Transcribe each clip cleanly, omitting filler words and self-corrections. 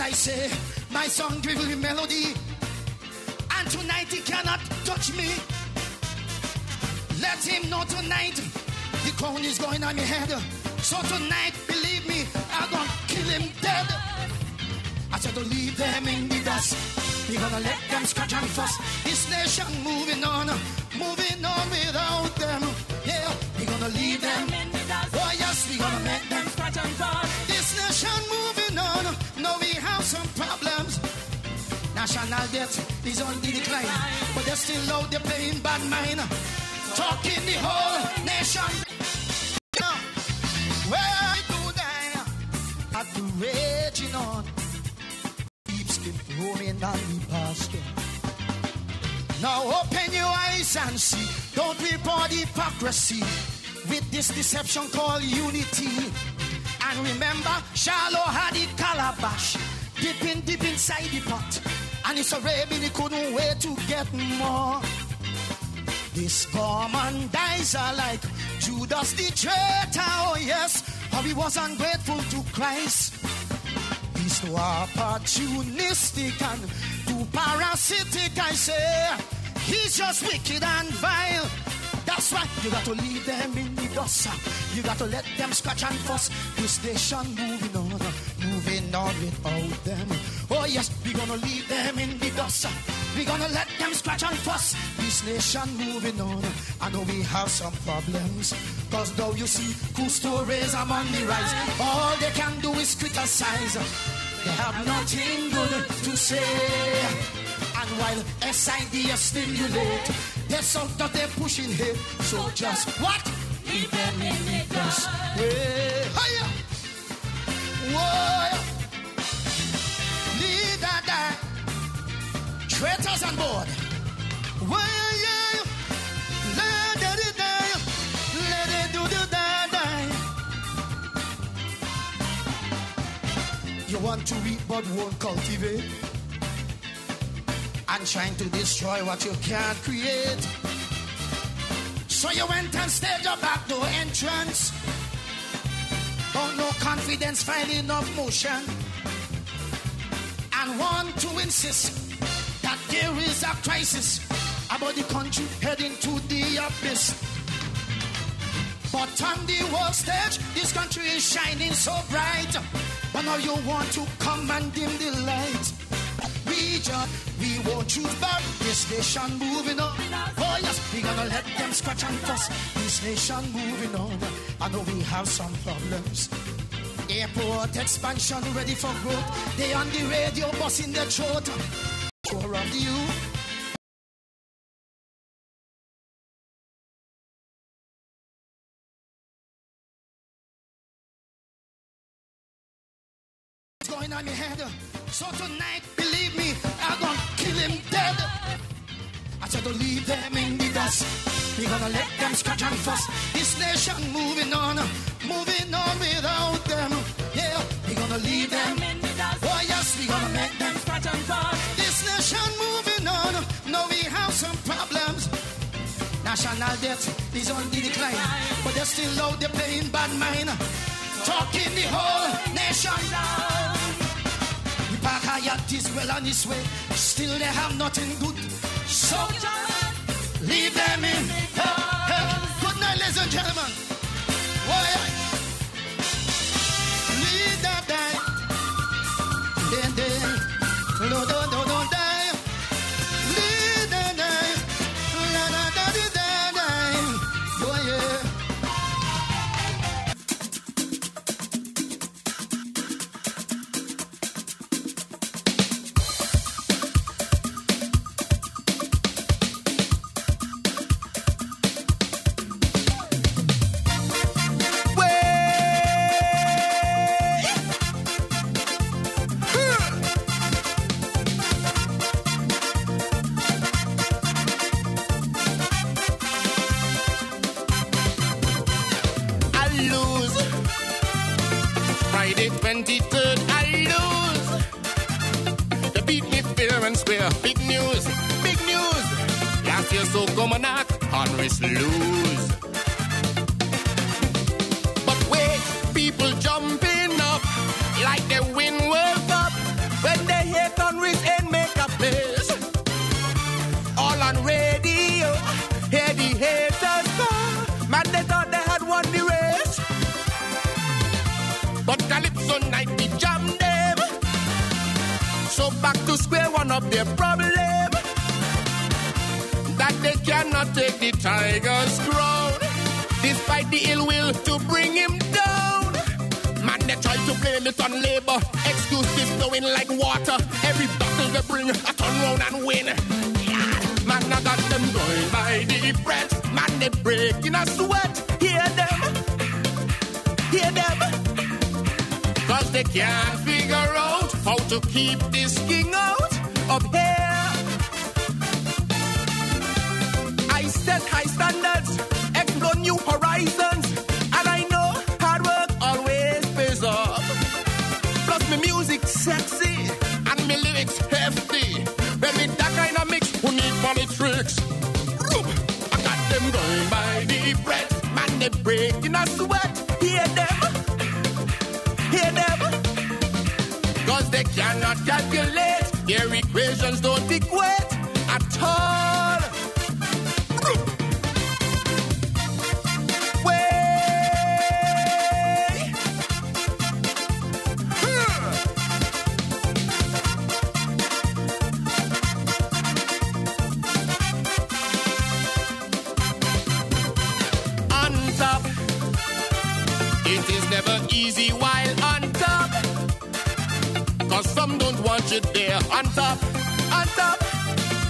I say, my song drivel with melody, and tonight he cannot touch me. Let him know tonight the crown is going on my head. So tonight, believe me, I'm gonna kill him dead. I said to leave them in the dust. We're gonna let them scratch and fuss. This nation moving on without them. Yeah, we're gonna leave them in the dust. Oh yes, we're gonna make them scratch and fuss. This nation moving on. Now we have some problems. National debt is on the decline, but they're still out there playing bad mind, talking the whole nation. Where do they at the raging on? Roaming down the pasture. Now open your eyes and see. Don't report hypocrisy with this deception called unity. And remember, Shallow had the calabash deep inside the pot, and it's a rabbit, he couldn't wait to get more. This common dies are like Judas the traitor, oh yes, how he was ungrateful to Christ. He's too opportunistic and too parasitic, I say. He's just wicked and vile. That's why you got to leave them in the dust. You got to let them scratch and fuss. This nation moving on without them. Oh yes, we're gonna leave them in the dust. We're gonna let them scratch and fuss. This nation moving on. I know we have some problems, cause though you see cool stories are on the rise, all they can do is criticize. They have nothing good to say. And while SID stimulate, they're sort of they're pushing hate. So just what? Leave them in the dust. Hey, hiya! Whoa! Leave that die. Traitors on board. Why, yeah. Let it die. Let it do the die. You want to reap but won't cultivate, and trying to destroy what you can't create. So you went and staged your back door entrance. Don't no confidence, filing of motion, and want to insist that there is a crisis about the country heading to the abyss. But on the world stage, this country is shining so bright. But now you want to come and dim the light. We won't choose back. This nation moving on. Oh yes, we gonna let them scratch and fuss. This nation moving on. I know we have some problems. Airport expansion ready for growth. They on the radio busting their throat. Sure of you. Going on your head. So tonight, believe me, I'm gonna kill him dead. I said to leave them in the dust. We're gonna let them scratch and fuss. This nation moving on without them. Yeah, we're gonna leave them in the dust. Oh yes, we're gonna make them scratch and fuss. This nation moving on. Now we have some problems. National debt is on the decline, but they're still out there playing bad mind, talking the whole nation down. The Pakayat is well on its way, still they have nothing good. So leave them in. Good night, ladies and gentlemen. Leave that die. Don't die. Leave that die. Oh yeah. Friday 23rd, I lose. They beat me fair and square. Big news. Last year so come a knock, Congress lose. But wait, people jumping up like they win World Cup. So back to square one of their problem, that they cannot take the tiger's crown. Despite the ill will to bring him down, man, they try to blame it on labor. Excuses flowing like water. Every battle they bring, I turn round and win. Yeah. Man, I got them going by the breath. Man, they break in a sweat. Hear them, hear them. Cause they can't figure out how to keep this king out of here. I set high standards, explore new horizons, and I know hard work always pays off. Plus my music sexy, and my lyrics hefty. When with that kind of mix, who need politics? I got them going by the breath, man, they break in a sweat. Hear them, hear them. Cause they cannot calculate, their equations don't equate at all. Easy while on top, cause some don't want you there on top, on top.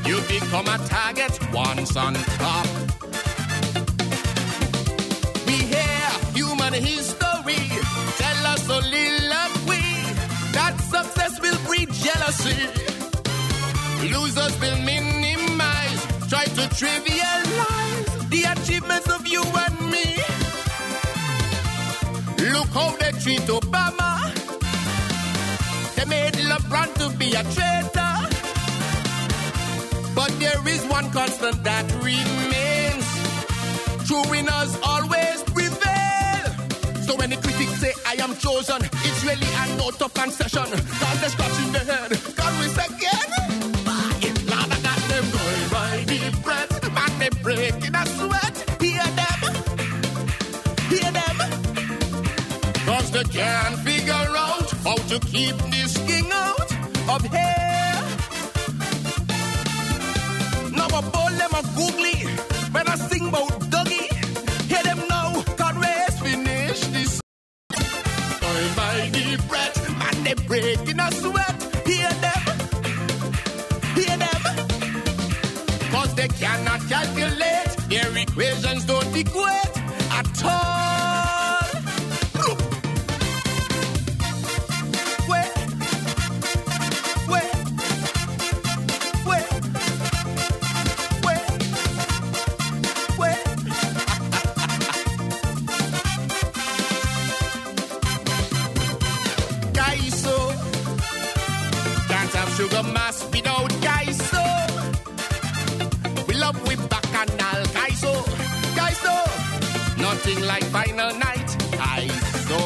You become a target once on top. We hear human history tell us so we that success will breed jealousy. Losers will minimize, try to trivialize the achievements of you and me. Look how they treat Obama. They made LeBron to be a traitor. But there is one constant that remains. True winners always prevail. So when the critics say I am chosen, it's really a note of concession. Cause they're scratching their head. Can we say again? Lord, I got them going by the breath. Man, they break in a sweat. Hear them. Hear them. Cause they can't figure out how to keep this king out of here. Now I ball them a googly when I sing about Dougie. Hear them now, Conway's finish this. Going by the breath, man, they break in a sweat. Hear them, hear them. Cause they cannot calculate, their equations don't equate at all. Sugar mass without Kaiso. We love with bacchanal Kaiso. Kaiso. Nothing like final night Kaiso.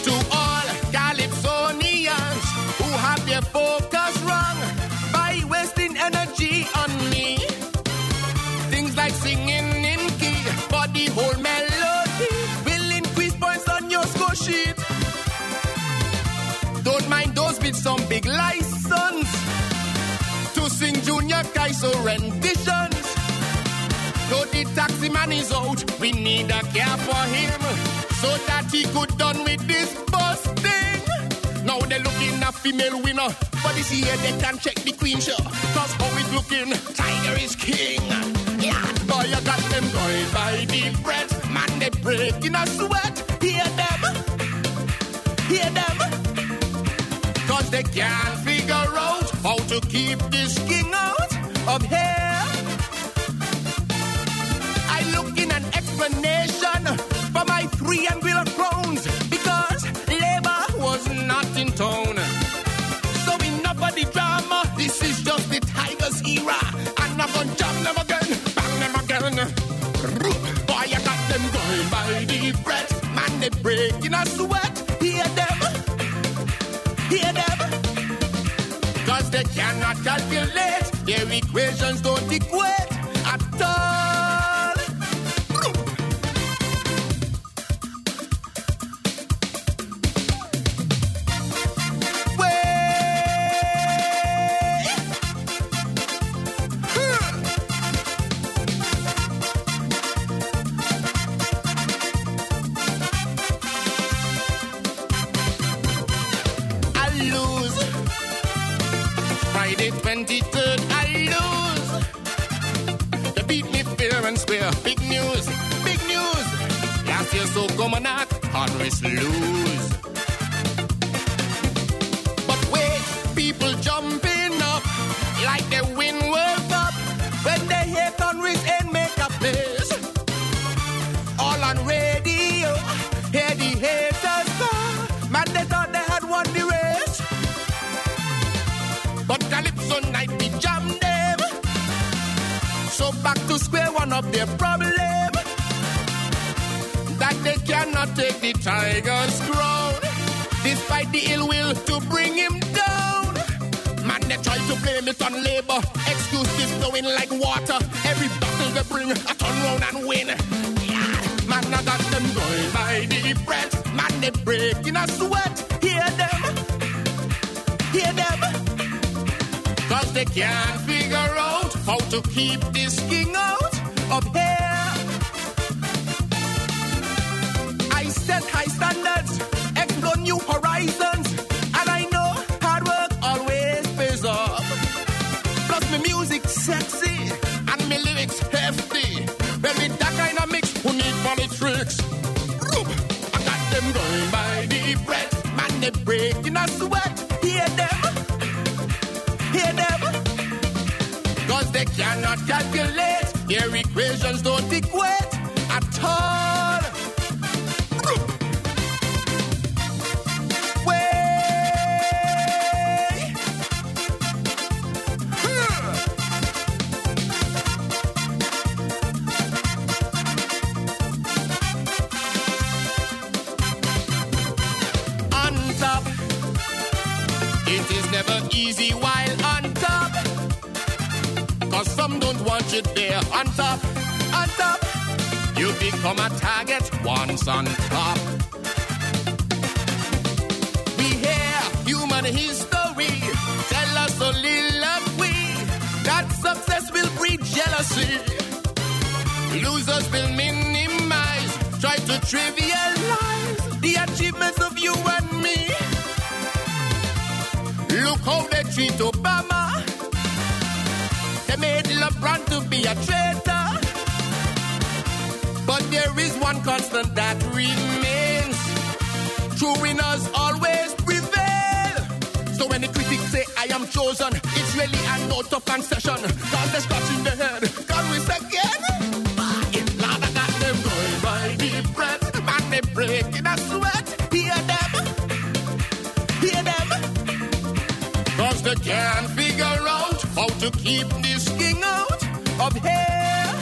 To all Calypsonians who have their focus wrong by wasting energy on me. Things like singing in key for the whole melody will increase points on your score sheet. Don't mind those with some big license to sing Junior Kaiso renditions. Though the taxi man is out, we need a care for him so that he could done with this busting. Now they're looking a female winner, but this year they can check the queen show. Cause how it's looking, Tiger is king. Yeah, boy, I got them going by the breath. Man, they break in a sweat. Hear them, hear them. Cause they can't figure out how to keep this king out of here. I look in an explanation for my 3 angular crowns because labor was not in town. So enough of the drama, this is just the Tiger's era. And I'm gonna jump them again, bang them again. Boy, I got them going by the breath. Man, they break in a sweat. Hear them. Hear them. Cause they cannot calculate, their equations don't equate at all. 23rd I lose. They beat me fair and square. Big news, big news. Last year so come on out, Congress lose. But wait, people jumping up like they win World Cup when they hear Congress and make a place. All on radio, hear the haters go. Man, they thought they had won the race. But Calypso night we jam them. So back to square one of their problem. That they cannot take the Tiger's crown. Despite the ill will to bring him down. Man, they try to blame it on labor. Excuses flowing like water. Every battle they bring, I turn round and win. Yeah. Man, I got them going by the breath. Man, they break in a sweat. Hear them. Hear them. Cause they can't figure out how to keep this king out of here. I set high standards, explore new horizons, and I know hard work always pays off. Plus my music sexy, and my lyrics hefty. Well, with that kind of mix, who need politics? I got them going by the breath, man, they break in a sweat. Hear them, hear them. Cause they cannot calculate, their equations don't equate at all. Never easy while on top. Cause some don't want you there on top. On top. You become a target once on top. We hear human history tell us so soliloquy that success will breed jealousy. Losers will minimize, try to trivialize the achievements of you and me. Look how they treat Obama. They made LeBron to be a traitor. But there is one constant that remains. True winners always prevail. So when the critics say I am chosen, it's really a note of concession. Cause they're scratching their head. Congress again. Lord, I got them going by the breath. Man, they break in a sweat. Hear them. Hear them. Cause they can't figure out how to keep this king out of here.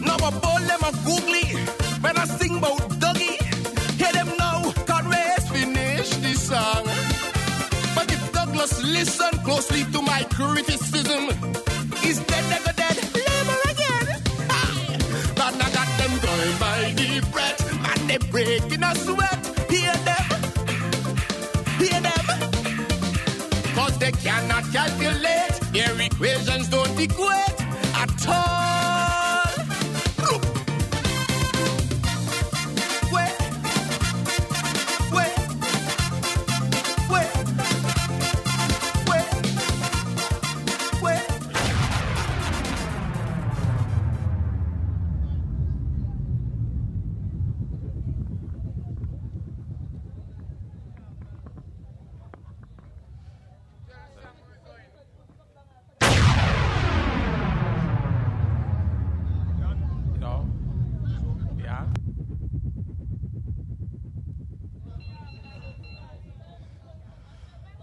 Now I ball them a googly when I sing about Dougie. Hear them now, Conray's finish this song. But if Douglas listen closely to my criticism, he's dead, never dead, never again. But I got them going by the breath, man, they break in a sweat. Hear them. Hear them. Cause they cannot calculate, their equations don't equate at all. Wait.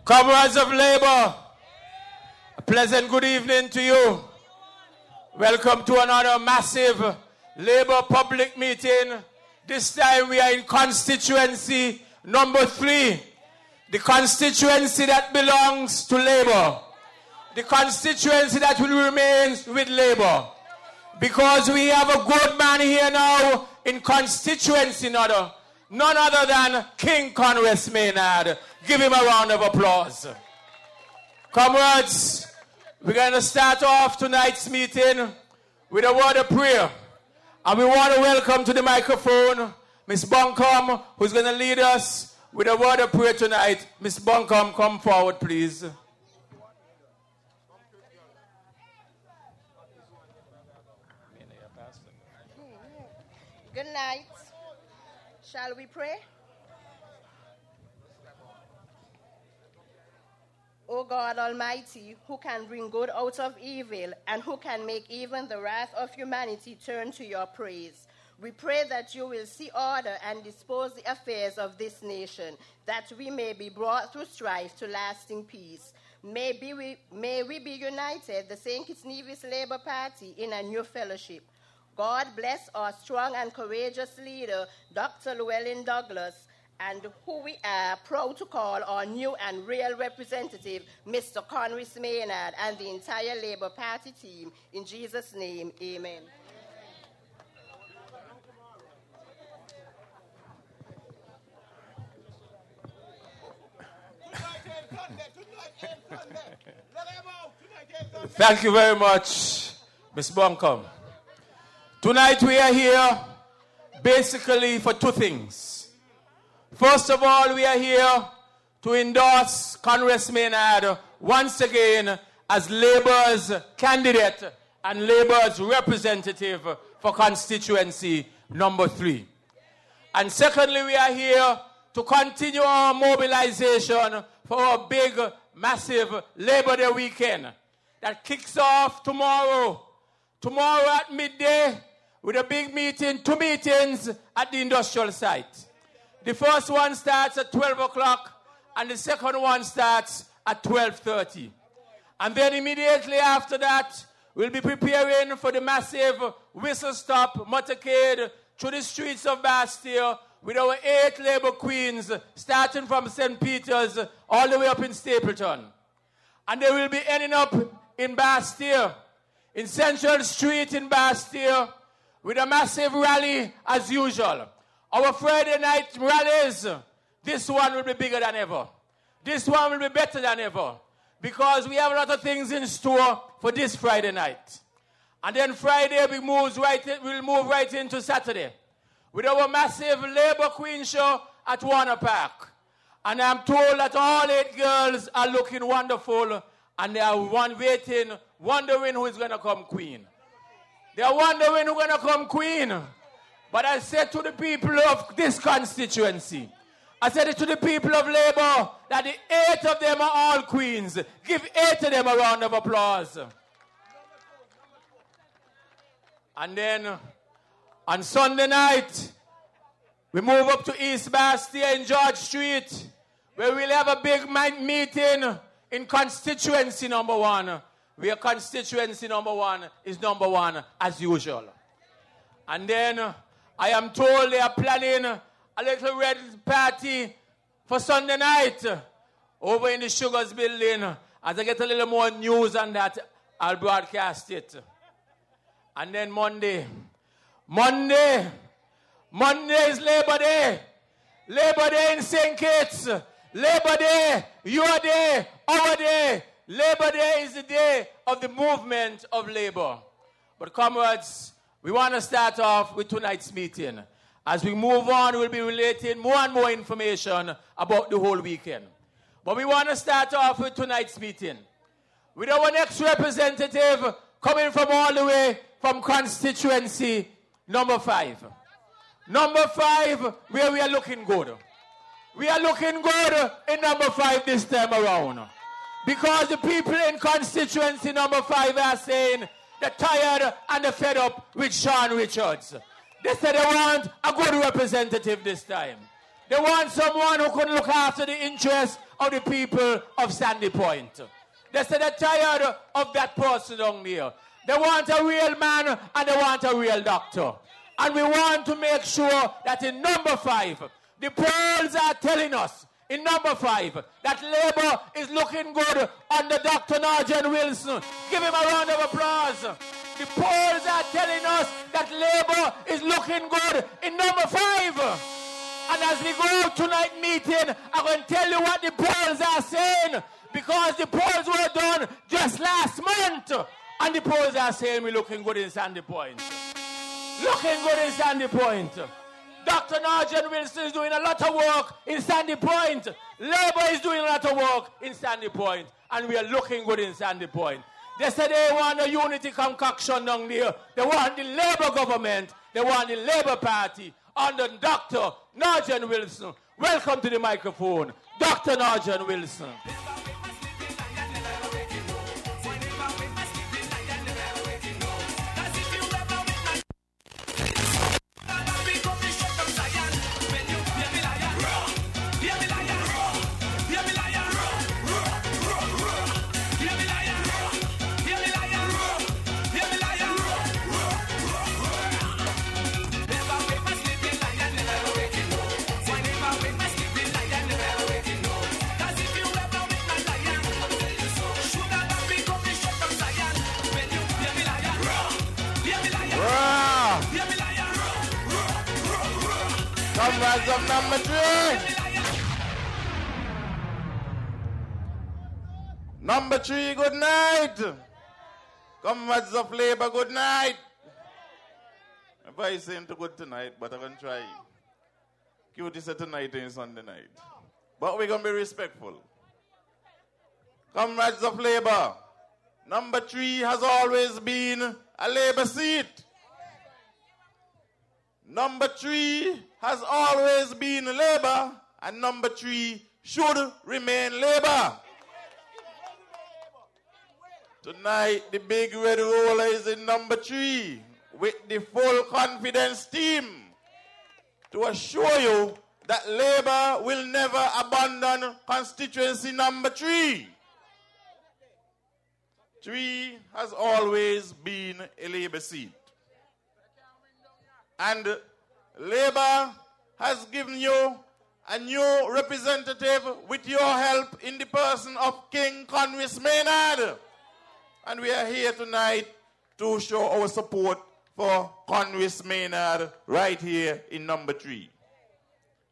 Comrades of Labour, a pleasant good evening to you. Welcome to another massive Labour public meeting. This time we are in constituency number 3. The constituency that belongs to Labour. The constituency that will remain with Labour. Because we have a good man here now in constituency none other than King Conway Maynard. Give him a round of applause. Comrades, we're going to start off tonight's meeting with a word of prayer. And we want to welcome to the microphone Miss Buncombe, who's going to lead us with a word of prayer tonight. Miss Buncombe, come forward, please. Good night. Shall we pray? O God Almighty, who can bring good out of evil and who can make even the wrath of humanity turn to your praise, we pray that you will see order and dispose the affairs of this nation, that we may be brought through strife to lasting peace. May we be united, the St. Kitts-Nevis Labour Party, in a new fellowship. God bless our strong and courageous leader, Dr. Llewellyn Douglas, and who we are proud to call our new and real representative, Mr. Conris Maynard, and the entire Labour Party team. In Jesus' name, amen. Thank you very much, Ms. Buncombe. Tonight we are here basically for two things. First of all, we are here to endorse Conris Maynard once again as Labour's candidate and Labour's representative for constituency number 3. And secondly, we are here to continue our mobilization for our big, massive Labour Day weekend that kicks off tomorrow. Tomorrow at midday with a big meeting, 2 meetings at the industrial site. The first one starts at 12 o'clock and the second one starts at 12:30. And then immediately after that, we'll be preparing for the massive whistle-stop motorcade through the streets of Bastille with our 8 Labour Queens, starting from St. Peter's all the way up in Stapleton. And they will be ending up in Bastille, in Central Street in Bastille, with a massive rally as usual. Our Friday night rallies, this one will be bigger than ever. This one will be better than ever, because we have a lot of things in store for this Friday night. And then Friday we'll move right into Saturday with our massive Labour Queen show at Warner Park. And I'm told that all 8 girls are looking wonderful, and they are wondering who is going to come queen. They are wondering who's going to come queen. But I said to the people of this constituency, I said it to the people of Labour, that the 8 of them are all queens. Give 8 of them a round of applause. And then on Sunday night, we move up to East Bastille in George Street, where we'll have a big meeting in constituency number 1, where constituency number 1 is number 1 as usual. And then I am told they are planning a little red party for Sunday night over in the Sugars building. As I get a little more news on that, I'll broadcast it. And then Monday is Labour Day. Labour Day in St. Kitts. Labour Day, your day, our day. Labour Day is the day of the movement of Labour. But comrades, we want to start off with tonight's meeting. As we move on, we'll be relating more and more information about the whole weekend. But we want to start off with tonight's meeting with our next representative coming from all the way from constituency number 5. Number 5, where we are looking good. We are looking good in number 5 this time around. Because the people in constituency number 5 are saying they're tired and they're fed up with Sean Richards. They say they want a good representative this time. They want someone who can look after the interests of the people of Sandy Point. They say they're tired of that person down there. They want a real man and they want a real doctor. And we want to make sure that in number 5, the polls are telling us, in number 5, that Labour is looking good under Dr. Nigel Wilson. Give him a round of applause. The polls are telling us that Labour is looking good in number 5. And as we go tonight meeting, I'm going to tell you what the polls are saying, because the polls were done just last month. And the polls are saying we're looking good in Sandy Point. Looking good in Sandy Point. Dr. Nigel Wilson is doing a lot of work in Sandy Point. Labour is doing a lot of work in Sandy Point. And we are looking good in Sandy Point. They said they want a unity concoction down there. They want the Labour government. They want the Labour Party under Dr. Nigel Wilson. Welcome to the microphone, Dr. Nigel Wilson. Comrades of number 3. Number 3, good night. Comrades of Labour, good night. If I say into good tonight, but I'm going to try. Cutie said tonight ain't Sunday night. But we're going to be respectful. Comrades of Labour, number 3 has always been a Labour seat. Number 3 has always been Labour, and number 3 should remain Labour. Tonight, the big red roller is in number 3 with the full confidence team to assure you that Labour will never abandon constituency number 3. 3 has always been a Labour seat. And Labour has given you a new representative with your help in the person of King Conwis Maynard. And we are here tonight to show our support for Conwis Maynard right here in number 3.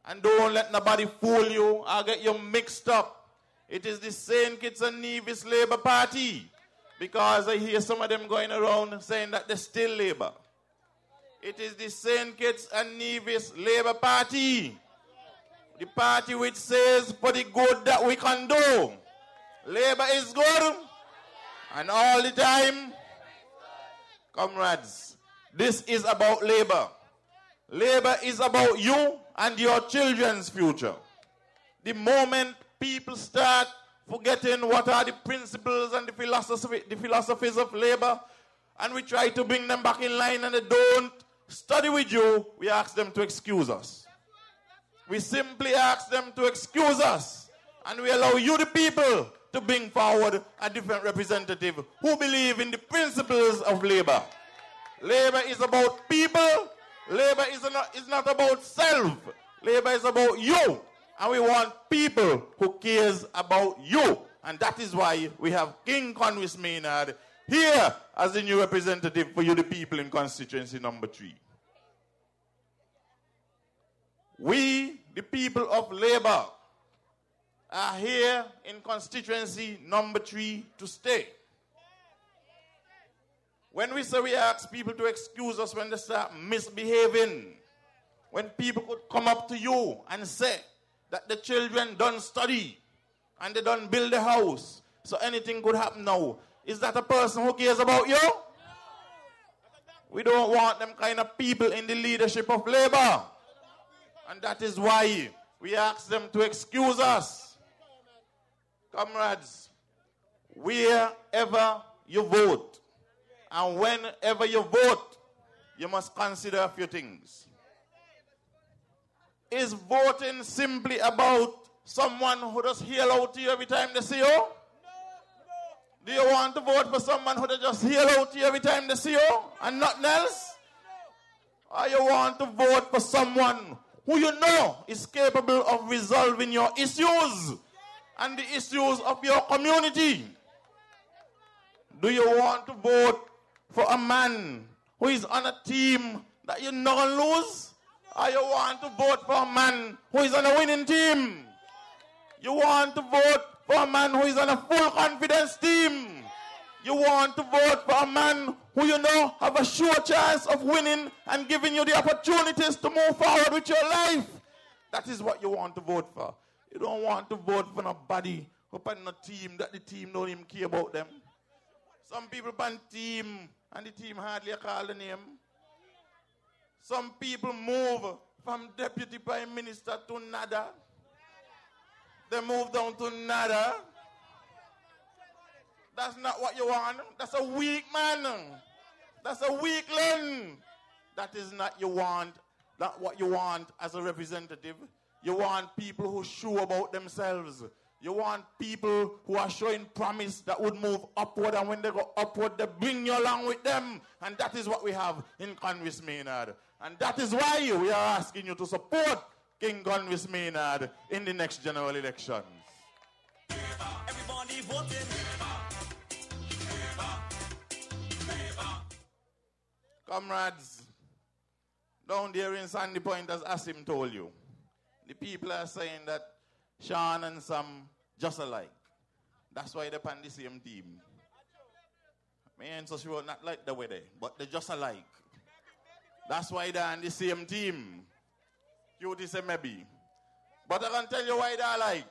And don't let nobody fool you or get you mixed up. It is the St. Kitts-Nevis Labour Party, because I hear some of them going around saying that they're still Labour. It is the St. Kitts-Nevis Labour Party, the party which says for the good that we can do. Labour is good, and all the time, comrades, this is about Labour. Labour is about you and your children's future. The moment people start forgetting what are the principles and the philosophies of Labour, and we try to bring them back in line and they don't study with you, we ask them to excuse us. We simply ask them to excuse us, and we allow you, the people, to bring forward a different representative who believe in the principles of Labour. Labour is about people. Labour is not about self. Labour is about you, and we want people who cares about you, and that is why we have King Conwis Maynard here as the new representative for you, the people, in constituency number 3. We, the people of Labour, are here in constituency number 3 to stay. When we say we ask people to excuse us when they start misbehaving, when people could come up to you and say that the children don't study and they don't build a house, so anything could happen now, is that a person who cares about you? We don't want them kind of people in the leadership of Labour. And that is why we ask them to excuse us. Comrades, wherever you vote and whenever you vote, you must consider a few things. Is voting simply about someone who just yell out to you every time they see you? Do you want to vote for someone who just yell out to you every time they see you and nothing else? Or you want to vote for someone who you know is capable of resolving your issues and the issues of your community? Do you want to vote for a man who is on a team that you know will lose? Or you want to vote for a man who is on a winning team? You want to vote for a man who is on a full confidence team? You want to vote for a man who you know have a sure chance of winning and giving you the opportunities to move forward with your life. That is what you want to vote for. You don't want to vote for nobody who on a team that the team don't even care about them. Some people on team and the team hardly call the name. Some people move from deputy prime minister to nada. They move down to nada. That's not what you want. That's a weak man. That's a weakling. That is not what you want as a representative. You want people who sure about themselves. You want people who are showing promise that would move upward, and when they go upward, they bring you along with them. And that is what we have in Convis Maynard. And that is why we are asking you to support King Convis Maynard in the next general elections. Everybody voting. Comrades, down there in Sandy Point, as Asim told you, the people are saying that Sean and Sam just alike. That's why they're on the same team. Me ain't so sure not like the way they, but they're just alike. That's why they're on the same team. Cutie say maybe. But I can tell you why they're alike.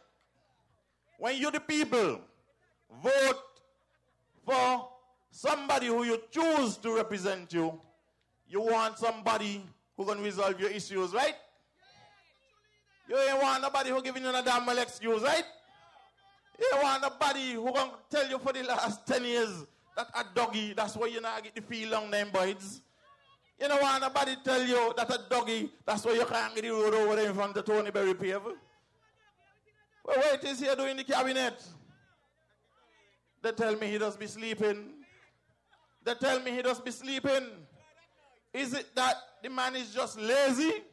When you the people vote for somebody who you choose to represent you, you want somebody who can resolve your issues, right? You ain't want nobody who giving you a damn well excuse, right? You ain't want nobody who can tell you for the last 10 years that a doggy, that's why you not get the feel on them boys. You don't want nobody tell you that a doggy, that's why you can't get the road over there in front of Tony Berry Pave. Well, what is he doing in the cabinet? They tell me he does be sleeping. They tell me he does be sleeping. Is it that the man is just lazy?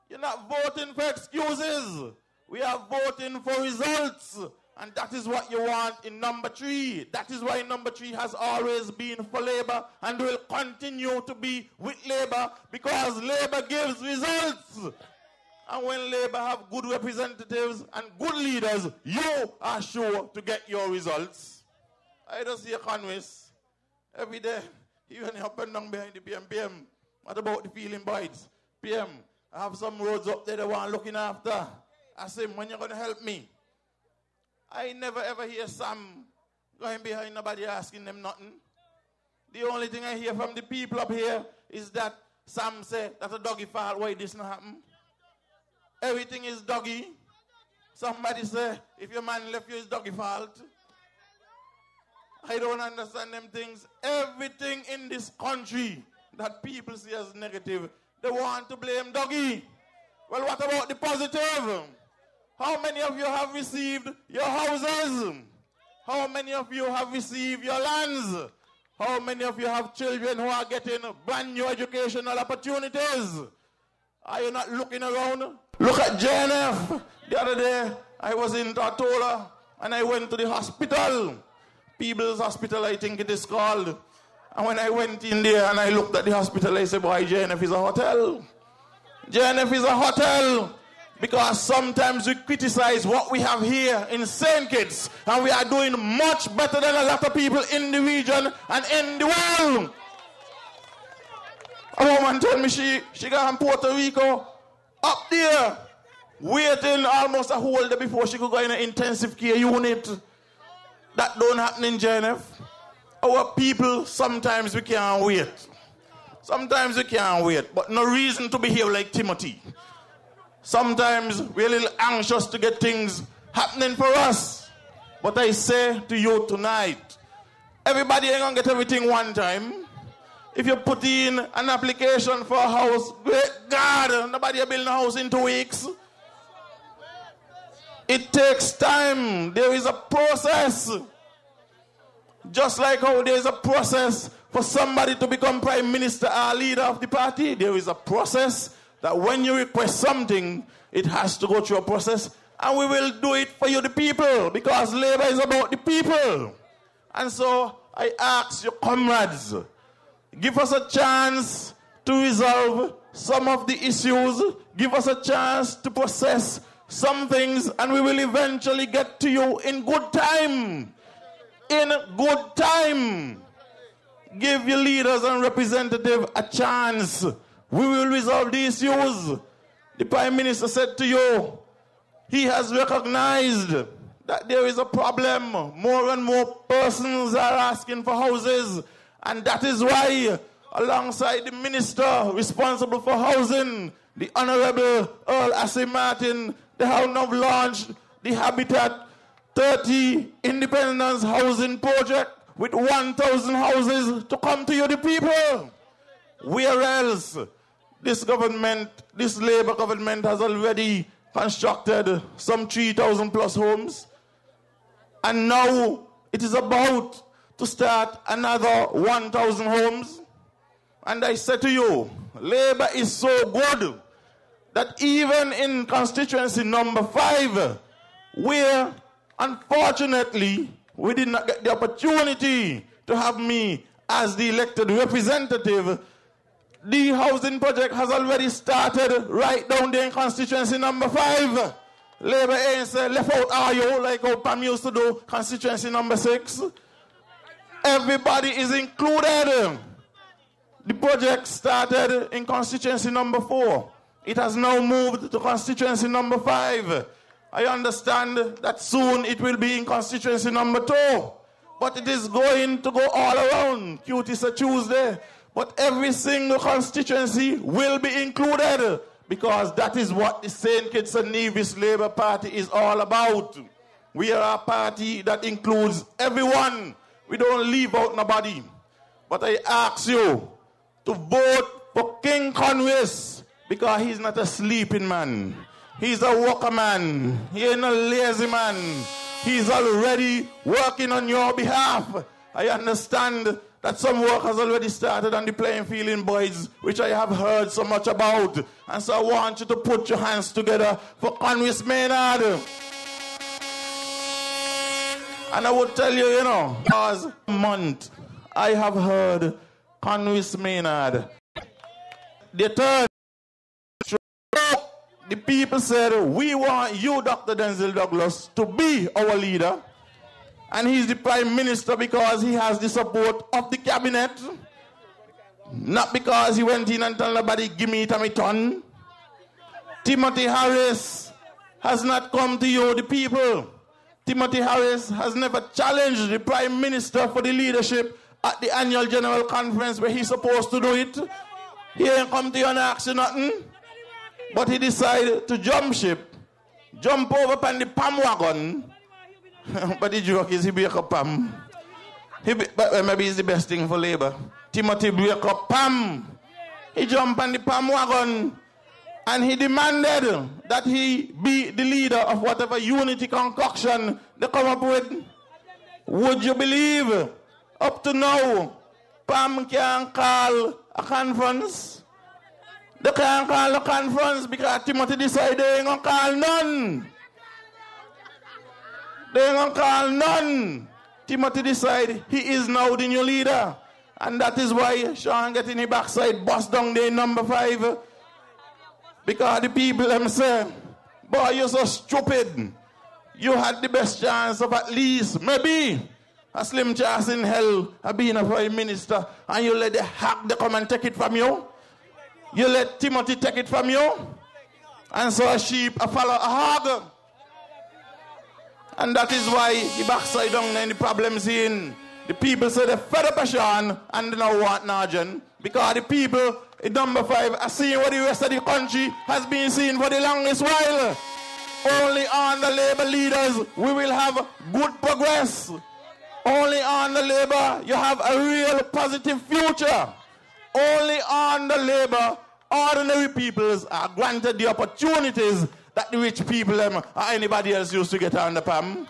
You're not voting for excuses. We are voting for results. And that is what you want in number 3. That is why number 3 has always been for Labour and will continue to be with Labour, because Labour gives results. And when Labour have good representatives and good leaders, you are sure to get your results. I just hear Convis every day, even up and down behind the PM. What about the feeling bites? PM, I have some roads up there that I want looking after. I say, when you're going to help me? I never ever hear Sam going behind nobody asking them nothing. The only thing I hear from the people up here is that Sam say that a doggy fault, why this not happen? Everything is doggy. Somebody say, if your man left you, it's doggy fault. I don't understand them things. Everything in this country that people see as negative, they want to blame doggy. Well, what about the positive? How many of you have received your houses? How many of you have received your lands? How many of you have children who are getting brand new educational opportunities? Are you not looking around? Look at JNF. The other day, I was in Tortola and I went to the hospital. People's Hospital, I think it is called. And when I went in there and I looked at the hospital, I said, boy, JNF is a hotel. JNF is a hotel. Because sometimes we criticize what we have here in St. Kitts, and we are doing much better than a lot of people in the region and in the world. A woman told me she got in Puerto Rico up there, waiting almost a whole day before she could go in an intensive care unit. That don't happen in JNF. Our people, sometimes we can't wait. Sometimes we can't wait, but no reason to behave like Timothy. Sometimes we're a little anxious to get things happening for us. But I say to you tonight, everybody ain't gonna get everything one time. If you put in an application for a house, great God, nobody will build a house in 2 weeks. It takes time. There is a process. Just like how there is a process for somebody to become prime minister or leader of the party, there is a process that when you request something, it has to go through a process. And we will do it for you, the people, because Labour is about the people. And so I ask you, comrades, give us a chance to resolve some of the issues. Give us a chance to process some things, and we will eventually get to you in good time. In good time. Give your leaders and representatives a chance. We will resolve the issues. The Prime Minister said to you, he has recognized that there is a problem. More and more persons are asking for houses. And that is why, alongside the minister responsible for housing, the Honorable Earl Assim Martin, they have now launched the Habitat 30 Independence Housing Project with 1,000 houses to come to you, the people. Where else? This government, this Labour government has already constructed some 3,000 plus homes. And now it is about to start another 1,000 homes. And I said to you, Labour is so good that even in constituency number 5, where unfortunately we did not get the opportunity to have me as the elected representative, the housing project has already started right down there in constituency number 5. Labour ain't say, left out are you, like how Pam used to do constituency number 6. Everybody is included. The project started in constituency number 4. It has now moved to constituency number 5. I understand that soon it will be in constituency number 2. But it is going to go all around. Cute is a Tuesday. But every single constituency will be included, because that is what the St. Kitts-Nevis Labour Party is all about. We are a party that includes everyone. We don't leave out nobody. But I ask you to vote for King Conwis, because he's not a sleeping man. He's a worker man. He ain't a lazy man. He's already working on your behalf. I understand that some work has already started on the playing field in Boys, which I have heard so much about. And so I want you to put your hands together for Conwis Maynard. And I would tell you, last month, I have heard Conwis Maynard. The third, the people said, we want you, Dr. Denzel Douglas, to be our leader. And he's the Prime Minister because he has the support of the cabinet. Not because he went in and told nobody, give me it and me ton. Timothy Harris has not come to you, the people. Timothy Harris has never challenged the Prime Minister for the leadership at the annual General Conference where he's supposed to do it. He ain't come to you and ask you nothing. But he decided to jump ship, jump over upon the palm wagon. But the joke is he break up Pam. But maybe it's the best thing for Labour. Timothy break up Pam. He jumped on the Pam wagon and he demanded that he be the leader of whatever unity concoction they come up with. Would you believe, up to now, Pam can't call a conference? They can't call a conference because Timothy decided they ain't gonna call none. They ain't gonna call none. Timothy decided he is now the new leader. And that is why Sean get in the backside, bust down there number 5. Because the people them say, boy, you're so stupid. You had the best chance of at least, maybe, a slim chance in hell of being a Prime Minister, and you let the hack they come and take it from you. You let Timothy take it from you. And so a sheep, a follow a hog. And that is why the backside down and the problems in. The people say they're fed up of Sean and they don't want Narjan. Because the people in number 5 are seeing what the rest of the country has been seeing for the longest while. Only on the Labour leaders we will have good progress. Only on the Labour you have a real positive future. Only on the Labour ordinary peoples are granted the opportunities that the rich people or anybody else used to get on the Pam.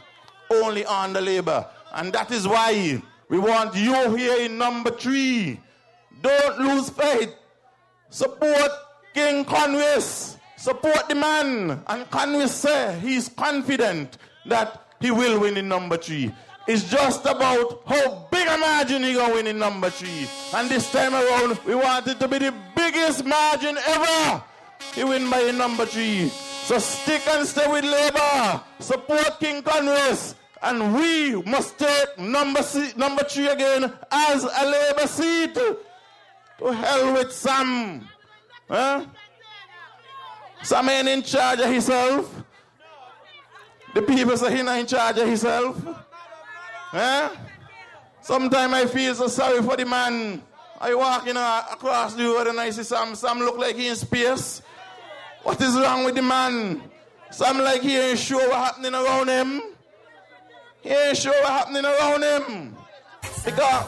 Only on the Labour. And that is why we want you here in number 3. Don't lose faith. Support King Conwis. Support the man. And Conwis say he's confident that he will win in number 3. It's just about how big a margin he gonna win in number 3. And this time around, we want it to be the biggest margin ever. He win by number 3. So stick and stay with Labour. Support King Conwis. And we must take number 3 again as a Labour seat. To hell with Sam. Huh? Sam ain't in charge of himself. The people say he's not in charge of himself. Huh? Sometimes I feel so sorry for the man. I walk across the road and I see Sam. Sam look like he in space. What is wrong with the man? Sam like he ain't sure what happening around him. He ain't sure what happening around him. Because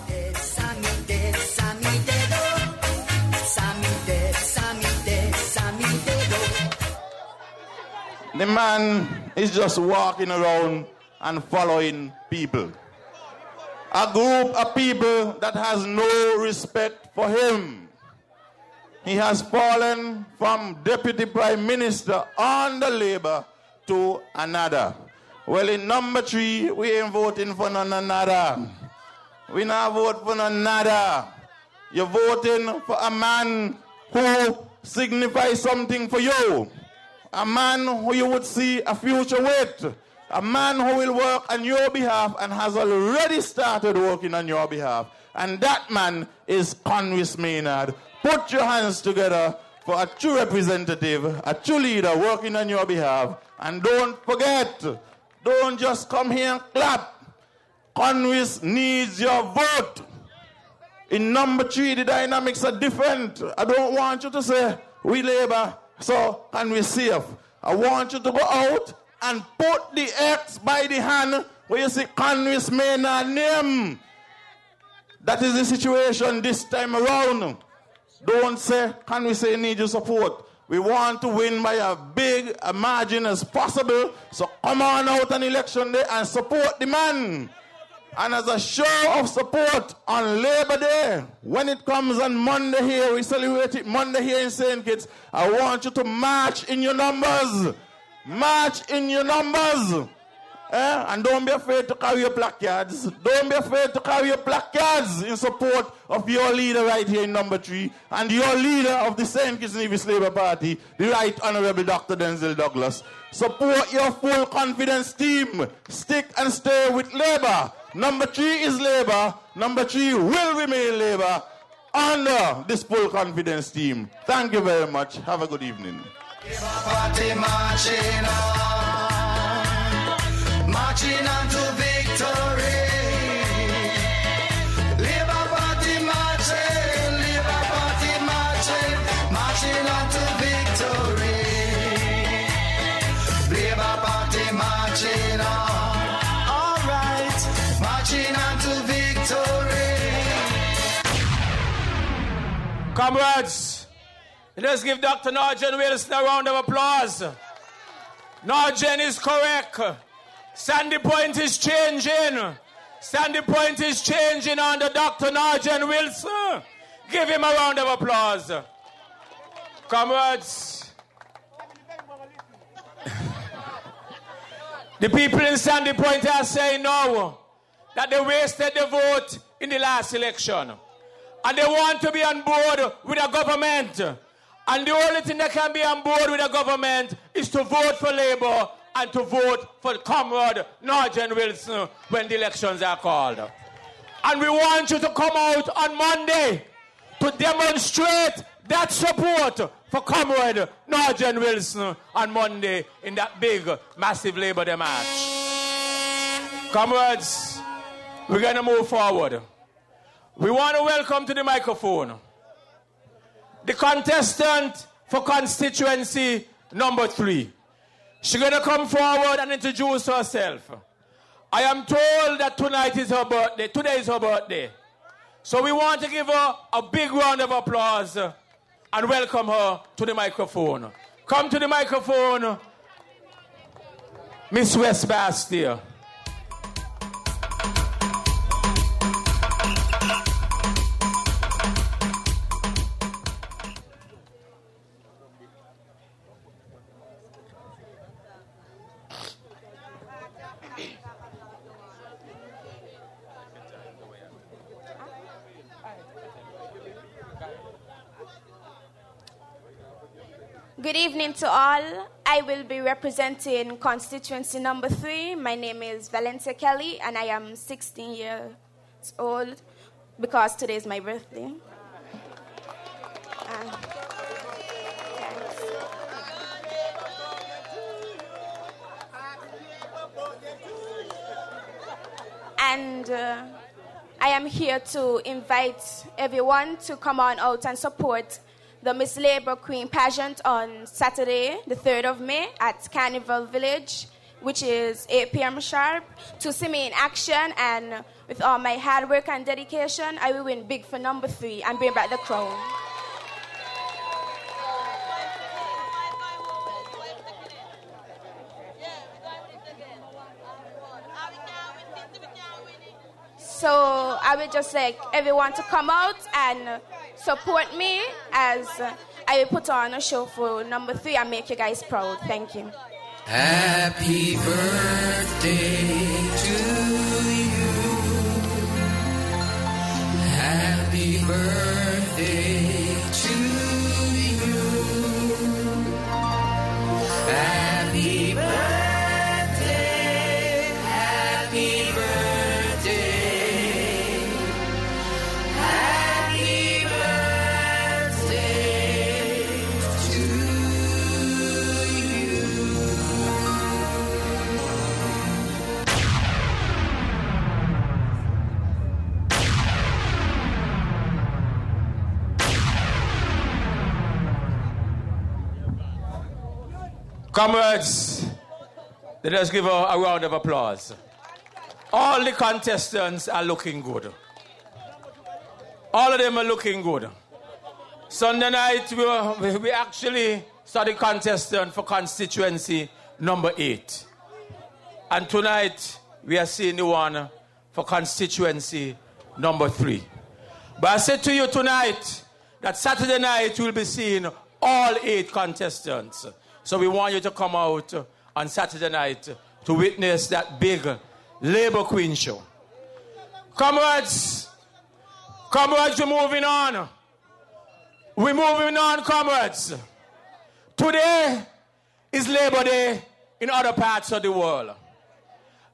the man is just walking around and following people. A group of people that has no respect for him. He has fallen from Deputy Prime Minister under Labour to another. Well, in number 3, we ain't voting for none another. We not vote for none another. You're voting for a man who signifies something for you. A man who you would see a future with. A man who will work on your behalf and has already started working on your behalf. And that man is Conwys Maynard. Put your hands together for a true representative, a true leader working on your behalf. And don't forget, don't just come here and clap. Conwys needs your vote. In number 3, the dynamics are different. I don't want you to say, we Labour, so Conwys safe. I want you to go out and put the X by the hand where you see Conwys Maynard name. That is the situation this time around. Don't say, Conwys say need your support. We want to win by a big margin as possible. So come on out on election day and support the man. And as a show of support on Labor Day, when it comes on Monday here, we celebrate it Monday here in St. Kitts, I want you to march in your numbers. March in your numbers. And don't be afraid to carry your placards. Don't be afraid to carry your placards in support of your leader right here in number 3 and your leader of the St. Kitts-Nevis Labour Party, the Right Honourable Dr. Denzel Douglas. Support your full confidence team. Stick and stay with Labour. Number 3 is Labour. Number 3 will remain Labour under this full confidence team. Thank you very much. Have a good evening. Party marching on to victory. Labour Party marching on to victory. Labour Party marching on, all right, marching on to victory. Comrades, let's give Dr. Narjan Wilson a round of applause. Narjan is correct. Sandy Point is changing. Sandy Point is changing under Dr. Narjan Wilson. Give him a round of applause. Comrades, the people in Sandy Point are saying now that they wasted the vote in the last election. And they want to be on board with a government. And the only thing that can be on board with a government is to vote for Labour and to vote for Comrade Narjan Wilson when the elections are called. And we want you to come out on Monday to demonstrate that support for Comrade Narjan Wilson on Monday in that big, massive Labour Day march. Comrades, we're going to move forward. We want to welcome to the microphone the contestant for constituency number 3. She's going to come forward and introduce herself. I am told that tonight is her birthday. Today is her birthday. So we want to give her a big round of applause and welcome her to the microphone. Come to the microphone, Miss West Bastille. Good evening to all. I will be representing constituency number 3. My name is Valencia Kelly, and I am 16 years old because today is my birthday. And I am here to invite everyone to come on out and support the Miss Labour Queen pageant on Saturday, the 3rd of May at Carnival Village, which is 8 p.m. sharp. To see me in action, and with all my hard work and dedication, I will win big for number 3 and bring back the crown. So I would just like everyone to come out and support me as I will put on a show for number 3 and make you guys proud. Thank you. Happy birthday to you. Happy birthday to you. Happy birthday. Happy birthday. Happy birthday to you. Comrades, let us give a round of applause. All the contestants are looking good. All of them are looking good. Sunday night, we actually saw the contestant for constituency number 8. And tonight, we are seeing the one for constituency number 3. But I said to you tonight that Saturday night, we'll be seeing all 8 contestants. So we want you to come out on Saturday night to witness that big Labour Queen show. Comrades, we're moving on. We're moving on, comrades. Today is Labour Day in other parts of the world.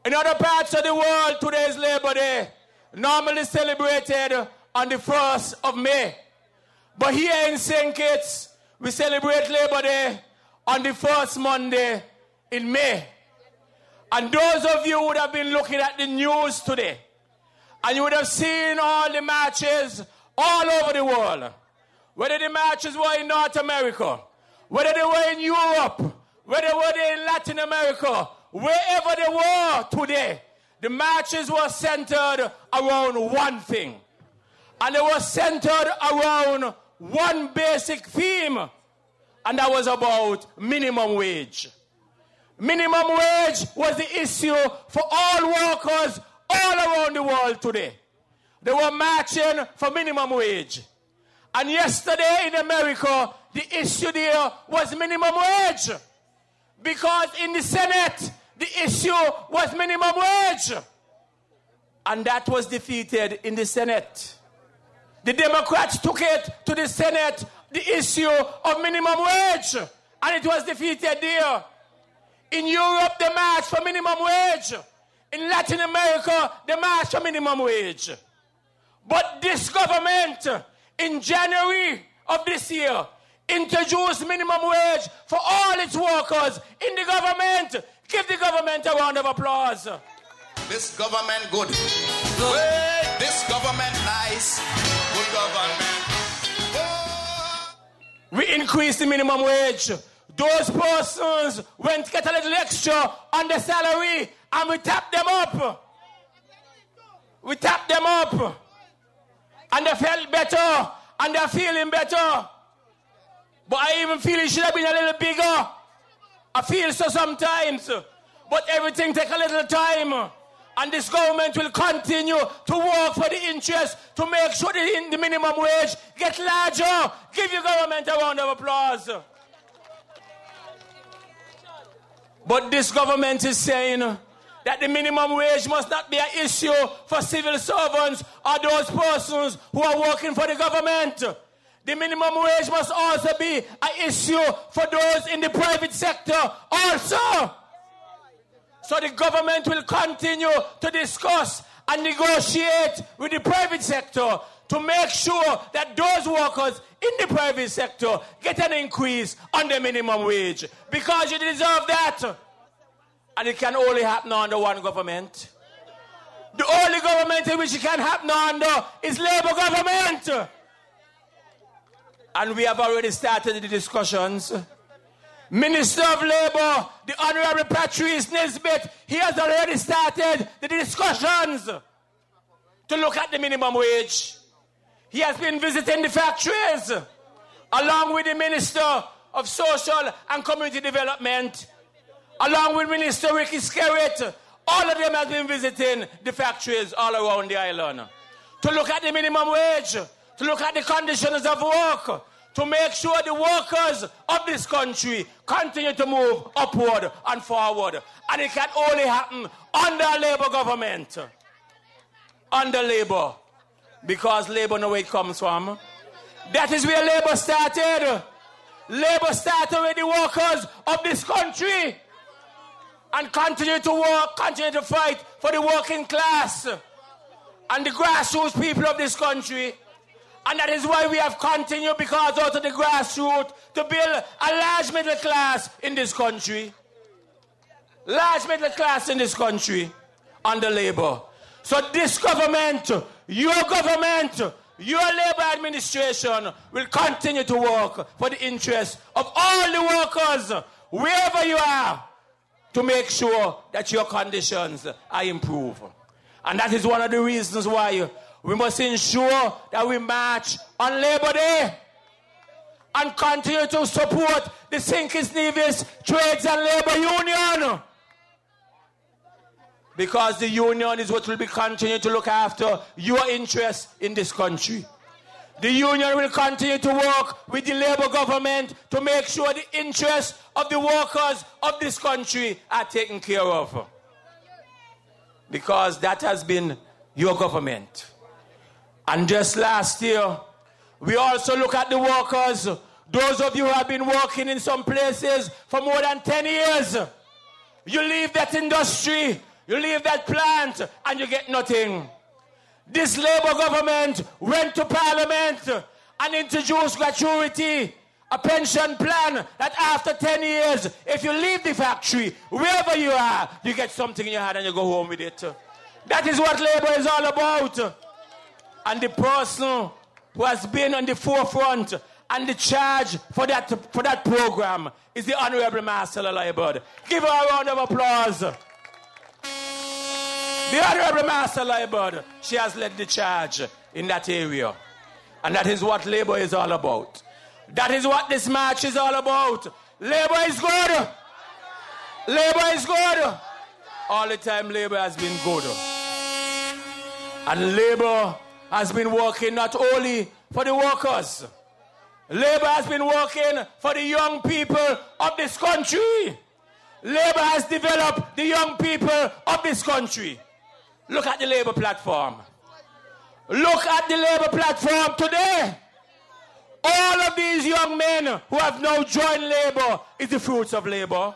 In other parts of the world, today is Labour Day, normally celebrated on the 1st of May. But here in St. Kitts, we celebrate Labour Day on the first Monday in May. And those of you who would have been looking at the news today, and you would have seen all the marches all over the world, whether the marches were in North America, whether they were in Europe, whether they were in Latin America, wherever they were today, the marches were centered around one thing. And they were centered around one basic theme, and that was about minimum wage. Minimum wage was the issue for all workers all around the world today. They were marching for minimum wage. And yesterday in America, the issue there was minimum wage. Because in the Senate, the issue was minimum wage. And that was defeated in the Senate. The Democrats took it to the Senate, the issue of minimum wage, and it was defeated there. In Europe, they marched for minimum wage. In Latin America, they marched for minimum wage. But this government, in January of this year, introduced minimum wage for all its workers in the government. Give the government a round of applause. This government good. Good. This government nice. Good government. We increased the minimum wage. Those persons went to get a little extra on the salary, and we tapped them up. We tapped them up. And they felt better, and they're feeling better. But I even feel it should have been a little bigger. I feel so sometimes. But everything takes a little time. And this government will continue to work for the interest to make sure the minimum wage gets larger. Give your government a round of applause. But this government is saying that the minimum wage must not be an issue for civil servants or those persons who are working for the government. the minimum wage must also be an issue for those in the private sector also. So the government will continue to discuss and negotiate with the private sector to make sure that those workers in the private sector get an increase on the minimum wage. Because you deserve that. And it can only happen under one government. The only government in which it can happen under is Labour government. And we have already started the discussions. Minister of Labour, the Honourable Patrice Nisbet, he has already started the discussions to look at the minimum wage. He has been visiting the factories along with the Minister of Social and Community Development, along with Minister Ricky Skerritt. All of them have been visiting the factories all around the island to look at the minimum wage, to look at the conditions of work, to make sure the workers of this country continue to move upward and forward. And it can only happen under a Labour government. Under Labour. Because Labour know where it comes from. That is where Labour started. Labour started with the workers of this country. And continue to work, continue to fight for the working class and the grassroots people of this country. And that is why we have continued, because out of the grassroots, to build a large middle class in this country. Large middle class in this country under Labour. So this government, your Labour administration will continue to work for the interests of all the workers, wherever you are, to make sure that your conditions are improved. And that is one of the reasons why we must ensure that we march on Labour Day and continue to support the Kitts-Nevis Trades and Labour Union. Because the union is what will be continue to look after your interests in this country. The union will continue to work with the Labour government to make sure the interests of the workers of this country are taken care of. Because that has been your government. And just last year, we also look at the workers, those of you who have been working in some places for more than 10 years. You leave that industry, you leave that plant, and you get nothing. This Labour government went to Parliament and introduced gratuity, a pension plan that after 10 years, if you leave the factory, wherever you are, you get something in your hand and you go home with it. That is what Labour is all about. And the person who has been on the forefront and the charge for that program is the Honourable Marcella Liebert. Give her a round of applause. The Honourable Marcella Liebert, she has led the charge in that area. And that is what Labour is all about. That is what this march is all about. Labour is good. Labour is good. All the time Labour has been good. And Labour has been working not only for the workers. Labour has been working for the young people of this country. Labour has developed the young people of this country. Look at the Labour platform. Look at the Labour platform today. All of these young men who have now joined Labour is the fruits of Labour.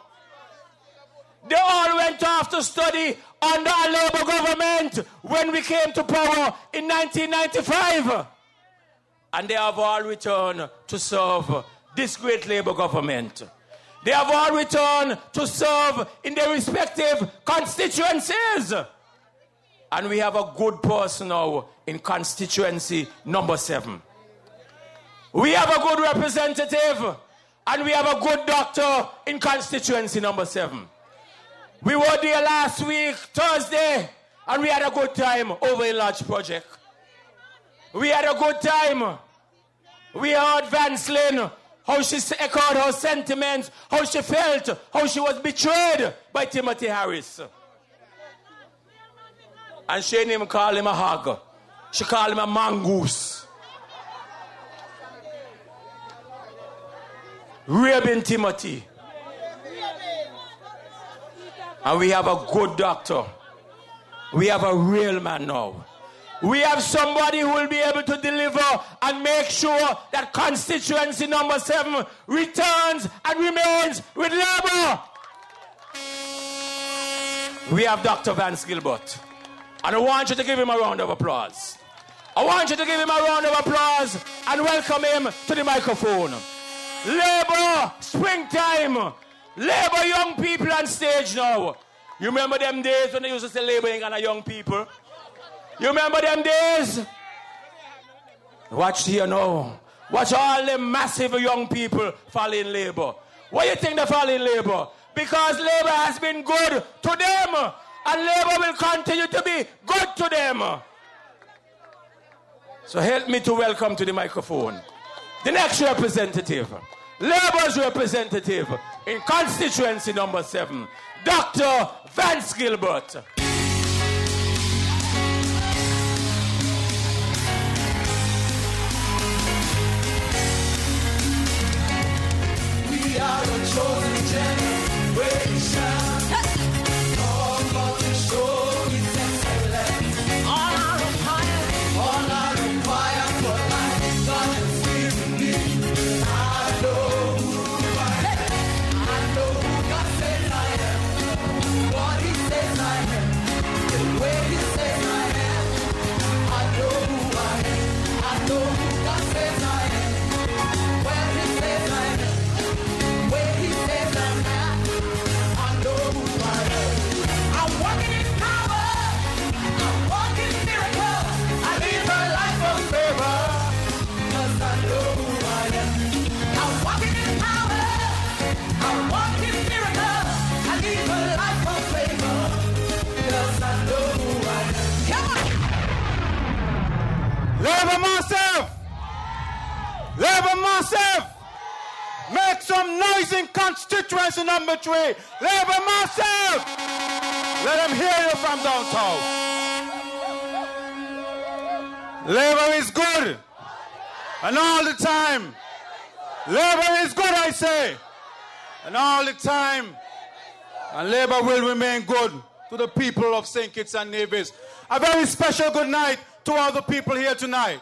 They all went off to study under a Labour government when we came to power in 1995. And they have all returned to serve this great Labour government. They have all returned to serve in their respective constituencies. And we have a good person now in constituency number 7. We have a good representative and we have a good doctor in constituency number 7. We were there last week, Thursday, and we had a good time over a large project. We had a good time. We heard Vanslin, how she echoed her sentiments, how she felt, how she was betrayed by Timothy Harris. And she didn't even call him a hog. She called him a mongoose. Raping Timothy. And we have a good doctor. We have a real man now. We have somebody who will be able to deliver and make sure that constituency number 7 returns and remains with Labour. We have Dr. Vance Gilbert. And I want you to give him a round of applause. I want you to give him a round of applause and welcome him to the microphone. Labour, springtime. Labour young people on stage now. You remember them days when they used to say Labour ain't got young people? You remember them days? Watch here now. Watch all them massive young people fall in Labour. Why you think they fall in Labour? Because Labour has been good to them. And Labour will continue to be good to them. So help me to welcome to the microphone the next representative, Labour's representative in constituency number 7, Dr. Vance Gilbert. We are a chosen generation. Labour massive! Labour massive! Make some noise in constituency number 3. Labour massive! Let them hear you from downtown. Labour is good. And all the time. Labour is good, I say. And all the time. And Labour will remain good to the people of St. Kitts-Nevis. A very special good night to all the people here tonight.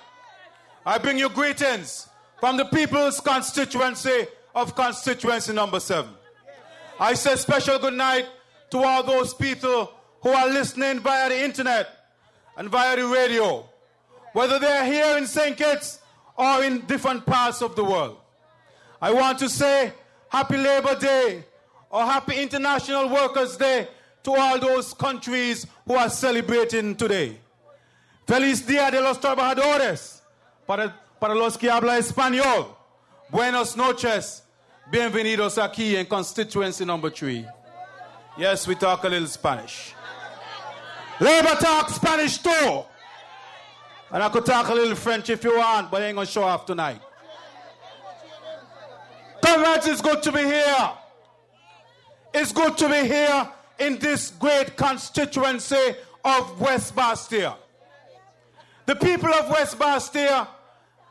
I bring you greetings from the people's constituency of constituency number 7. I say special good night to all those people who are listening via the internet and via the radio, whether they're here in St. Kitts or in different parts of the world. I want to say Happy Labor Day or Happy International Workers' Day to all those countries who are celebrating today. Feliz Día de los Trabajadores. Para los que hablan español. Buenos noches. Bienvenidos aquí en constituency number 3. Yes, we talk a little Spanish. Labour talk Spanish too. And I could talk a little French if you want, but I ain't going to show off tonight. Comrades, it's good to be here. It's good to be here in this great constituency of West Bastia. The people of West Bastia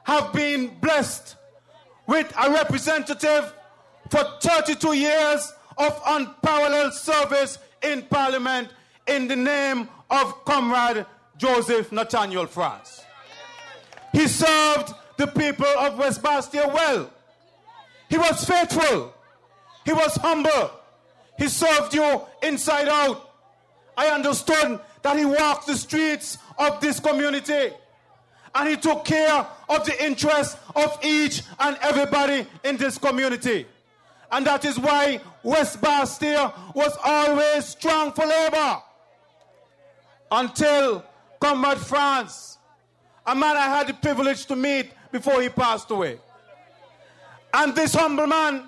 have been blessed with a representative for 32 years of unparalleled service in Parliament in the name of Comrade Joseph Nathaniel France. He served the people of West Bastia well. He was faithful. He was humble. He served you inside out. I understood that he walked the streets of this community and he took care of the interests of each and everybody in this community. And that is why West Bastia was always strong for Labour. Until Comrade France, a man I had the privilege to meet before he passed away. And this humble man,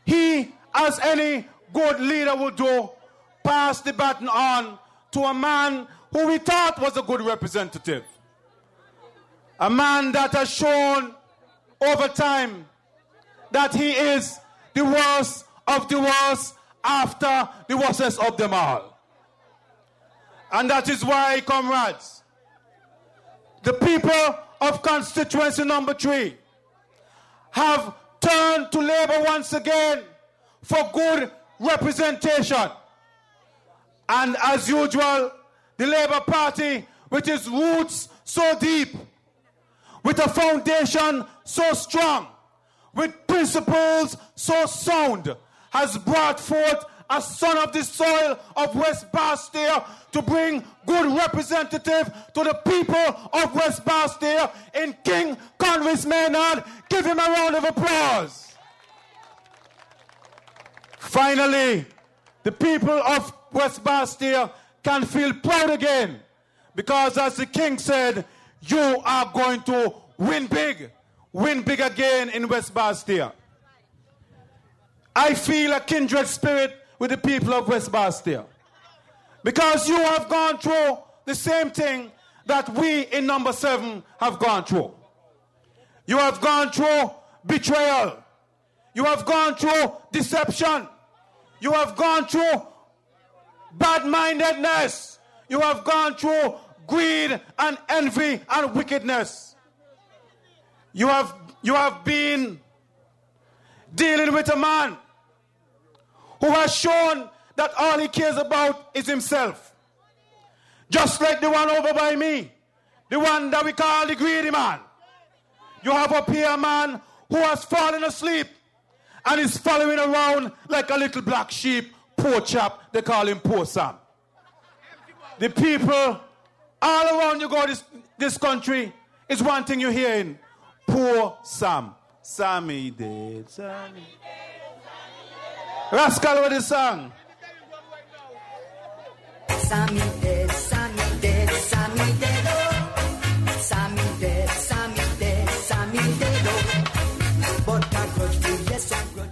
he, as any good leader would do, passed the baton on to a man who we thought was a good representative. A man that has shown over time that he is the worst of the worst after the worstest of them all. And that is why, comrades, the people of constituency number 3 have turned to Labour once again for good representation. And as usual, the Labour Party with its roots so deep, with a foundation so strong, with principles so sound, has brought forth a son of the soil of West Bastille to bring good representative to the people of West Bastille in King Convis Maynard. Give him a round of applause. Finally, the people of West Bastille can feel proud again, because as the king said, you are going to win big again in West Bastille. I feel a kindred spirit with the people of West Bastille, because you have gone through the same thing that we in number 7 have gone through. You have gone through betrayal. You have gone through deception. You have gone through bad-mindedness. You have gone through greed and envy and wickedness. You have been dealing with a man who has shown that all he cares about is himself. Just like the one over by me, the one that we call the greedy man. You have up here a man who has fallen asleep and is following around like a little black sheep, poor chap, they call him Poor Sam. The people all around you go this country is one thing you're hearing, Poor Sam. Sammy dead, Sammy. Rascal with the song. Sammy dead, Sammy dead, Sammy dead, oh. Sammy dead, Sammy dead, Sammy dead, oh. But I grudge free, yes I grudge.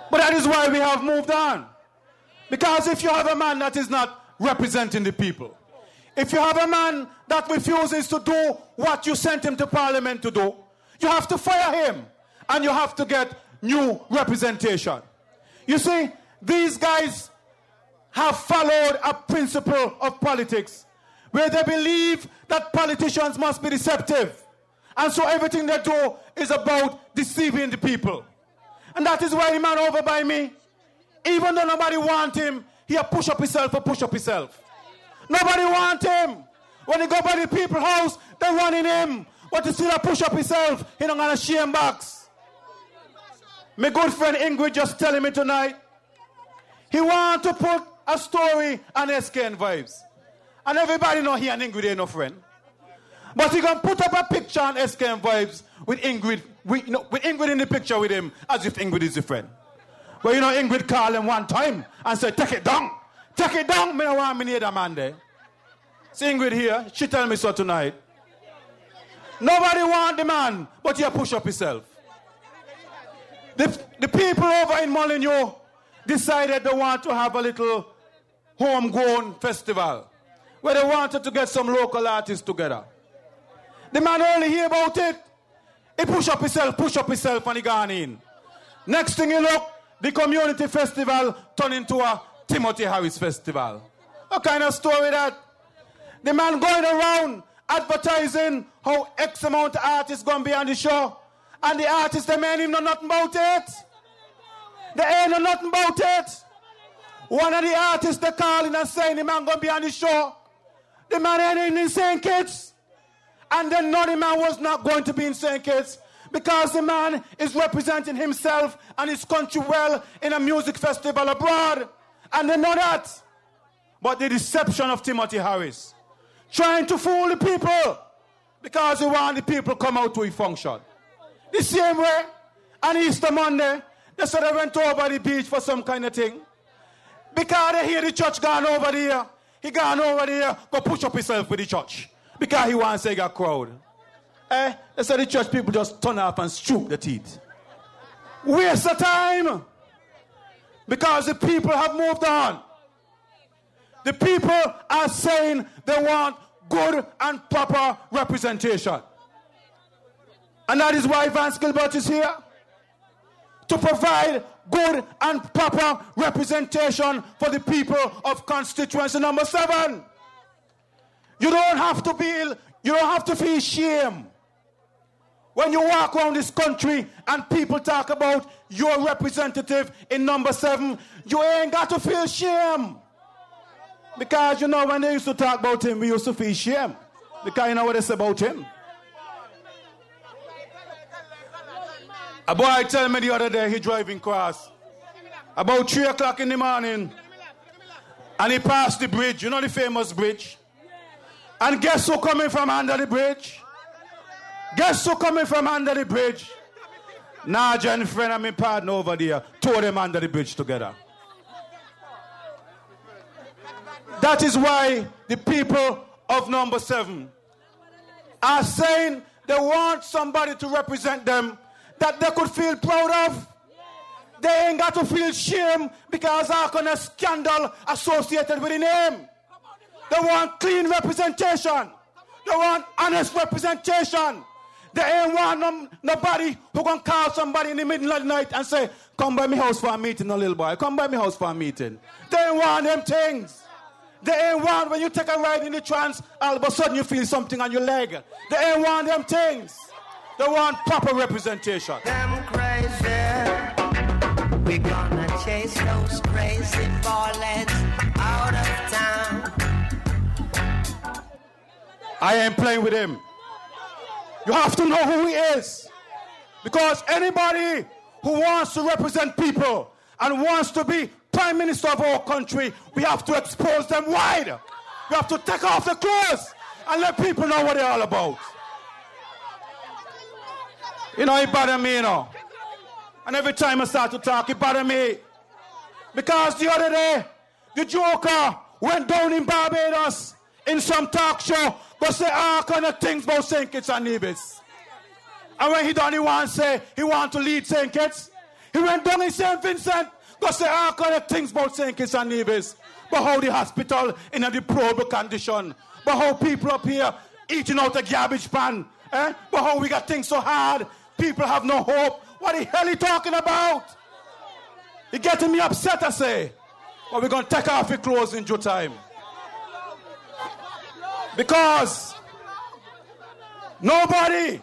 But that is why we have moved on. Because if you have a man that is not representing the people, if you have a man that refuses to do what you sent him to parliament to do, you have to fire him and you have to get new representation. You see, these guys have followed a principle of politics where they believe that politicians must be deceptive. And so everything they do is about deceiving the people. And that is why the man over by me, even though nobody want him, he push up himself or push up himself. Nobody want him. When he go by the people's house, they running him. But he still push up himself. He don't gonna shame box. My good friend Ingrid just telling me tonight, he want to put a story on SKN Vibes. And everybody know he and Ingrid ain't no friend. But he gonna put up a picture on SKN Vibes with Ingrid, with Ingrid in the picture with him, as if Ingrid is a friend. Well, Ingrid called him one time and said, take it down. Take it down. Me don't want me near that man there. See Ingrid here, she tell me so tonight. Nobody want the man, but he push up himself. The people over in Molineux decided they want to have a little homegrown festival where they wanted to get some local artists together. The man only hear about it. He push up himself and he gone in. Next thing you look, the community festival turned into a Timothy Harris festival. What kind of story that? The man going around advertising how X amount of artists going to be on the show. And the artists, they ain't even know nothing about it. They ain't know nothing about it. One of the artists they calling and saying the man going to be on the show. The man ain't even in St. Kitts. And then no, the man was not going to be in St. Kitts because the man is representing himself and his country well in a music festival abroad. And they know that. But the deception of Timothy Harris, trying to fool the people because he want the people come out to a function. The same way, on Easter Monday, they said they went over the beach for some kind of thing. Because they hear the church gone over there. He gone over there, go push up himself with the church. Because he wants to say a crowd. They said the church people just turn up and stoop the teeth. Waste of time. Because the people have moved on. The people are saying they want good and proper representation. And that is why Vance Gilbert is here. To provide good and proper representation for the people of constituency number 7. You don't have to feel shame when you walk around this country and people talk about your representative in number 7. You ain't got to feel shame. Because you know when they used to talk about him, we used to feel shame. Because you know what they say about him. A boy tell me the other day he driving across about 3 o'clock in the morning and he passed the bridge, you know the famous bridge? And guess who coming from under the bridge? Guess who coming from under the bridge? Naja and friend and my partner over there tore them under the bridge together. That is why the people of number 7 are saying they want somebody to represent them that they could feel proud of. They ain't got to feel shame because how can a scandal associated with the name. They want clean representation. They want honest representation. They ain't want nobody who can call somebody in the middle of the night and say, come by my house for a meeting, no little boy. Come by my house for a meeting. They ain't want them things. They ain't want when you take a ride in the trance, all of a sudden you feel something on your leg. They ain't want them things. They want proper representation. Them crazy. We gonna chase those crazy ballets out of town. I ain't playing with him. You have to know who he is. Because anybody who wants to represent people and wants to be Prime Minister of our country, we have to expose them wide. We have to take off the clothes and let people know what they're all about. You know, it bothers me, you know. And every time I start to talk, it bothers me. Because the other day, the Joker went down in Barbados in some talk show, but say all kind of things about St. Kitts-Nevis. And when he done, he want to lead St. Kitts. He went down in St. Vincent, but say all kind of things about St. Kitts-Nevis. But how the hospital in a deplorable condition. But how people up here eating out a garbage pan. But how we got things so hard. People have no hope. What the hell are you talking about? You're getting me upset, I say. But we're going to take off your clothes in due time. Because nobody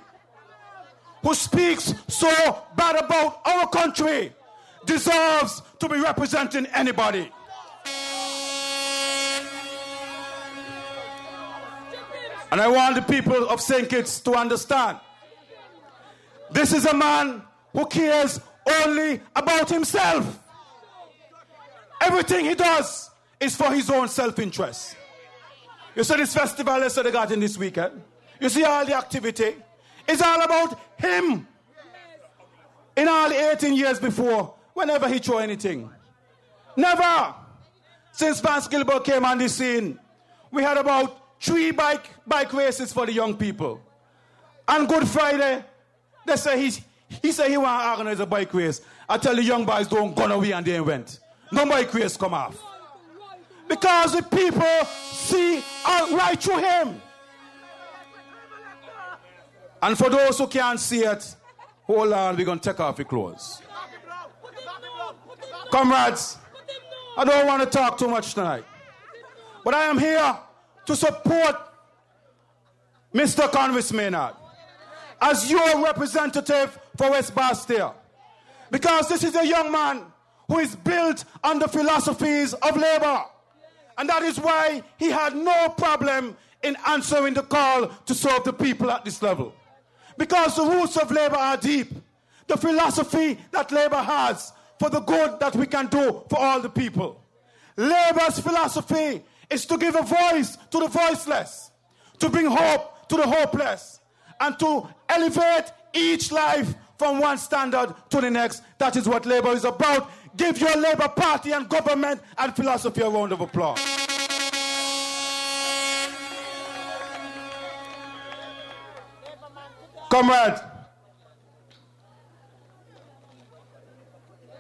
who speaks so bad about our country deserves to be representing anybody. And I want the people of St. Kitts to understand. This is a man who cares only about himself. Everything he does is for his own self-interest. You see this festival they got in this weekend? You see all the activity? It's all about him. In all the 18 years before, whenever he throw anything. Never. Since Vance Gilbert came on the scene, we had about 3 bike races for the young people. On Good Friday, they say he said he want to organize a bike race. I tell the young boys don't go away and they went. No bike race come off. Because the people see right through him. And for those who can't see it, hold on, we're going to take off your clothes. Comrades, I don't want to talk too much tonight. But I am here to support Mr. Convis Maynard as your representative for West Bastia. Because this is a young man who is built on the philosophies of labor. And that is why he had no problem in answering the call to serve the people at this level. Because the roots of labor are deep. The philosophy that labor has for the good that we can do for all the people. Labor's philosophy is to give a voice to the voiceless, to bring hope to the hopeless, and to elevate each life from one standard to the next. That is what labor is about. Give your Labour Party and government and philosophy a round of applause. Comrade,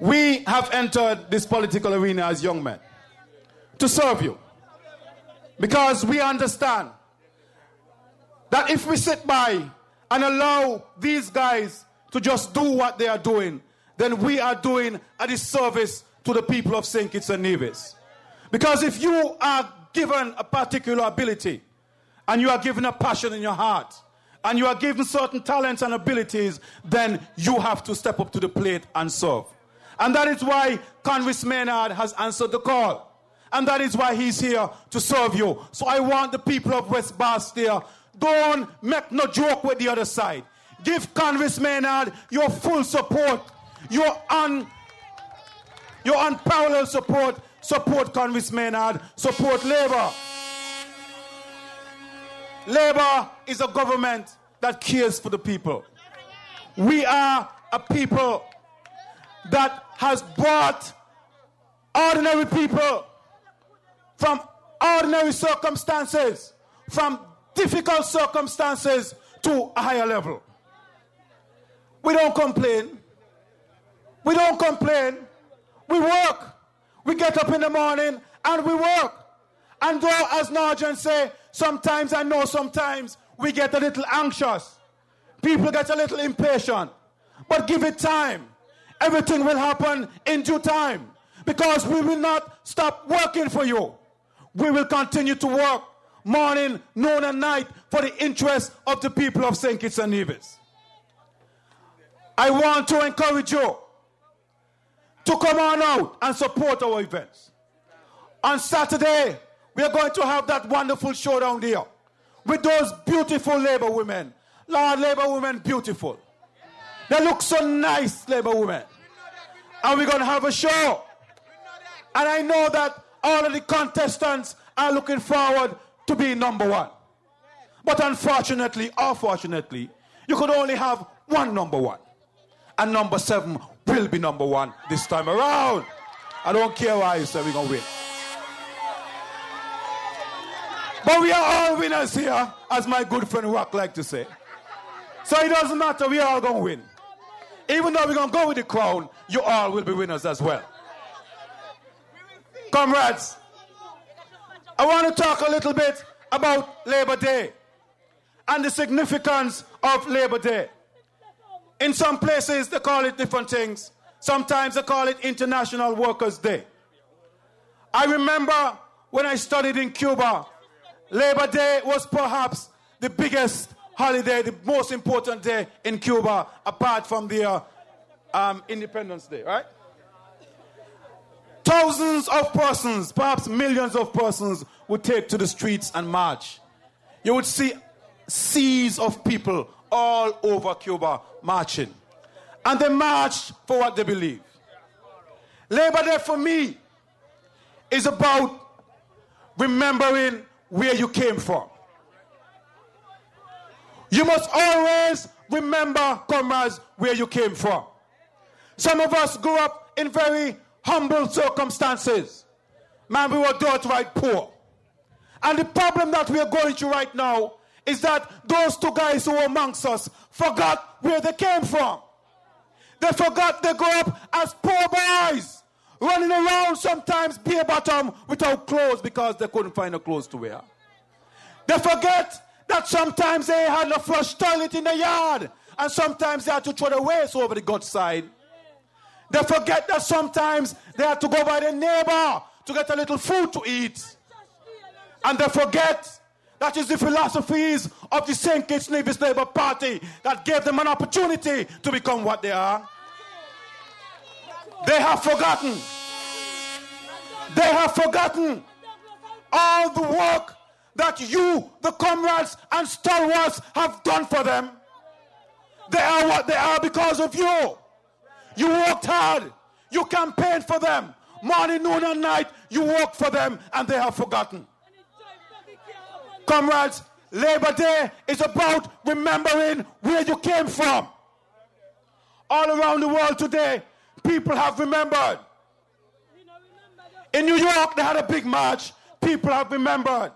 we have entered this political arena as young men to serve you. Because we understand that if we sit by and allow these guys to just do what they are doing, then we are doing a disservice to the people of St. Kitts-Nevis. Because if you are given a particular ability, and you are given a passion in your heart, and you are given certain talents and abilities, then you have to step up to the plate and serve. And that is why Convis Maynard has answered the call. And that is why he's here to serve you. So I want the people of West Bastille, don't make no joke with the other side. Give Congress Maynard your full support, your unparalleled support. Support Congress Maynard, support Labour. Labour is a government that cares for the people. We are a people that has brought ordinary people from ordinary circumstances, from difficult circumstances to a higher level. We don't complain. We don't complain. We work. We get up in the morning and we work. And though, as Nigel say, sometimes I know sometimes we get a little anxious. People get a little impatient. But give it time. Everything will happen in due time. Because we will not stop working for you. We will continue to work morning, noon and night for the interest of the people of St. Kitts-Nevis. I want to encourage you to come on out and support our events. On Saturday, we are going to have that wonderful show down there with those beautiful Labour women. Lord, Labour women, beautiful. They look so nice, Labour women. And we're going to have a show. And I know that all of the contestants are looking forward to being number one. But unfortunately, or fortunately, you could only have one number one. And number 7 will be number 1 this time around. I don't care why you say we're going to win. But we are all winners here, as my good friend Rock like to say. So it doesn't matter, we are all going to win. Even though we're going to go with the crown, you all will be winners as well. Comrades, I want to talk a little bit about Labor Day and the significance of Labor Day. In some places, they call it different things. Sometimes they call it International Workers' Day. I remember when I studied in Cuba, Labor Day was perhaps the biggest holiday, the most important day in Cuba, apart from their Independence Day, right? Thousands of persons, perhaps millions of persons, would take to the streets and march. You would see seas of people all over Cuba marching. And they marched for what they believe. Labor Day for me is about remembering where you came from. You must always remember, comrades, where you came from. Some of us grew up in very humble circumstances. Man, we were downright poor. And the problem that we are going through right now is that those 2 guys who were amongst us forgot where they came from. They forgot they grew up as poor boys, running around sometimes bare bottom without clothes because they couldn't find the clothes to wear. They forget that sometimes they had a flush toilet in the yard and sometimes they had to throw the waste over the gut side. They forget that sometimes they had to go by their neighbor to get a little food to eat. And they forget that is the philosophies of the St. Kitts-Nevis Labour Party that gave them an opportunity to become what they are. They have forgotten. They have forgotten all the work that you, the comrades and stalwarts, have done for them. They are what they are because of you. You worked hard. You campaigned for them. Morning, noon and night, you worked for them and they have forgotten. Comrades, Labor Day is about remembering where you came from. All around the world today, people have remembered. In New York, they had a big march. People have remembered.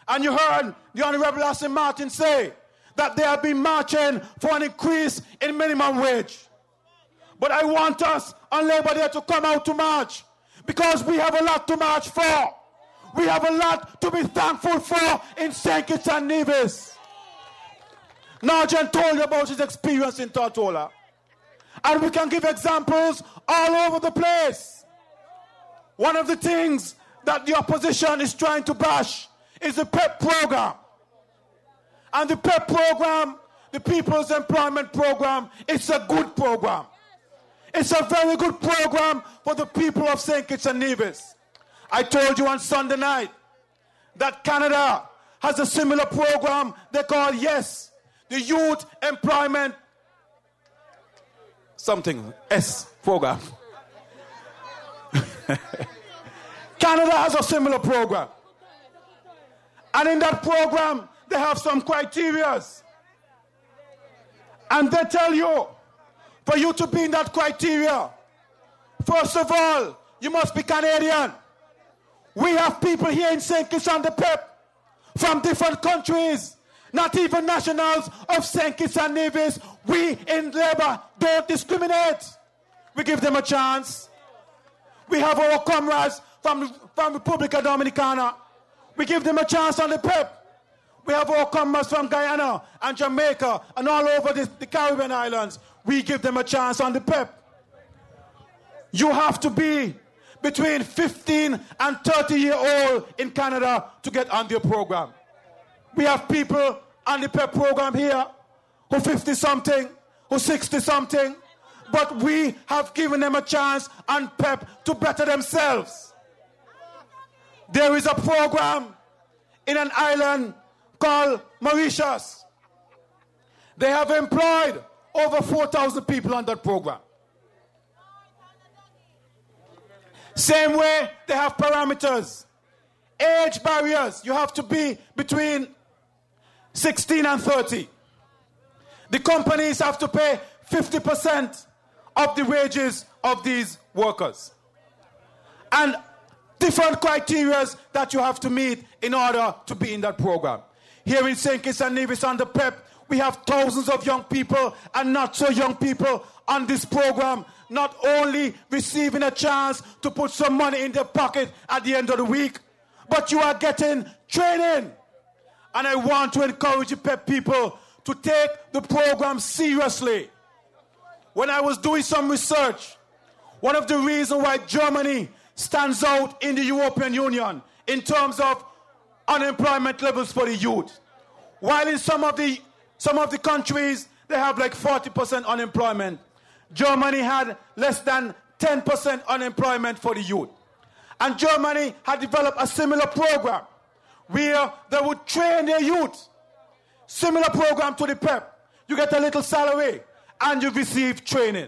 And you heard the Honorable Aston Martin say that they have been marching for an increase in minimum wage. But I want us on Labor Day to come out to march because we have a lot to march for. We have a lot to be thankful for in St. Kitts-Nevis. Nigel told you about his experience in Tortola. And we can give examples all over the place. One of the things that the opposition is trying to bash is the PEP program. And the PEP program, the People's Employment Program, it's a good program. It's a very good program for the people of St. Kitts-Nevis. I told you on Sunday night that Canada has a similar program they call YES, the Youth Employment something, S program. Canada has a similar program. And in that program, they have some criteria. And they tell you, for you to be in that criteria, first of all, you must be Canadian. We have people here in St. Kitts and the Pep from different countries, not even nationals of St. Kitts and Nevis. We in Labour don't discriminate. We give them a chance. We have our comrades from República Dominicana. We give them a chance on the Pep. We have our comrades from Guyana and Jamaica and all over the Caribbean islands. We give them a chance on the Pep. You have to be between 15 and 30-year-old in Canada to get on their program. We have people on the PEP program here who 50-something, who 60-something, but we have given them a chance on PEP to better themselves. There is a program in an island called Mauritius. They have employed over 4,000 people on that program. Same way, they have parameters. Age barriers. You have to be between 16 and 30. The companies have to pay 50% of the wages of these workers. And different criteria that you have to meet in order to be in that program. Here in St. Kitts and Nevis on the PEP, we have thousands of young people and not so young people on this program, not only receiving a chance to put some money in their pocket at the end of the week, but you are getting training. And I want to encourage the PEP people to take the program seriously. When I was doing some research, one of the reasons why Germany stands out in the European Union in terms of unemployment levels for the youth, while in some of the countries they have like 40% unemployment, Germany had less than 10% unemployment for the youth. And Germany had developed a similar program where they would train their youth. Similar program to the PEP. You get a little salary and you receive training.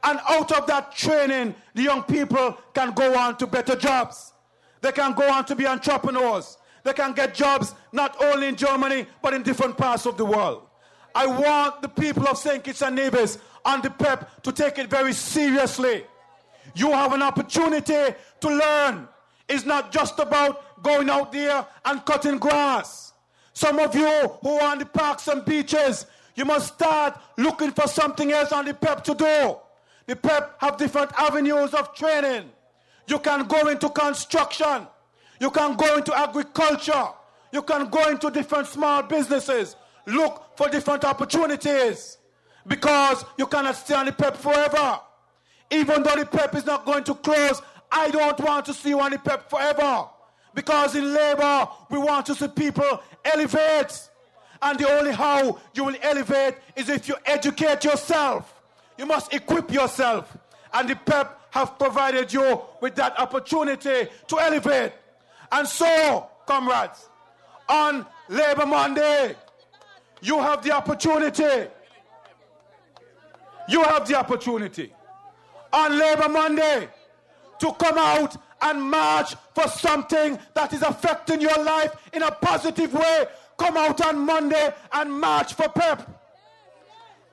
And out of that training, the young people can go on to better jobs. They can go on to be entrepreneurs. They can get jobs not only in Germany, but in different parts of the world. I want the people of St. Kitts and Nevis on the PEP to take it very seriously. You have an opportunity to learn. It's not just about going out there and cutting grass. Some of you who are on the parks and beaches, you must start looking for something else on the PEP to do. The PEP have different avenues of training. You can go into construction. You can go into agriculture. You can go into different small businesses. Look for different opportunities, because you cannot stay on the PEP forever. Even though the PEP is not going to close, I don't want to see you on the PEP forever, because in Labour we want to see people elevate, and the only how you will elevate is if you educate yourself. You must equip yourself, and the PEP have provided you with that opportunity to elevate. And so, comrades, on Labour Monday, you have the opportunity. You have the opportunity on Labour Monday to come out and march for something that is affecting your life in a positive way. Come out on Monday and march for PEP.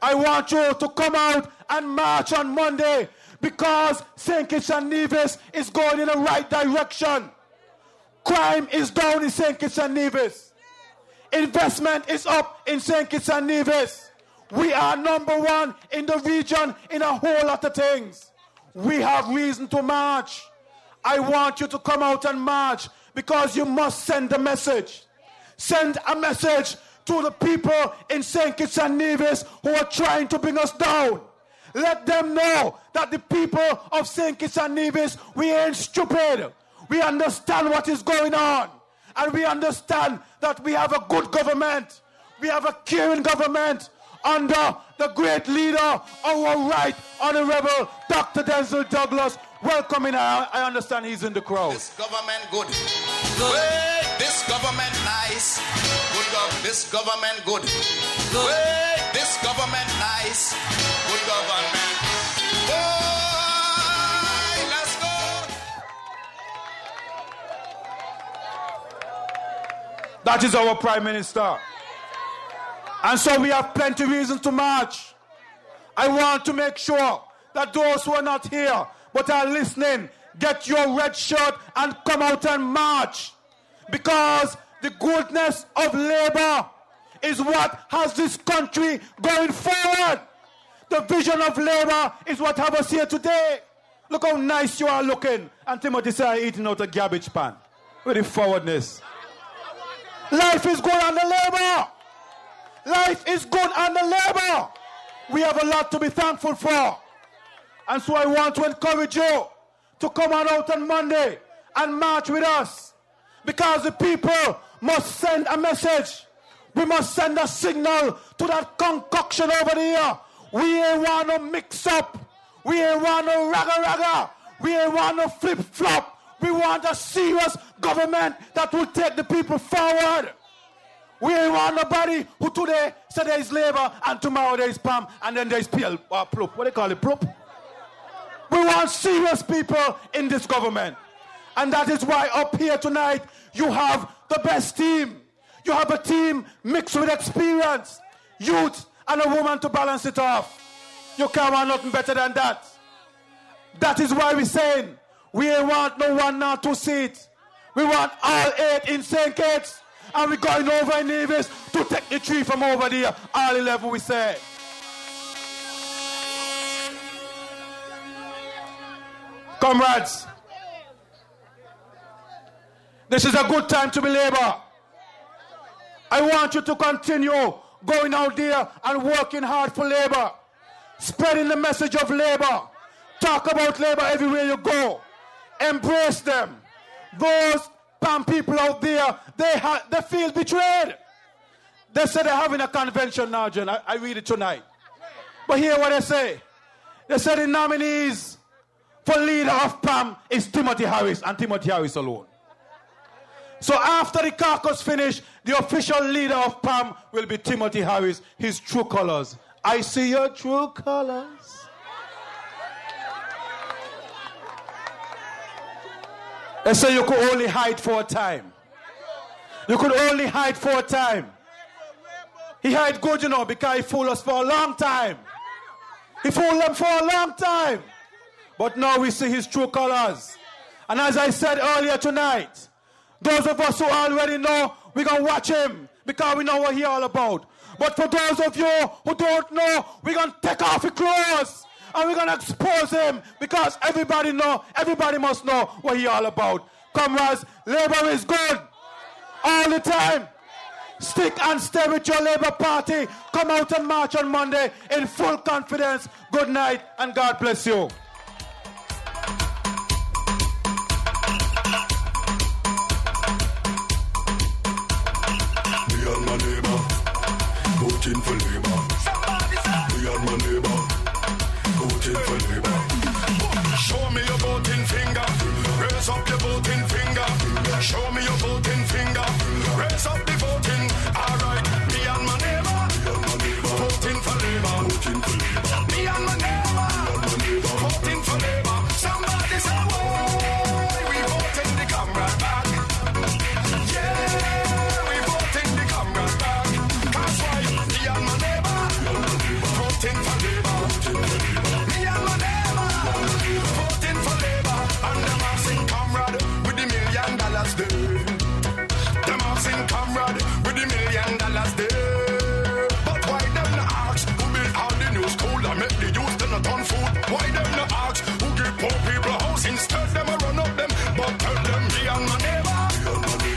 I want you to come out and march on Monday, because St. Kitts and Nevis is going in the right direction. Crime is down in St. Kitts and Nevis. Investment is up in St. Kitts and Nevis. We are number one in the region in a whole lot of things. We have reason to march. I want you to come out and march, because you must send a message. Send a message to the people in St. Kitts and Nevis who are trying to bring us down. Let them know that the people of St. Kitts and Nevis, we ain't stupid. We understand what is going on. And we understand that we have a good government. We have a caring government under the great leader, our right honorable Dr. Denzel Douglas. welcome him. I understand he's in the crowd. This government good. Wait, this government nice. Good government. This government good. Wait, this government nice. Good government. Boy, let's go. That is our Prime Minister. And so we have plenty of reasons to march. I want to make sure that those who are not here but are listening, get your red shirt and come out and march. Because the goodness of labor is what has this country going forward. The vision of labor is what have us here today. Look how nice you are looking. And Timothy said, eating out a garbage pan. With the forwardness. Life is good under labor. Life is good under labor. We have a lot to be thankful for. And so I want to encourage you to come on out on Monday and march with us. Because the people must send a message. We must send a signal to that concoction over there. We ain't want no mix up. We ain't want no raga. We ain't want no flip flop. We want a serious government that will take the people forward. We ain't want nobody who today said there is labor and tomorrow there is PAM and then there is plup. What do they call it? Plup? We want serious people in this government. And that is why up here tonight you have the best team. You have a team mixed with experience, youth, and a woman to balance it off. You can't want nothing better than that. That is why we're saying we ain't want no 1 or 2 seats. We want all 8 in St. Kitts. And we're going over in Nevis to take the 3 from over there. All 11 we say. Comrades, this is a good time to be labor. I want you to continue going out there and working hard for labor. Spreading the message of labor. Talk about labor everywhere you go. Embrace them. Those PAM people out there, they feel betrayed. They say they're having a convention now, John. I read it tonight. But hear what they say. They say the nominees for leader of PAM is Timothy Harris and Timothy Harris alone. So after the caucus finish, the official leader of PAM will be Timothy Harris, his true colors. I see your true colors. They say you could only hide for a time. You could only hide for a time. He hid good, you know, because he fooled us for a long time. He fooled them for a long time. But now we see his true colors. And as I said earlier tonight, those of us who already know, we're going to watch him because we know what he's all about. But for those of you who don't know, we're going to take off his clothes. And we're going to expose him because everybody must know what he's all about. Comrades, labor is good. All the time. Stick and stay with your Labour Party. Come out and march on Monday in full confidence. Good night and God bless you. Me and my neighbor, voting for Labour. Me and my neighbor, voting for Labour. Show me your voting finger. Raise up your voting finger. Show me your voting finger. Raise up the voting. All right, me and my neighbor, voting for Labour. Me and my neighbor, voting for Labour. Somebody say, "Whoa, we voting the comrade back." Yeah, we voting the comrade back. That's why me and my neighbor, voting for Labour. Me and my neighbor, voting for Labour. And them are sing comrade with the $1 million there. Them are sing comrade with the $1 million there. But why them not ask who build all the new school and make the youth them not on food? Why them not ask who give poor people house instead them a run up them? But tell them me and my neighbor,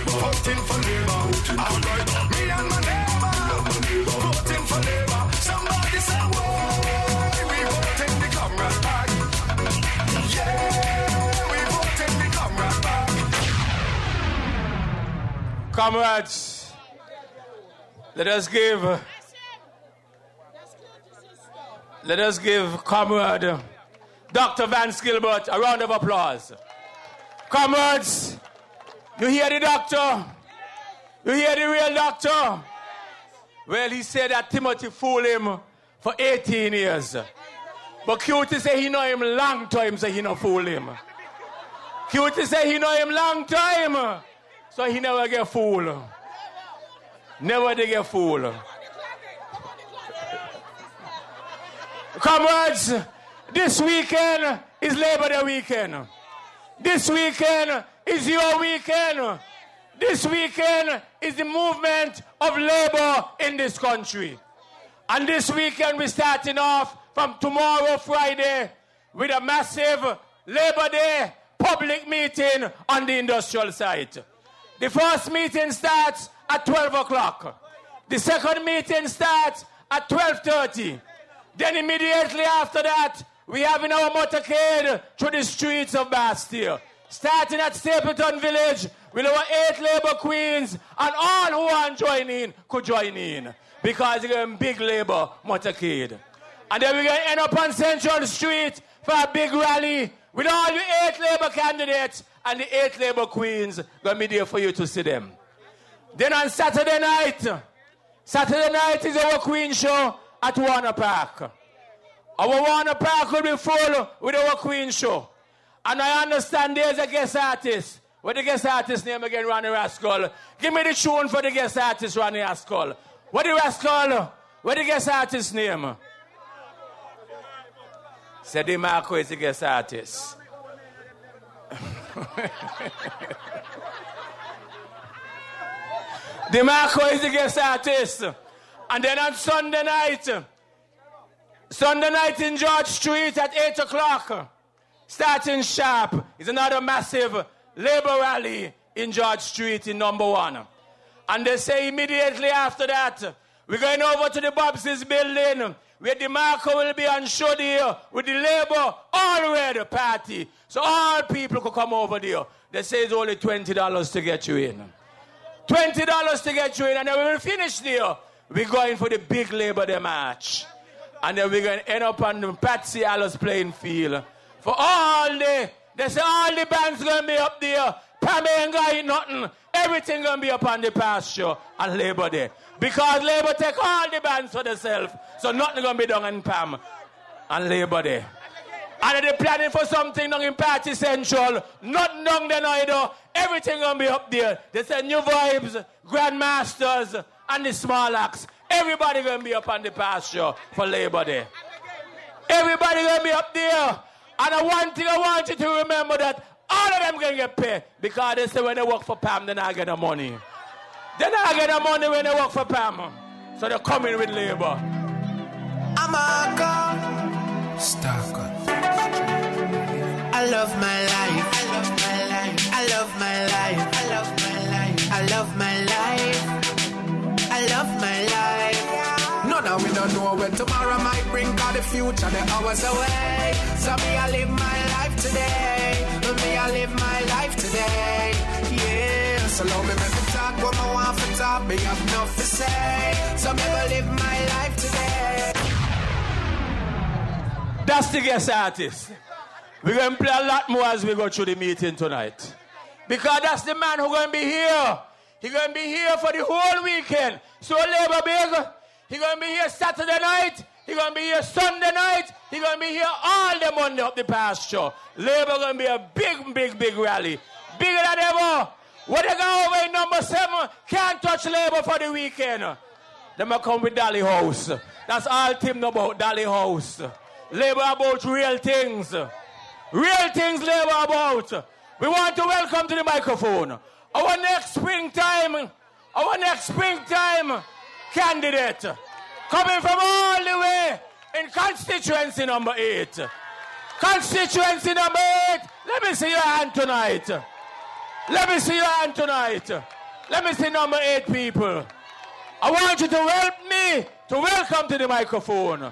voting for Labour. All right, me and my neighbor, voting for Labour. Somebody say, "Whoa, we voting the comrade back." Yeah, we voting the comrade back. Comrades, let us give Comrade Dr. Vance Gilbert. A round of applause. Comrades, you hear the doctor? You hear the real doctor? Well, he said that Timothy fooled him for 18 years. But Cutie say he know him long time, so he no fool him. Cutie say he know him long time, so he never get fooled. Never they get fooled. Comrades, this weekend is Labor Day weekend. This weekend is your weekend. This weekend is the movement of labor in this country. And this weekend we're starting off from tomorrow, Friday, with a massive Labor Day public meeting on the industrial site. The first meeting starts at 12 o'clock. The second meeting starts at 12:30. Then immediately after that, we have in our motorcade through the streets of Bastille. Starting at Stapleton Village with our 8 labor queens, and all who want to join in could join in, because it's a big labor motorcade. And then we're going to end up on Central Street for a big rally with all the 8 labor candidates and the 8 labor queens going to be there for you to see them. Then on Saturday night is our queen show at Warner Park. Our Warner Park will be full with our queen show. And I understand there's a guest artist. What the guest artist name again, Ronnie Rascal? Give me the tune for the guest artist, Ronnie Rascal. What the Rascal? What the guest artist name? Said DeMarco is the guest artist. DeMarco is the guest artist. And then on Sunday night in George Street at 8 o'clock, starting sharp, is another massive labor rally in George Street in number 1. And they say immediately after that, we're going over to the Bobs's building, where DeMarco will be on show there with the labor all-red party. So all people could come over there. They say it's only $20 to get you in. $20 to get you in, and then we will finish there. We're going for the big Labor Day march. And then we're going to end up on the Patsy Alice playing field. For they say all the bands going to be up there. Pam ain't got nothing. Everything going to be up on the pasture on Labor Day. Because Labor take all the bands for themselves. So nothing going to be done in Pam on Labor Day. And they're planning for something down in Party Central. Nothing down there either. Everything going to be up there. They say New Vibes, Grandmasters, and the Small Acts. Everybody going to be up on the pasture for Labor Day. Everybody going to be up there. And one thing I want you to remember, that all of them going to get paid. Because they say when they work for Pam, they not get the money. They not get the money when they work for Pam. So they're coming with labor. I'm a god. Stalker. I love my life. I love my life. I love my life. I love my life. I love my life. I love my life. No, now we don't know when tomorrow might bring, cause the future, the hours away. So me, I live my life today. Me, I live my life today. Yeah, so long me make me talk what I want to talk. Me have enough to say. So me, I live my life today. That's the guest artist. We're going to play a lot more as we go through the meeting tonight. Because that's the man who's going to be here. He's going to be here for the whole weekend. So Labor Big, he's going to be here Saturday night. He's going to be here Sunday night. He's going to be here all the Monday up the pasture. Labor going to be a big rally. Bigger than ever. What they go over in number 7, can't touch Labor for the weekend. They might come with Dolly House. That's all Tim know about, Dolly House. Labor about real things. Real things Labor about. We want to welcome to the microphone our next springtime candidate, coming from all the way in constituency number 8. Constituency number 8, let me see your hand tonight. Let me see your hand tonight. Let me see number 8 people. I want you to help me to welcome to the microphone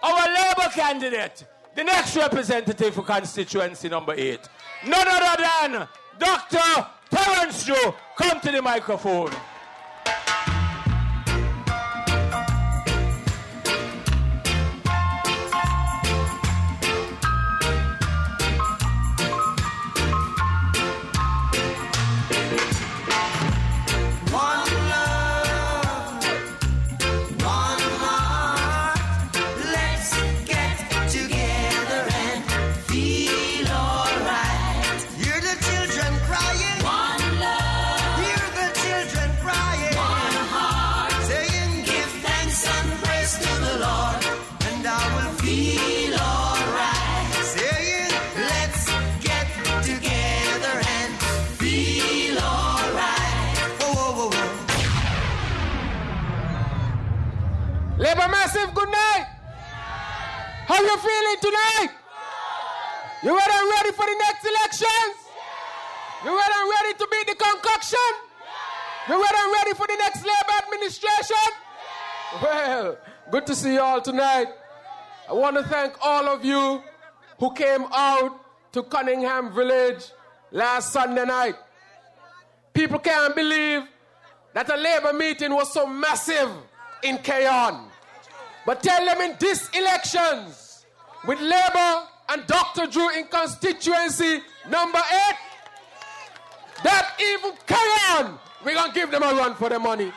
our Labour candidate, the next representative for constituency number 8. None other than Dr. Terence Joe. Come to the microphone. Labour Massive, good night. How you feeling tonight? You ready for the next elections? You ready to beat the concoction? You ready for the next Labour administration? Well, good to see you all tonight. I want to thank all of you who came out to Cunningham Village last Sunday night. People can't believe that a Labour meeting was so massive in Cayon. But tell them in these elections, with Labour and Dr. Drew in constituency number 8, that even Cayon, we're going to give them a run for their money.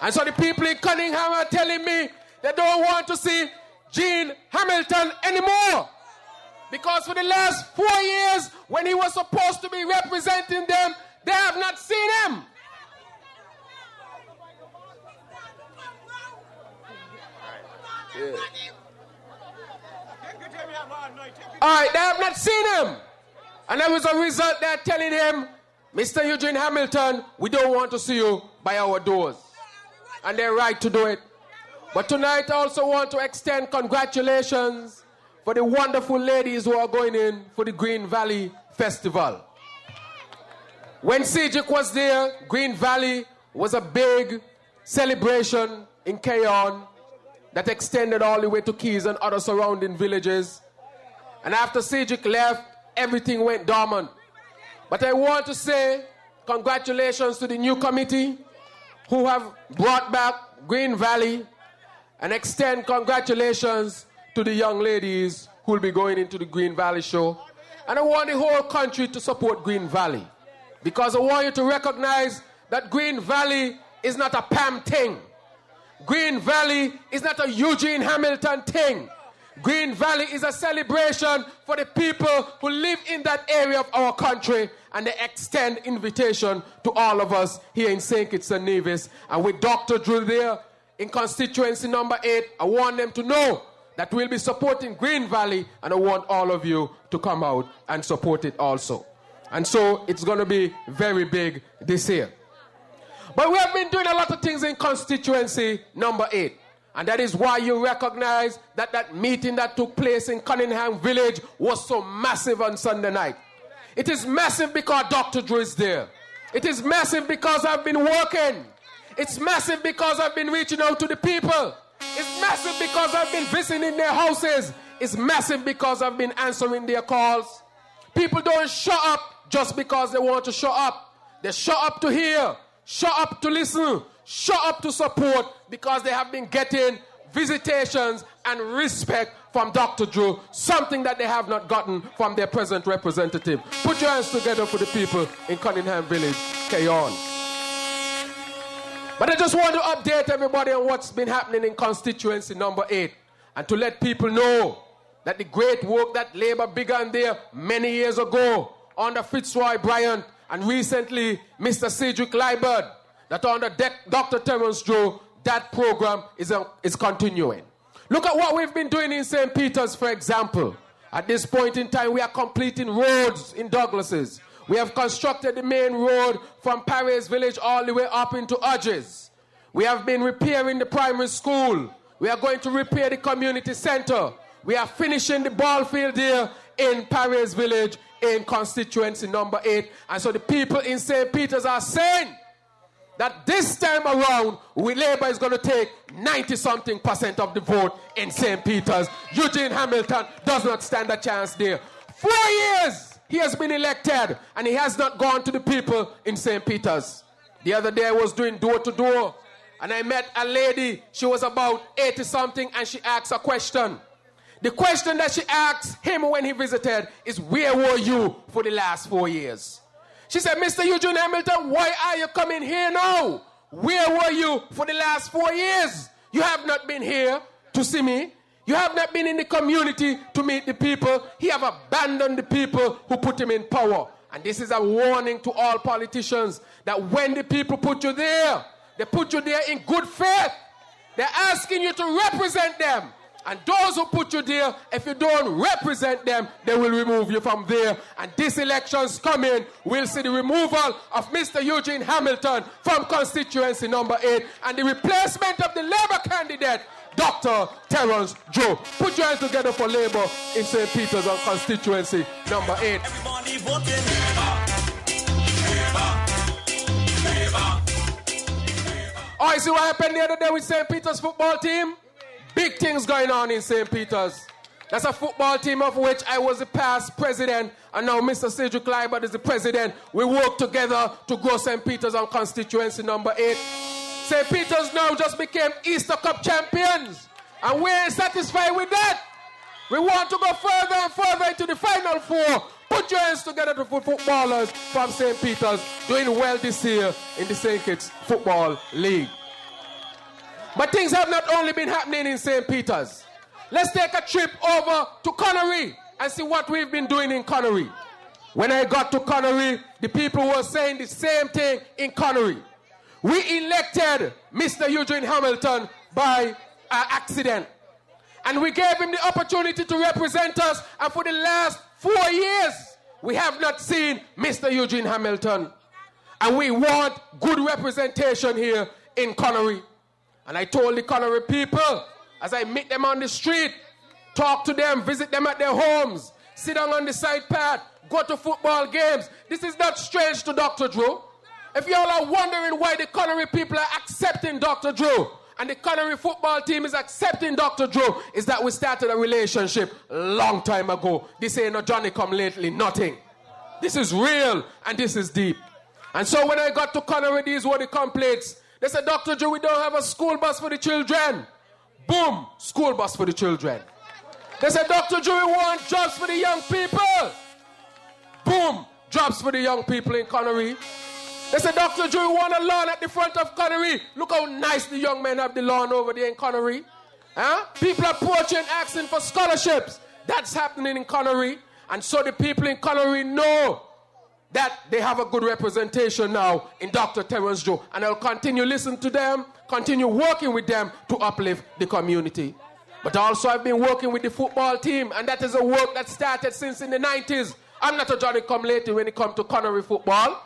And so the people in Cunningham are telling me they don't want to see Gene Hamilton anymore. Because for the last 4 years, when he was supposed to be representing them, they have not seen him. Yeah. All right, they have not seen him. And as a result, they're telling him, Mr. Eugene Hamilton, we don't want to see you by our doors. And they're right to do it. But tonight I also want to extend congratulations for the wonderful ladies who are going in for the Green Valley Festival. When Cedric was there, Green Valley was a big celebration in Cayon that extended all the way to Keys and other surrounding villages. And after Cedric left, everything went dormant. But I want to say congratulations to the new committee who have brought back Green Valley, and extend congratulations to the young ladies who will be going into the Green Valley show. And I want the whole country to support Green Valley, because I want you to recognize that Green Valley is not a Pam thing. Green Valley is not a Eugene Hamilton thing. Green Valley is a celebration for the people who live in that area of our country, and they extend invitation to all of us here in St. Kitts-Nevis. And with Dr. Drew there in constituency number 8, I want them to know that we'll be supporting Green Valley, and I want all of you to come out and support it also. And so it's going to be very big this year. But we have been doing a lot of things in constituency number 8. And that is why you recognize that that meeting that took place in Cunningham Village was so massive on Sunday night. It is massive because Dr. Drew is there. It is massive because I've been working. It's massive because I've been reaching out to the people. It's massive because I've been visiting their houses. It's massive because I've been answering their calls. People don't show up just because they want to show up. They show up to hear, show up to listen, show up to support, because they have been getting visitations and respect from Dr. Drew, something that they have not gotten from their present representative. Put your hands together for the people in Cunningham Village. Cayon. But I just want to update everybody on what's been happening in constituency number 8, and to let people know that the great work that Labour began there many years ago under Fitzroy Bryant and recently Mr. Cedric Liebert, that under Dr. Terence Drew, that program is continuing. Look at what we've been doing in St. Peter's, for example. At this point in time, we are completing roads in Douglas's. We have constructed the main road from Paris Village all the way up into Udges. We have been repairing the primary school. We are going to repair the community center. We are finishing the ball field here in Paris Village in constituency number 8. And so the people in St. Peter's are saying that this time around, Labour is going to take 90-something% of the vote in St. Peter's. Eugene Hamilton does not stand a chance there. 4 years he has been elected, and he has not gone to the people in St. Peter's. The other day I was doing door-to-door, and I met a lady. She was about 80-something, and she asked a question. The question that she asked him when he visited is, where were you for the last 4 years? She said, Mr. Eugene Hamilton, why are you coming here now? Where were you for the last 4 years? You have not been here to see me. You have not been in the community to meet the people. He have abandoned the people who put him in power. And this is a warning to all politicians, that when the people put you there, they put you there in good faith. They're asking you to represent them. And those who put you there, if you don't represent them, they will remove you from there. And this election's coming, we'll see the removal of Mr. Eugene Hamilton from constituency number 8 and the replacement of the Labour candidate, Dr. Terence Joe. Put your hands together for Labour in St. Peter's on constituency number 8. Everybody voting Labour. Oh, you see what happened the other day with St. Peter's football team? Big things going on in St. Peter's. That's a football team of which I was the past president, and now Mr. Cedric Liebert is the president. We work together to grow St. Peter's on constituency number 8. St. Peter's now just became Easter Cup champions, and we ain't satisfied with that. We want to go further and further into the Final Four. Put your hands together to footballers from St. Peter's doing well this year in the St. Kitts Football League. But things have not only been happening in St. Peter's. Let's take a trip over to Connery and see what we've been doing in Connery. When I got to Connery, the people were saying the same thing in Connery. We elected Mr. Eugene Hamilton by accident. And we gave him the opportunity to represent us. And for the last 4 years, we have not seen Mr. Eugene Hamilton. And we want good representation here in Connery. And I told the Connery people, as I meet them on the street, talk to them, visit them at their homes, sit down on the side path, go to football games. This is not strange to Dr. Drew. If y'all are wondering why the Connery people are accepting Dr. Drew, and the Connery football team is accepting Dr. Drew, is that we started a relationship a long time ago. This ain't no Johnny come lately, nothing. This is real, and this is deep. And so when I got to Connery, these were the complaints. They said, Dr. Drew, we don't have a school bus for the children. Boom, school bus for the children. They said, Dr. Drew, we want jobs for the young people. Boom, jobs for the young people in Connery. They said, Dr. Drew, we want a lawn at the front of Connery. Look how nice the young men have the lawn over there in Connery. Huh? People are approaching, asking for scholarships. That's happening in Connery. And so the people in Connery know that they have a good representation now in Dr. Terence Joe. And I'll continue listening to them, continue working with them to uplift the community. But also I've been working with the football team, and that is a work that started since in the 90s. I'm not a Johnny come lately when it comes to Connery football.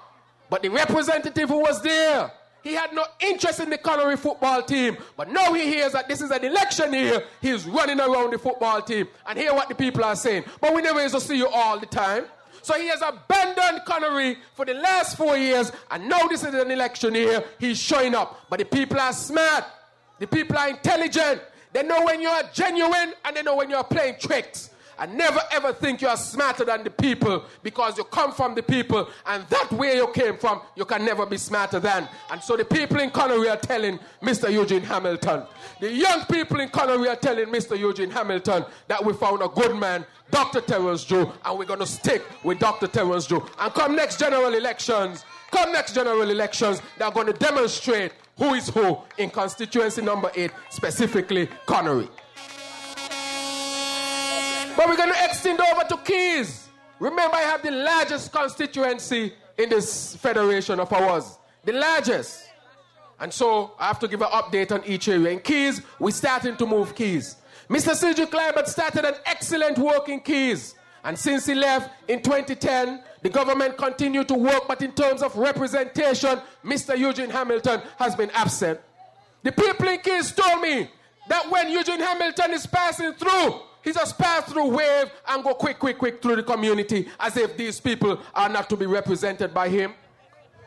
But the representative who was there, he had no interest in the Connery football team. But now he hears that this is an election year, he's running around the football team. And hear what the people are saying. But we never used to see you all the time. So he has abandoned Connery for the last 4 years, and now this is an election year, he's showing up. But the people are smart. The people are intelligent. They know when you're genuine, and they know when you're playing tricks. And never ever think you are smarter than the people, because you come from the people, and that where you came from, you can never be smarter than. And so the people in Connery are telling Mr. Eugene Hamilton, the young people in Connery are telling Mr. Eugene Hamilton that we found a good man, Dr. Terence Joe, and we're going to stick with Dr. Terence Joe. And come next general elections, they're going to demonstrate who is who in constituency number 8, specifically Connery. But we're going to extend over to Keys. Remember, I have the largest constituency in this federation of ours. The largest. And so I have to give an update on each area. In Keys, we're starting to move Keys. Mr. Cedric Liebert started an excellent work in Keys. And since he left in 2010, the government continued to work, but in terms of representation, Mr. Eugene Hamilton has been absent. The people in Keys told me that when Eugene Hamilton is passing through, he just pass through, wave, and go quick through the community, as if these people are not to be represented by him.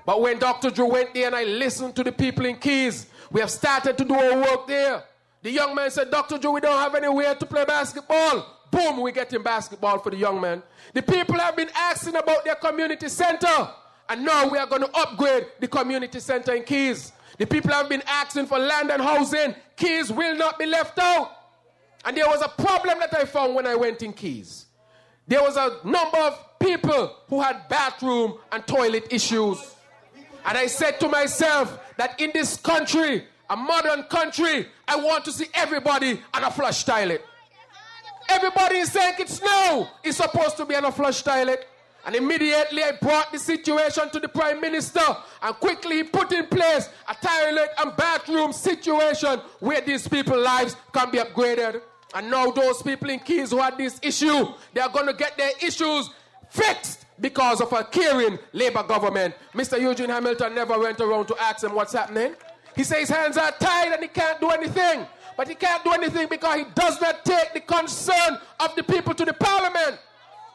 But when Dr. Drew went there and I listened to the people in Keys, we have started to do our work there. The young man said, Dr. Drew, we don't have anywhere to play basketball. Boom, we get him basketball for the young man. The people have been asking about their community center, and now we are going to upgrade the community center in Keys. The people have been asking for land and housing. Keys will not be left out. And there was a problem that I found when I went in Keys. There was a number of people who had bathroom and toilet issues. And I said to myself that in this country, a modern country, I want to see everybody on a flush toilet. Everybody in St. Kitts now is supposed to be on a flush toilet. And immediately I brought the situation to the Prime Minister, and quickly he put in place a toilet and bathroom situation where these people's lives can be upgraded. And now those people in Keys who had this issue, they are going to get their issues fixed because of a caring Labour government. Mr. Eugene Hamilton never went around to ask him what's happening. He says his hands are tied and he can't do anything. But he can't do anything because he does not take the concern of the people to the parliament.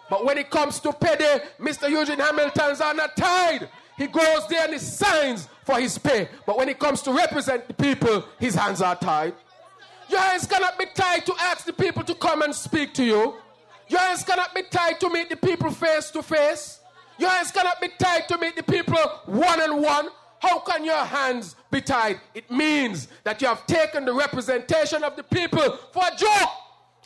But when it comes to pay, Mr. Eugene Hamilton's are not tied. He goes there and he signs for his pay. But when it comes to represent the people, his hands are tied. Your hands cannot be tied to ask the people to come and speak to you. Your hands cannot be tied to meet the people face to face. Your hands cannot be tied to meet the people one-on-one. How can your hands be tied? It means that you have taken the representation of the people for a joke.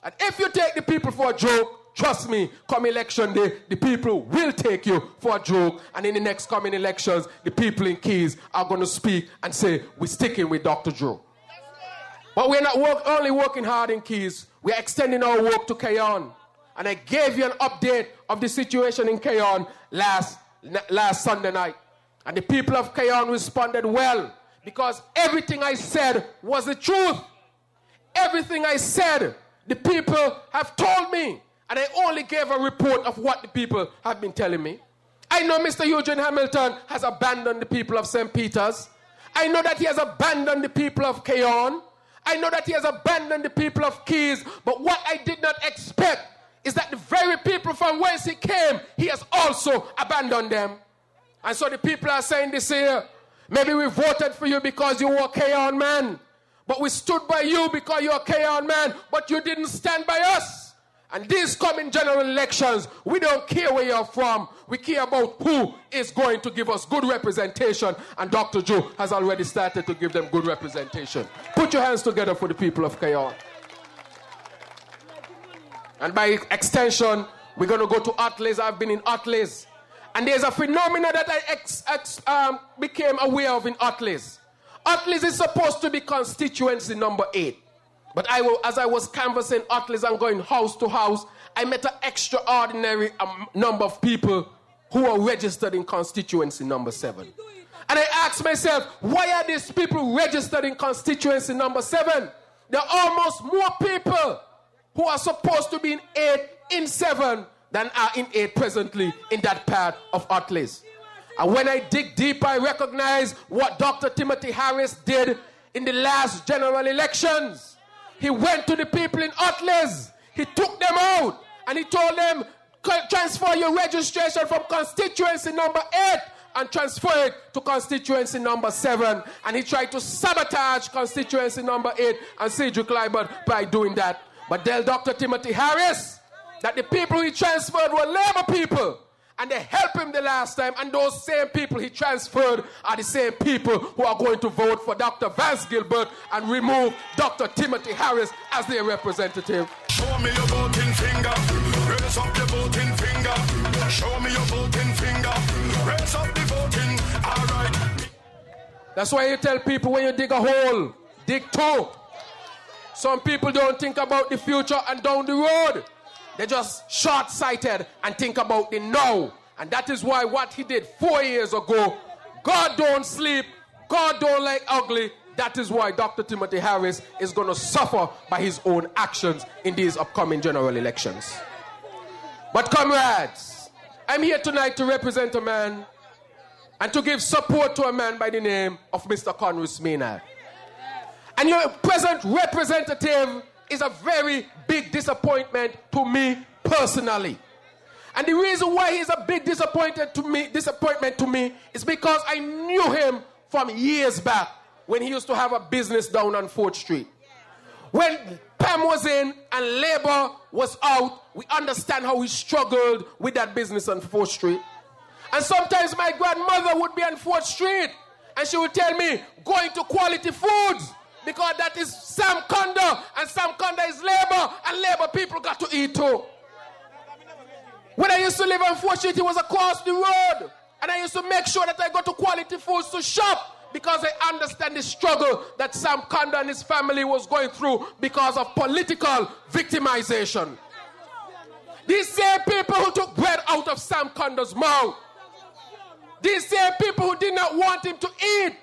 And if you take the people for a joke, trust me, come election day, the people will take you for a joke. And in the next coming elections, the people in Keys are going to speak and say, we're sticking with Dr. Joe. But we're not only working hard in Keys, we're extending our work to Kayon. And I gave you an update of the situation in Kayon last Sunday night. And the people of Kayon responded well, because everything I said was the truth. Everything I said, the people have told me. And I only gave a report of what the people have been telling me. I know Mr. Eugene Hamilton has abandoned the people of St. Peter's. I know that he has abandoned the people of Kayon. I know that he has abandoned the people of Keys. But what I did not expect is that the very people from whence he came, he has also abandoned them. And so the people are saying this here, maybe we voted for you because you were a Kayon man. But we stood by you because you're a Kayon man, but you didn't stand by us. And these coming general elections, we don't care where you're from. We care about who is going to give us good representation. And Dr. Joe has already started to give them good representation. Put your hands together for the people of Kayon. And by extension, we're going to go to Atlas. I've been in Atlas. And there's a phenomenon that I became aware of in Atlas. Atlas is supposed to be constituency number 8. But as I was canvassing Atlas and going house to house, I met an extraordinary number of people who are registered in constituency number 7. And I asked myself, why are these people registered in constituency number 7? There are almost more people who are supposed to be in 8 in 7 than are in 8 presently in that part of Atlas. And when I dig deep, I recognize what Dr. Timothy Harris did in the last general elections. He went to the people in Atlas. He took them out and he told them, transfer your registration from constituency number 8 and transfer it to constituency number 7. And he tried to sabotage constituency number 8 and Cedric Liebert by doing that. But tell Dr. Timothy Harris that the people he transferred were Labour people. And they helped him the last time. And those same people he transferred are the same people who are going to vote for Dr. Vance Gilbert and remove Dr. Timothy Harris as their representative. Show me your voting finger. Raise up your voting finger. Show me your voting finger. Raise up the voting. All right. That's why you tell people when you dig a hole, dig 2. Some people don't think about the future and down the road. They're just short-sighted and think about the now. And that is why what he did 4 years ago, God don't sleep, God don't like ugly. That is why Dr. Timothy Harris is going to suffer by his own actions in these upcoming general elections. But comrades, I'm here tonight to represent a man and to give support to a man by the name of Mr. Conrus Maynard. And your present representative is a very big disappointment to me personally. And the reason why he's a big disappointment to me is because I knew him from years back when he used to have a business down on 4th Street. When Pam was in and Labour was out, we understand how he struggled with that business on 4th Street. And sometimes my grandmother would be on 4th Street and she would tell me, going to Quality Foods, because that is Sam Conda, and Sam Conda is Labour, and Labour people got to eat too. When I used to live on 4th Street, it was across the road. And I used to make sure that I go to Quality Foods to shop, because I understand the struggle that Sam Conda and his family was going through because of political victimization. These same people who took bread out of Sam Conda's mouth, these same people who did not want him to eat,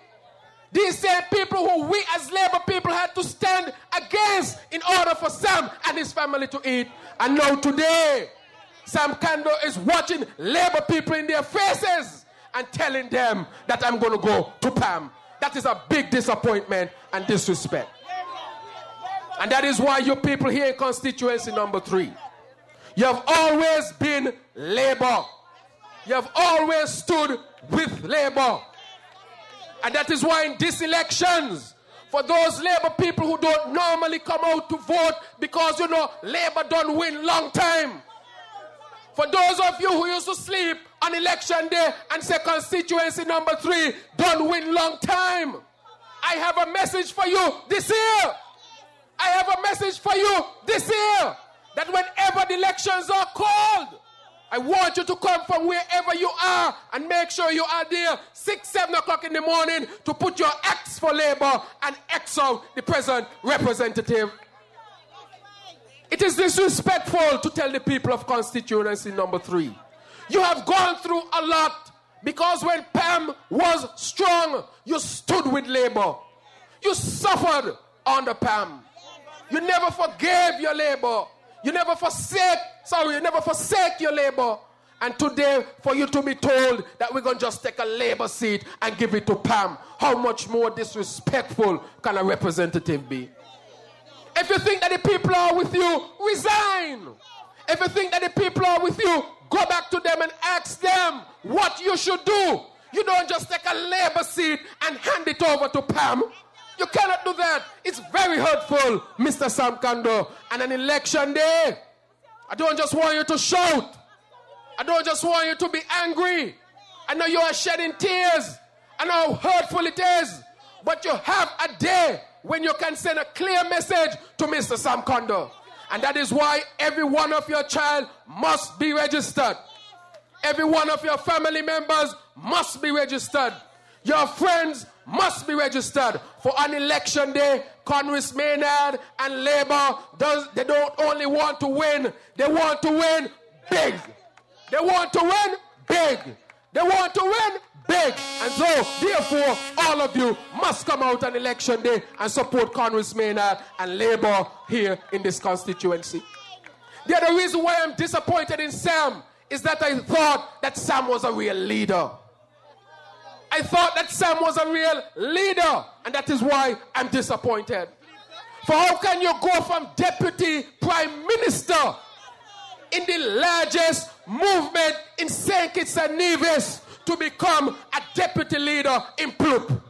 These same people who we as Labour people had to stand against in order for Sam and his family to eat. And now today, Sam Kando is watching Labour people in their faces and telling them that I'm going to go to Pam. That is a big disappointment and disrespect. And that is why you people here in constituency number 3, you have always been Labour. You have always stood with Labour. And that is why in these elections, for those Labour people who don't normally come out to vote because, Labour don't win long time. For those of you who used to sleep on election day and say constituency number 3 don't win long time, I have a message for you this year. I have a message for you this year, that whenever the elections are called, I want you to come from wherever you are and make sure you are there 6, 7 o'clock in the morning to put your X for Labour and X out the present representative. It is disrespectful to tell the people of constituency number 3. You have gone through a lot because when Pam was strong, you stood with Labour. You suffered under Pam. You never forgave your Labour. You never forsake your Labour. And today, for you to be told that we're going to just take a Labour seat and give it to Pam, how much more disrespectful can a representative be? If you think that the people are with you, resign. If you think that the people are with you, go back to them and ask them what you should do. You don't just take a Labour seat and hand it over to Pam. You cannot do that. It's very hurtful, Mr. Sam Kando. And an election day, I don't just want you to shout. I don't just want you to be angry. I know you are shedding tears. I know how hurtful it is. But you have a day when you can send a clear message to Mr. Sam Kando. And that is why every one of your child must be registered. Every one of your family members must be registered. Your friends must be registered. For an election day, Congress Maynard and Labour, they don't only want to win, they want to win big. They want to win big. They want to win big. And so, therefore, all of you must come out on election day and support Congress Maynard and Labour here in this constituency. The other reason why I'm disappointed in Sam is that I thought that Sam was a real leader. I thought that Sam was a real leader, and that is why I'm disappointed. For how can you go from deputy prime minister in the largest movement in St. Kitts-Nevis to become a deputy leader in Ploop?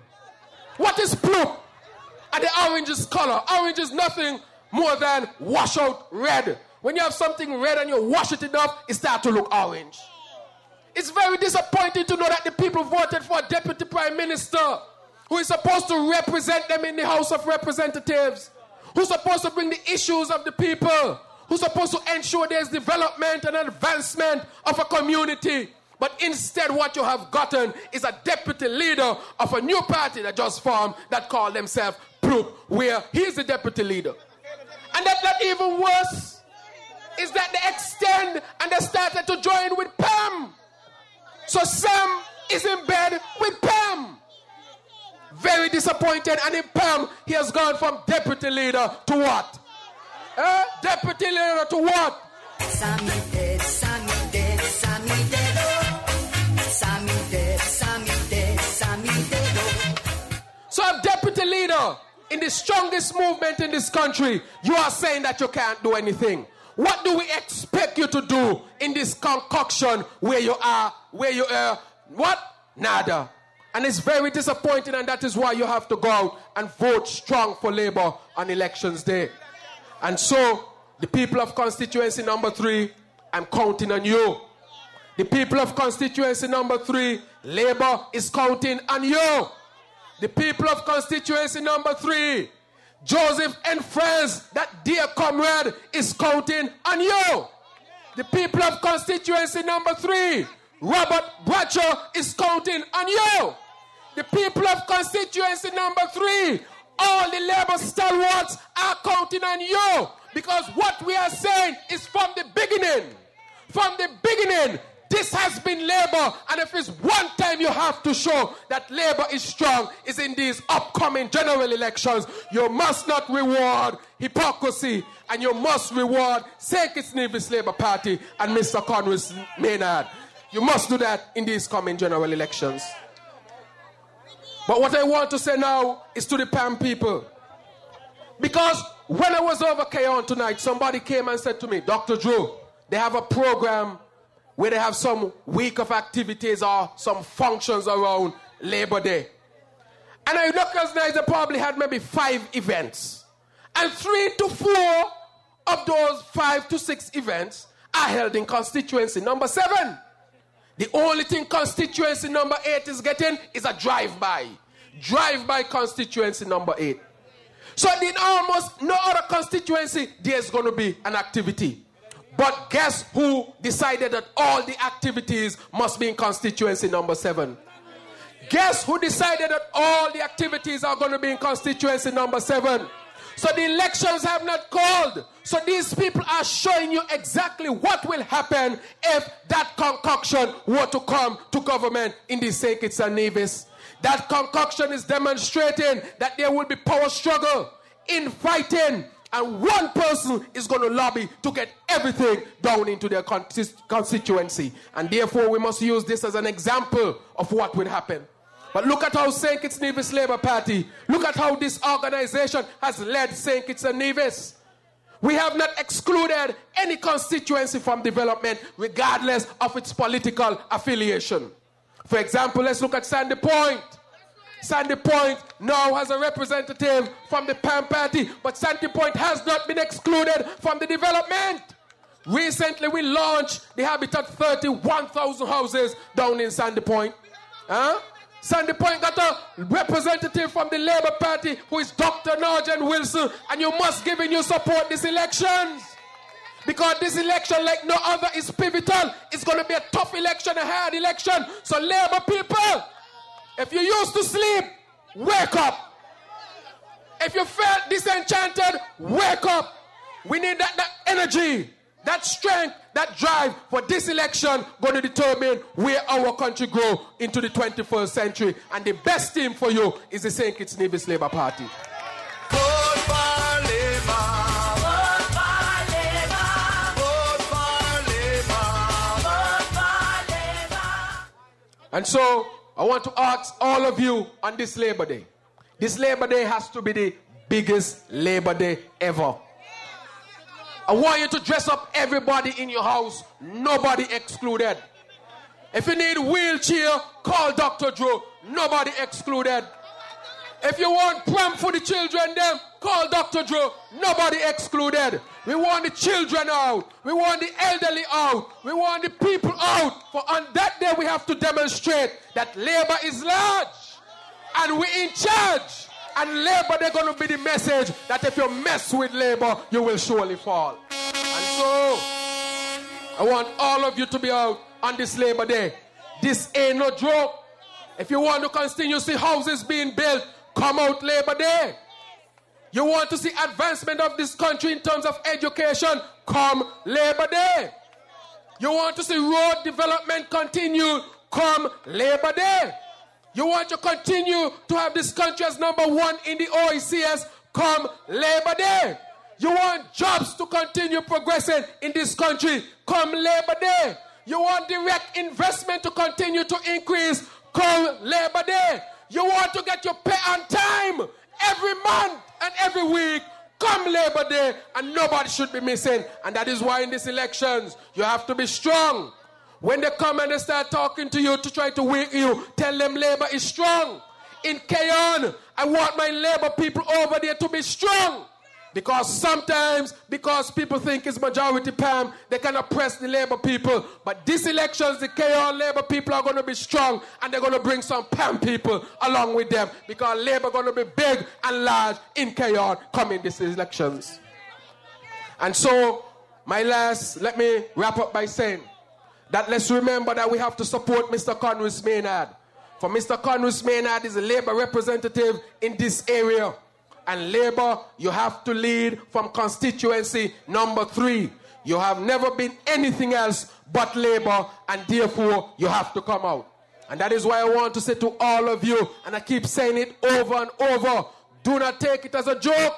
What is Ploop? And the orange's color. Orange is nothing more than wash out red. When you have something red and you wash it enough, it starts to look orange. It's very disappointing to know that the people voted for a deputy prime minister who is supposed to represent them in the House of Representatives, who's supposed to bring the issues of the people, who's supposed to ensure there's development and advancement of a community. But instead, what you have gotten is a deputy leader of a new party that just formed that call themselves Ploop, where he's the deputy leader. And that's not even worse, is that they extend and they started to join with Pam. So Sam is in bed with Pam. Very disappointed. And in Pam, he has gone from deputy leader to what? Deputy leader to what? Sammy dead, Sammy dead, Sammy dead, oh. Sammy dead, Sammy dead, Sammy dead, oh. So if deputy leader in the strongest movement in this country, you are saying that you can't do anything. What do we expect you to do in this concoction where you are, what? Nada. And it's very disappointing, and that is why you have to go out and vote strong for Labour on elections day. And so, the people of constituency number 3, I'm counting on you. The people of constituency number 3, Labour is counting on you. The people of constituency number 3, Joseph and friends, that dear comrade, is counting on you. The people of constituency number 3, Robert Bradshaw, is counting on you. The people of constituency number 3, all the Labour stalwarts are counting on you. Because what we are saying is from the beginning. From the beginning, This has been Labour, and if it's one time you have to show that Labour is strong, is in these upcoming general elections. You must not reward hypocrisy, and you must reward St. Kitts-Nevis Labour Party and Mr. Conway Maynard. You must do that in these coming general elections. But what I want to say now is to the PAM people. Because when I was over Kayon tonight, somebody came and said to me, Dr. Drew, they have a program where they have some week of activities or some functions around Labor Day. And I recognized they probably had maybe 5 events. And 3 to 4 of those 5 to 6 events are held in constituency number 7. The only thing constituency number 8 is getting is a drive-by. Drive-by constituency number 8. So in almost no other constituency, there's going to be an activity. But guess who decided that all the activities must be in constituency number 7? Guess who decided that all the activities are going to be in constituency number 7? So the elections have not called. So these people are showing you exactly what will happen if that concoction were to come to government in the St. Kitts-Nevis. That concoction is demonstrating that there will be power struggle, infighting, and one person is going to lobby to get everything down into their constituency. And therefore we must use this as an example of what will happen. But look at how St. Kitts-Nevis Labour Party, look at how this organization has led St. Kitts-Nevis. We have not excluded any constituency from development regardless of its political affiliation. For example, let's look at Sandy Point. Sandy Point now has a representative from the PAM party, but Sandy Point has not been excluded from the development. Recently we launched the Habitat 31,000 houses down in Sandy Point. Sandy Point got a representative from the Labour Party who is Dr. Nugent Wilson, and you must give in your support this elections. Because this election, like no other, is pivotal. It's going to be a tough election, a hard election. So Labour people, if you used to sleep, wake up. If you felt disenchanted, wake up. We need that energy, that strength, that drive for this election going to determine where our country grow into the 21st century. And the best team for you is the St. Kitts-Nevis Labour Party. Vote for Labour. Vote for Labour. Vote for Labour. Vote for Labour. And so I want to ask all of you on this Labor Day. This Labor Day has to be the biggest Labor Day ever. I want you to dress up everybody in your house, nobody excluded. If you need a wheelchair, call Dr. Drew, nobody excluded. If you want prom for the children, then call Dr. Drew, nobody excluded. We want the children out, we want the elderly out, we want the people out. For on that day we have to demonstrate that Labour is large and we're in charge. And Labour, they're going to be the message that if you mess with Labour, you will surely fall. And so, I want all of you to be out on this Labour Day. This ain't no joke. If you want to continue to see houses being built, come out Labour Day. You want to see advancement of this country in terms of education, come Labour Day. You want to see road development continue, come Labour Day. You want to continue to have this country as number 1 in the OECS, come Labor Day. You want jobs to continue progressing in this country, come Labor Day. You want direct investment to continue to increase, come Labor Day. You want to get your pay on time every month and every week, come Labor Day, and nobody should be missing. And that is why in these elections, you have to be strong. When they come and they start talking to you to try to weaken you, tell them Labour is strong. In Kayon, I want my Labour people over there to be strong. Because sometimes, because people think it's majority PAM, they can oppress the Labour people. But these elections, the Kayon Labour people are going to be strong, and they're going to bring some PAM people along with them. Because Labour going to be big and large in Kayon coming these elections. And so, let me wrap up by saying, that let's remember that we have to support Mr. Conway Maynard. For Mr. Conway Maynard is a Labour representative in this area. And Labour, you have to lead from constituency number 3. You have never been anything else but labor, and therefore you have to come out. And that is why I want to say to all of you, and I keep saying it over and over, do not take it as a joke.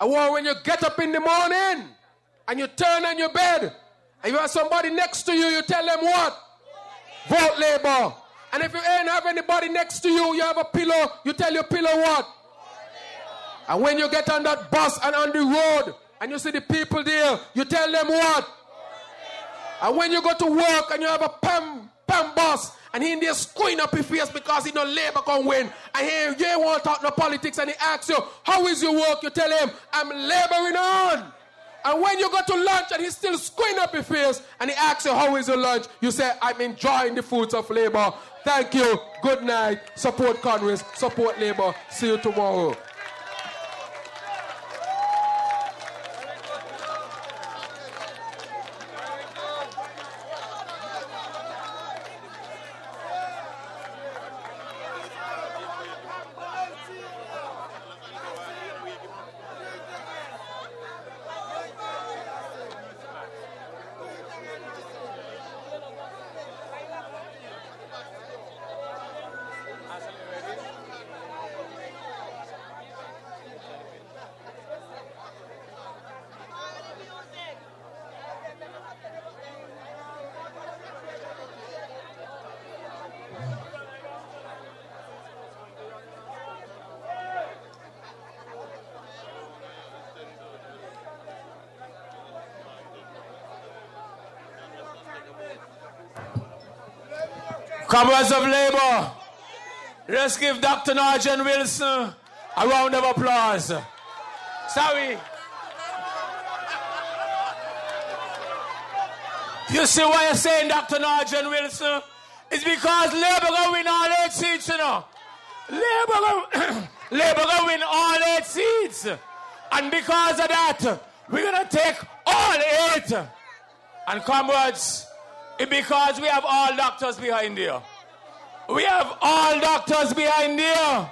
I want when you get up in the morning and you turn on your bed and you have somebody next to you, you tell them what? Vote Labour. And if you ain't have anybody next to you, you have a pillow, you tell your pillow what? And when you get on that bus and on the road and you see the people there, you tell them what? And when you go to work and you have a PAM boss and he in there screwing up his face because he know Labour can win, and he won't talk no politics, and he asks you, how is your work? You tell him, I'm labouring on. And when you go to lunch and he's still screwing up his face and he asks you, how is your lunch? You say, I'm enjoying the fruits of Labour. Thank you. Good night. Support Congress. Support Labour. See you tomorrow. Comrades of Labour, let's give Dr. Nigel Wilson a round of applause. Sorry. You see why you're saying Dr. Nigel Wilson? It's because Labour going to win all 8 seats, you know. Labour going to win all 8 seats. And because of that, we're going to take all 8. And comrades, it's because we have all doctors behind here. We have all doctors behind here.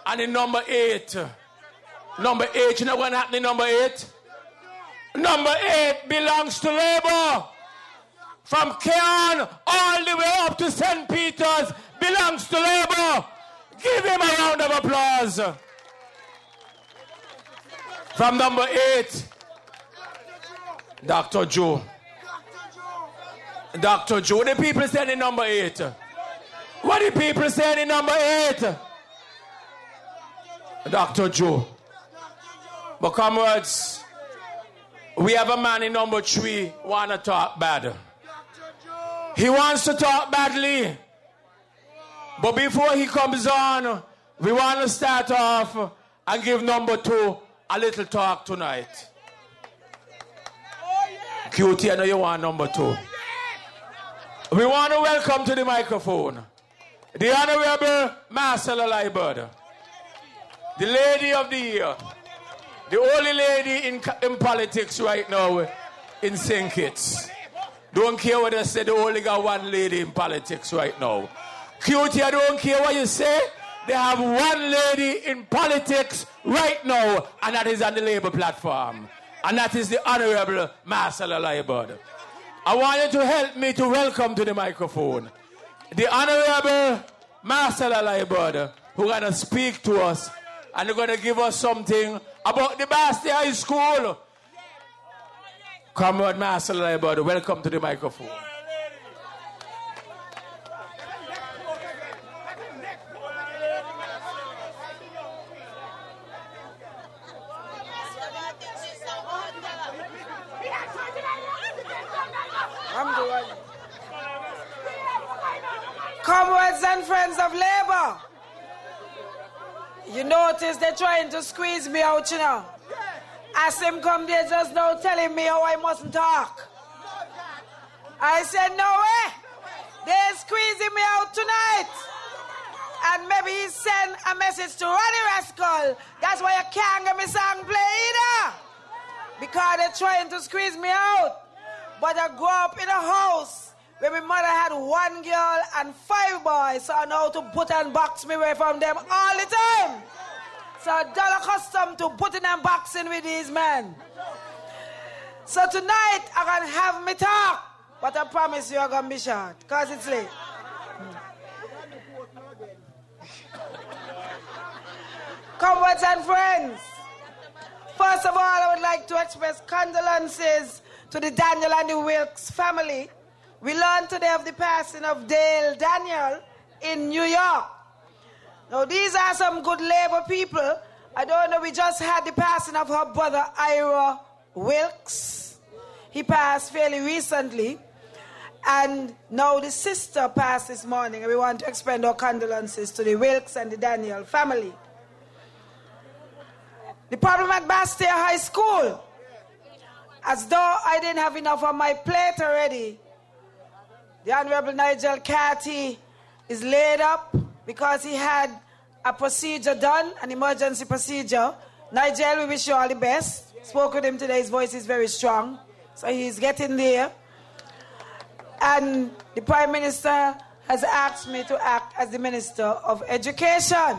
And in number 8, you know what happened in number 8? Number 8 belongs to Labour. From Cairn all the way up to St. Peter's belongs to Labour. Give him a round of applause. From number 8, Dr. Joe. Dr. Joe. The people saying in number 8. What the people saying in number 8? Dr. Joe. But comrades, we have a man in number 3 want to talk bad. He wants to talk badly. But before he comes on, we want to start off and give number 2 a little talk tonight. Cutie, I know you want number 2. We want to welcome to the microphone the Honorable Marcella Liebert, the Lady of the Year, the only lady in politics right now in St. Kitts. Don't care what they say, they only got one lady in politics right now. Cutie, I don't care what you say, they have one lady in politics right now, and that is on the Labour platform. And that is the Honorable Marcella Liebert. I want you to help me to welcome to the microphone the Honorable Marcella Liebert, who's going to speak to us and they're going to give us something about the Basti High School. Comrade Marcella Liebert, welcome to the microphone. Comrades and friends of Labour, you notice they're trying to squeeze me out, you know. As him come there just now telling me how I mustn't talk. I said, no way. They're squeezing me out tonight. And maybe he sent a message to Ronnie Rascal. That's why I can't get my song play either. Because they're trying to squeeze me out. But I grew up in a house where my mother had 1 girl and 5 boys, so I know how to put and box me away from them all the time. So I'm not accustomed to putting and boxing with these men. So tonight, I'm going to have me talk. But I promise you I'm going to be short. Because it's late. Comrades and friends. First of all, I would like to express condolences to the Daniel and the Wilkes family. We learned today of the passing of Dale Daniel in New York. Now, these are some good labor people. I don't know, we just had the passing of her brother, Ira Wilkes. He passed fairly recently. And now the sister passed this morning. And we want to extend our condolences to the Wilkes and the Daniel family. The problem at Bastille High School, as though I didn't have enough on my plate already, the Honorable Nigel Carty is laid up because he had a procedure done, an emergency procedure. Nigel, we wish you all the best. Spoke with him today, his voice is very strong. So he's getting there. And the Prime Minister has asked me to act as the Minister of Education.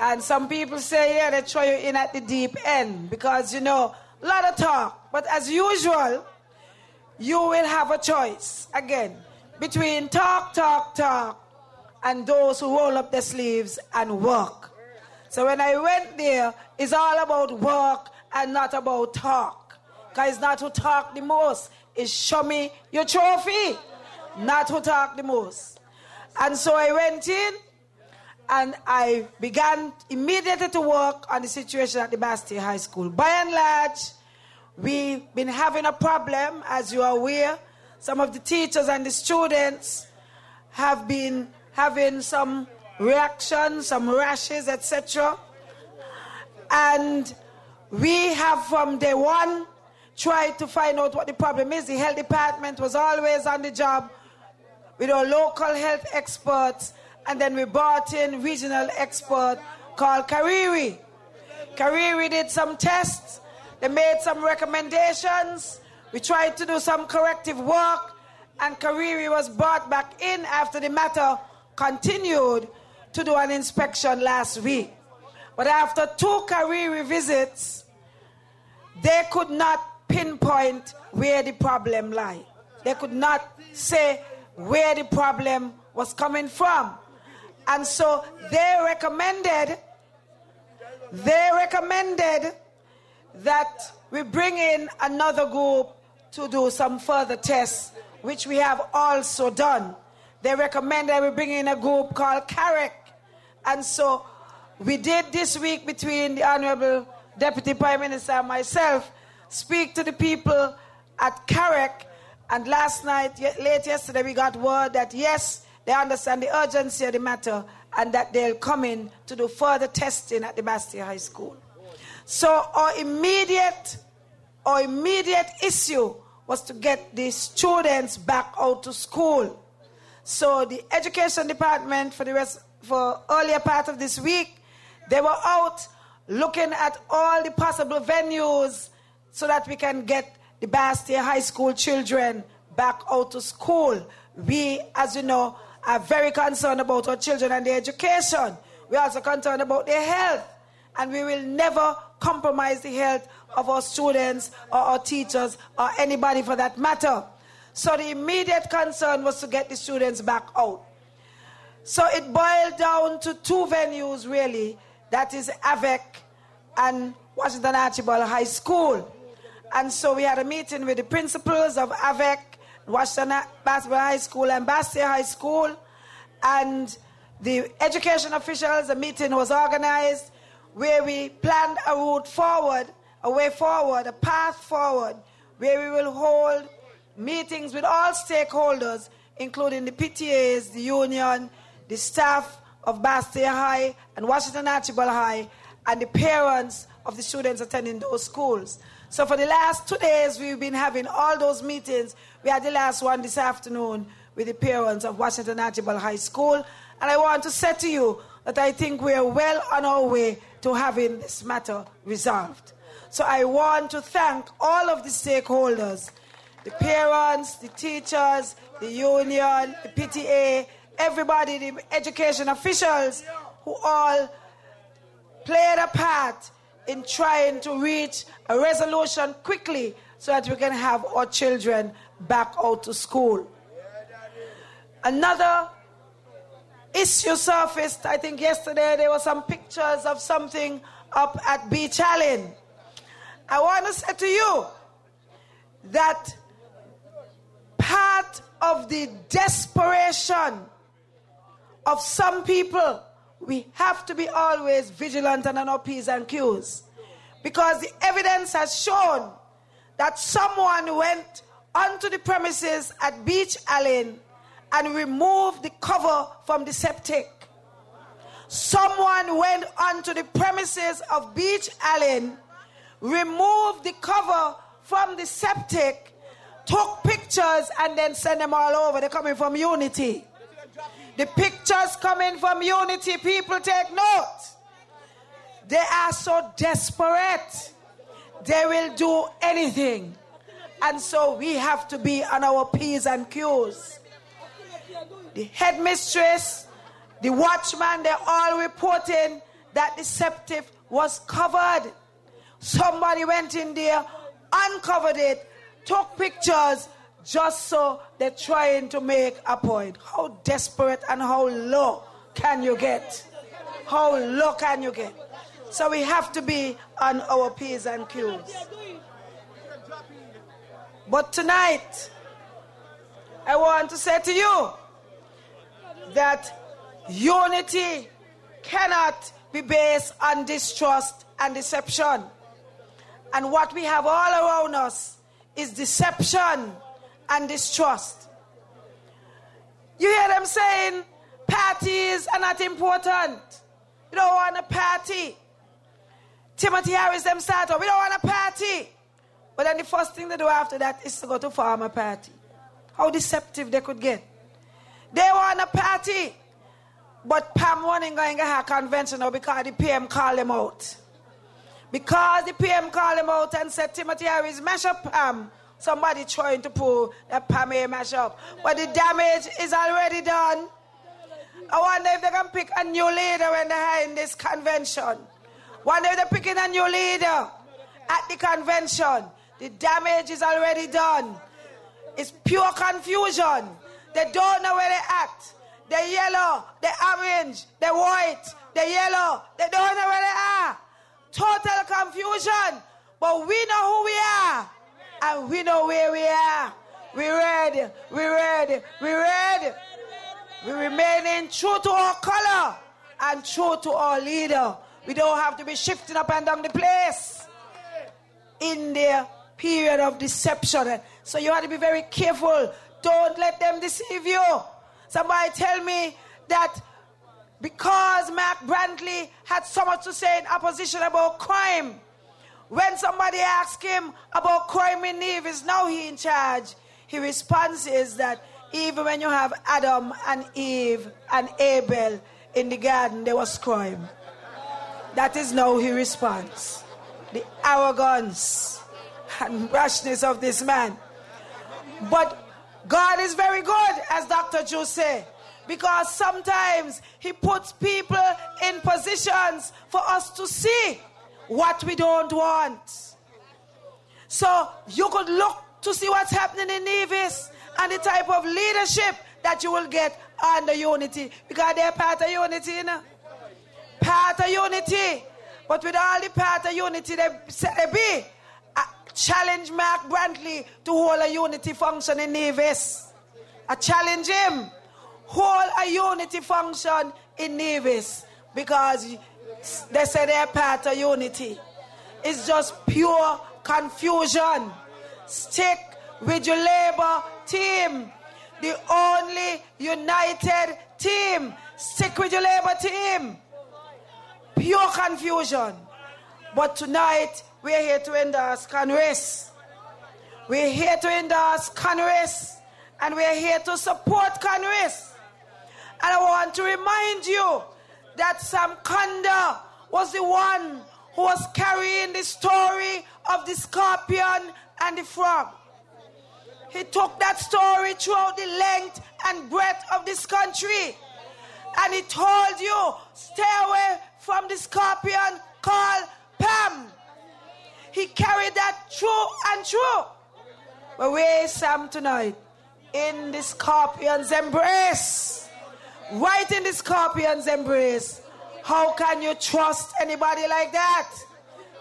And some people say, yeah, they throw you in at the deep end because, you know, a lot of talk. But as usual, you will have a choice, again, between talk, and those who roll up their sleeves and work. So when I went there, it's all about work and not about talk. Because it's not who talk the most. It's show me your trophy, not who talk the most. And so I went in, and I began immediately to work on the situation at the Bastille High School. By and large, we've been having a problem, as you are aware. Some of the teachers and the students have been having some reactions, some rashes, etc. And we have from day one tried to find out what the problem is. The health department was always on the job with our local health experts. And then we brought in regional expert called Kariri. Kariri did some tests. They made some recommendations. We tried to do some corrective work. And Kariri was brought back in after the matter continued to do an inspection last week. But after 2 Kariri visits, they could not pinpoint where the problem lied. They could not say where the problem was coming from. And so they recommended that we bring in another group to do some further tests, which we have also done. They recommended we bring in a group called CAREC. And so we did this week, between the Honorable Deputy Prime Minister and myself, speak to the people at CAREC. And last night, late yesterday, we got word that yes, they understand the urgency of the matter and that they'll come in to do further testing at the Bastille High School. So our immediate issue was to get the students back out to school. So the education department for earlier part of this week, they were out looking at all the possible venues so that we can get the Bastille High School children back out to school. We, as you know, are very concerned about our children and their education. We're also concerned about their health. And we will never compromise the health of our students or our teachers or anybody for that matter. So the immediate concern was to get the students back out. So it boiled down to 2 venues really. That is AVEC and Washington Archibald High School. And so we had a meeting with the principals of AVEC, Washington Archibald High School and Bastille High School. And the education officials, a meeting was organized where we planned a route forward, a way forward, a path forward, where we will hold meetings with all stakeholders, including the PTAs, the union, the staff of Bastille High and Washington Archibald High, and the parents of the students attending those schools. So for the last 2 days, we've been having all those meetings. We had the last one this afternoon with the parents of Washington Archibald High School. And I want to say to you that I think we're well on our way to having this matter resolved. So I want to thank all of the stakeholders, the parents, the teachers, the union, the PTA, everybody, the education officials who all played a part in trying to reach a resolution quickly so that we can have our children back out to school. Another issue surfaced, I think yesterday there were some pictures of something up at Beach Allen. I want to say to you that part of the desperation of some people, we have to be always vigilant and on our P's and Q's. Because the evidence has shown that someone went onto the premises at Beach Allen and removed the cover from the septic. Someone went onto the premises of Beach Allen, removed the cover from the septic, took pictures, and then sent them all over. They're coming from Unity. The pictures coming from Unity, people take note. They are so desperate. They will do anything. And so we have to be on our P's and Q's. The headmistress, the watchman, they're all reporting that the septic was covered. Somebody went in there, uncovered it, took pictures, just so they're trying to make a point. How desperate and how low can you get? How low can you get? So we have to be on our P's and Q's. But tonight, I want to say to you that unity cannot be based on distrust and deception. And what we have all around us is deception and distrust. You hear them saying parties are not important. You don't want a party. Timothy Harris them start up. We don't want a party. But then the first thing they do after that is to go to form a party. How deceptive they could get. They want a party. But Pam wanting going to have a convention now because the PM called them out. Because the PM called them out and said, Timothy Harris, mash up Pam. Somebody trying to pull that Pam a mash up. But the damage is already done. I wonder if they can pick a new leader when they're in this convention. Wonder if they're picking a new leader at the convention. The damage is already done. It's pure confusion. They don't know where they're at. They're yellow, they're orange, they're white, they're yellow. They don't know where they are. Total confusion. But we know who we are. And we know where we are. We're ready. We're ready. We're ready. We're remaining true to our color and true to our leader. We don't have to be shifting up and down the place in their period of deception. So you have to be very careful. Don't let them deceive you. Somebody tell me that because Mark Brantley had so much to say in opposition about crime, when somebody asks him about crime in Nevis, now he in charge, his response is that even when you have Adam and Eve and Abel in the garden, there was crime. That is now his response. The arrogance and rashness of this man. But God is very good, as Dr. Drew said, because sometimes he puts people in positions for us to see what we don't want. So you could look to see what's happening in Nevis and the type of leadership that you will get under unity, because they're part of unity, you know? Part of unity. But with all the part of unity, they be challenge Mark Brantley to hold a unity function in Nevis. I challenge him. Hold a unity function in Nevis, because they say they're part of unity. It's just pure confusion. Stick with your Labour team, the only united team. Stick with your Labour team. Pure confusion. But tonight, we're here to endorse Congress. We're here to endorse Congress. And we're here to support Congress. And I want to remind you that Sam Kanda was the one who was carrying the story of the scorpion and the frog. He took that story throughout the length and breadth of this country. And he told you, stay away from the scorpion called Pam. He he carried that true and true. But where is Sam tonight? In the scorpion's embrace. Right in the scorpion's embrace. How can you trust anybody like that?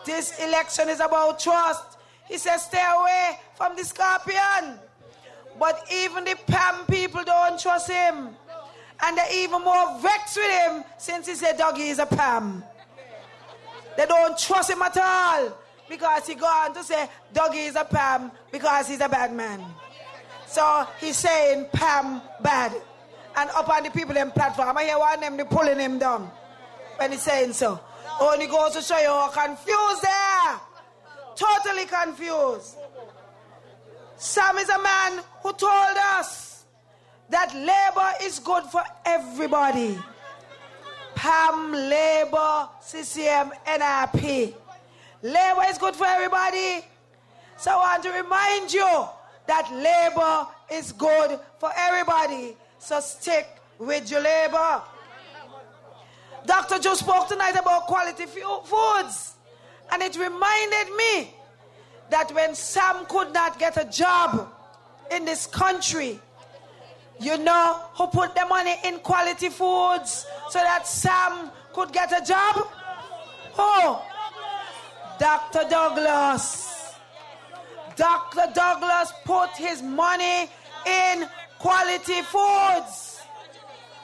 This election is about trust. He says, stay away from the scorpion. But even the Pam people don't trust him. And they're even more vexed with him since he said Dougie is a Pam. They don't trust him at all because he gone to say Dougie is a Pam because he's a bad man. So he's saying Pam bad. And up on the people in platform, I hear one of them, they pulling him down when he's saying so. Only goes to show you how confused they are. Totally confused. Sam is a man who told us that labor is good for everybody. Pam, Labour, CCM, NRP. Labor is good for everybody. So I want to remind you that labor is good for everybody. So stick with your labor. Dr. Joe spoke tonight about quality foods. And it reminded me that when Sam could not get a job in this country, you know who put the money in quality foods so that Sam could get a job? Who? Dr. Douglas. Dr. Douglas put his money in quality foods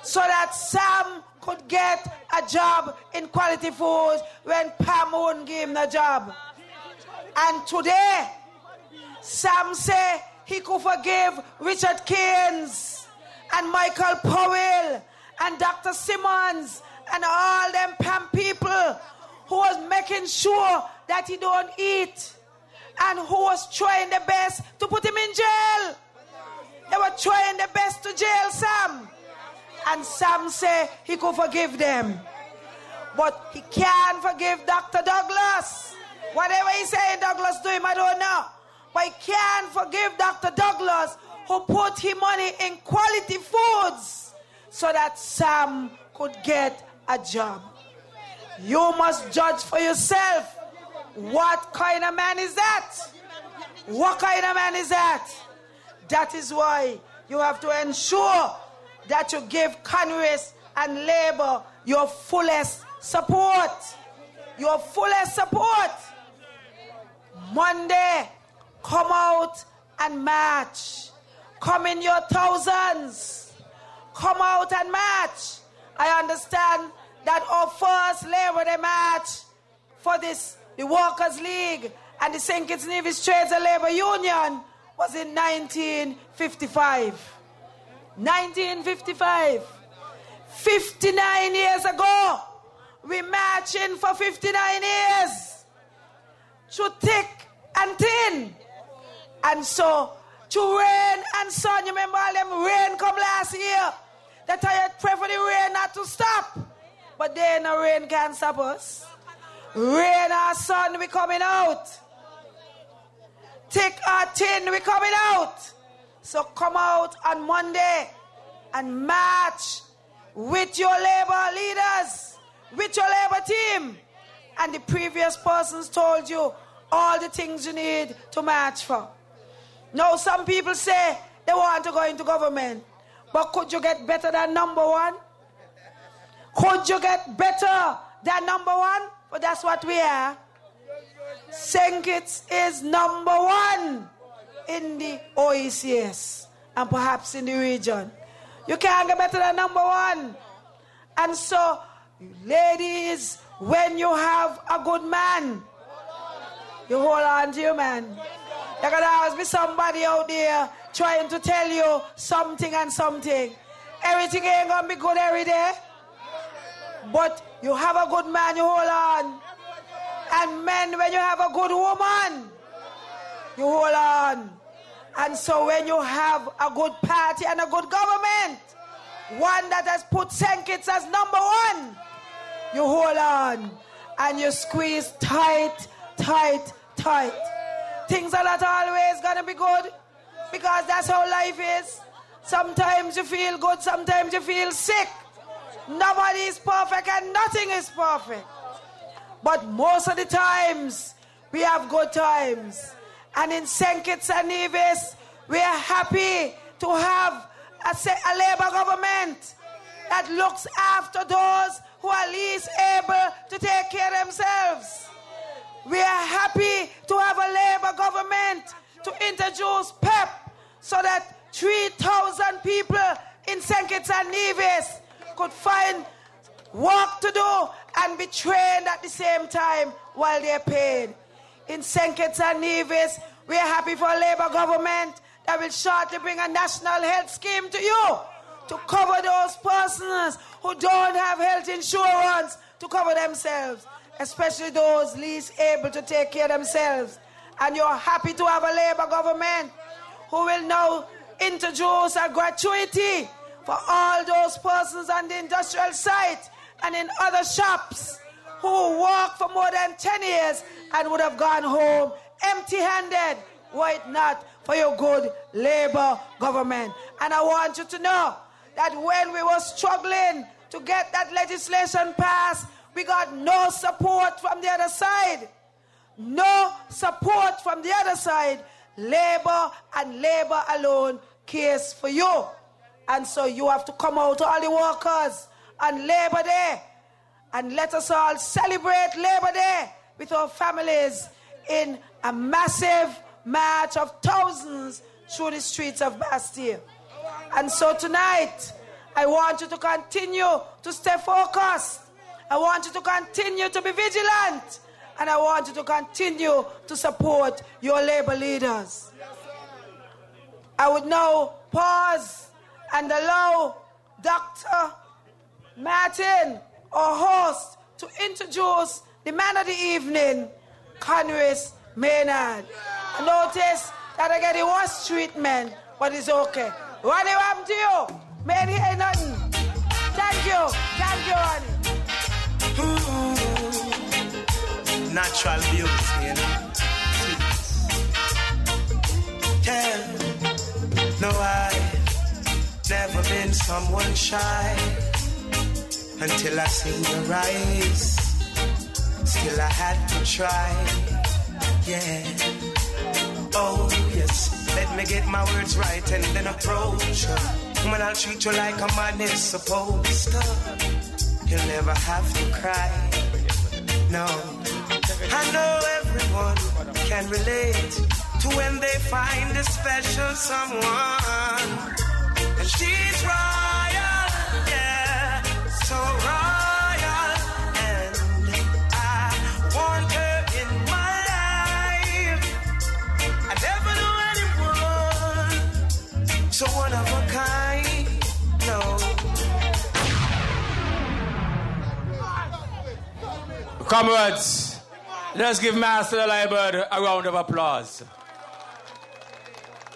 so that Sam could get a job in quality foods when Pam wouldn't give him a job. And today, Sam said he could forgive Richard Keynes and Michael Powell and Dr. Simmons and all them Pam people who was making sure that he don't eat and who was trying their best to put him in jail. They were trying their best to jail Sam. And Sam said he could forgive them. But he can't forgive Dr. Douglas. Whatever he said Douglas do him, I don't know. But he can't forgive Dr. Douglas who put his money in quality foods so that Sam could get a job. You must judge for yourself. What kind of man is that? What kind of man is that? That is why you have to ensure that you give Congress and Labour your fullest support. Your fullest support. Monday, come out and march. Come in your thousands. Come out and march. I understand that our first Labour Day march for this, the Workers' League and the St. Kitts-Nevis Trades and Labour Union was in 1955. 1955. 59 years ago. We marching for 59 years. Through thick and thin. And so, through rain and sun, you remember all them rain come last year? That I had prayed for the rain not to stop. But then the rain can't stop us. Rain or sun, we coming out. Thick or thin, we coming out. So come out on Monday and march with your labor leaders, with your labor team. And the previous persons told you all the things you need to march for. Now some people say they want to go into government. But could you get better than number one? Could you get better than number one? But that's what we are. St. Kitts is number one in the OECS and perhaps in the region. You can't get better than number one. And so, ladies, when you have a good man, you hold on to your man. There can always be somebody out there trying to tell you something and something. Everything ain't gonna be good every day. But you have a good man, you hold on. And men, when you have a good woman, you hold on. And so when you have a good party and a good government, one that has put St. Kitts as number one, you hold on. And you squeeze tight, tight, tight. Things are not always going to be good because that's how life is. Sometimes you feel good, sometimes you feel sick. Nobody is perfect and nothing is perfect. But most of the times, we have good times. And in St. Kitts-Nevis, we are happy to have a Labour government that looks after those who are least able to take care of themselves. We are happy to have a Labour government to introduce PEP so that 3,000 people in St. Kitts-Nevis could find work to do and be trained at the same time while they're paid. In St. Kitts-Nevis, we are happy for a Labour government that will shortly bring a national health scheme to you to cover those persons who don't have health insurance to cover themselves, especially those least able to take care of themselves. And you're happy to have a Labour government who will now introduce a gratuity for all those persons on the industrial site and in other shops who work for more than 10 years and would have gone home empty-handed were it not for your good Labour government. And I want you to know that when we were struggling to get that legislation passed, we got no support from the other side. No support from the other side. Labour and Labour alone cares for you. And so you have to come out, all the workers, on Labour Day, and let us all celebrate Labour Day with our families in a massive march of thousands through the streets of Bastille. And so tonight, I want you to continue to stay focused. I want you to continue to be vigilant. And I want you to continue to support your Labour leaders. I would now pause and allow Dr. Martin, our host, to introduce the man of the evening, Conris Maynard. I notice that I get the worst treatment, but it's okay. Ronnie, what happened to you? Man, he ain't nothing. Thank you, Ronnie. Natural beauty, you know. Yeah. No, I've never been someone shy until I seen your eyes. Still I had to try. Yeah. Oh, yes. Let me get my words right and then approach her. Woman, I'll treat you like a man is supposed to. You'll never have to cry. No. I know everyone can relate to when they find a special someone. And she's royal, yeah, so royal. And I want her in my life. I never knew anyone so one of a kind, no. Comrades, let's give Master Liebert a round of applause.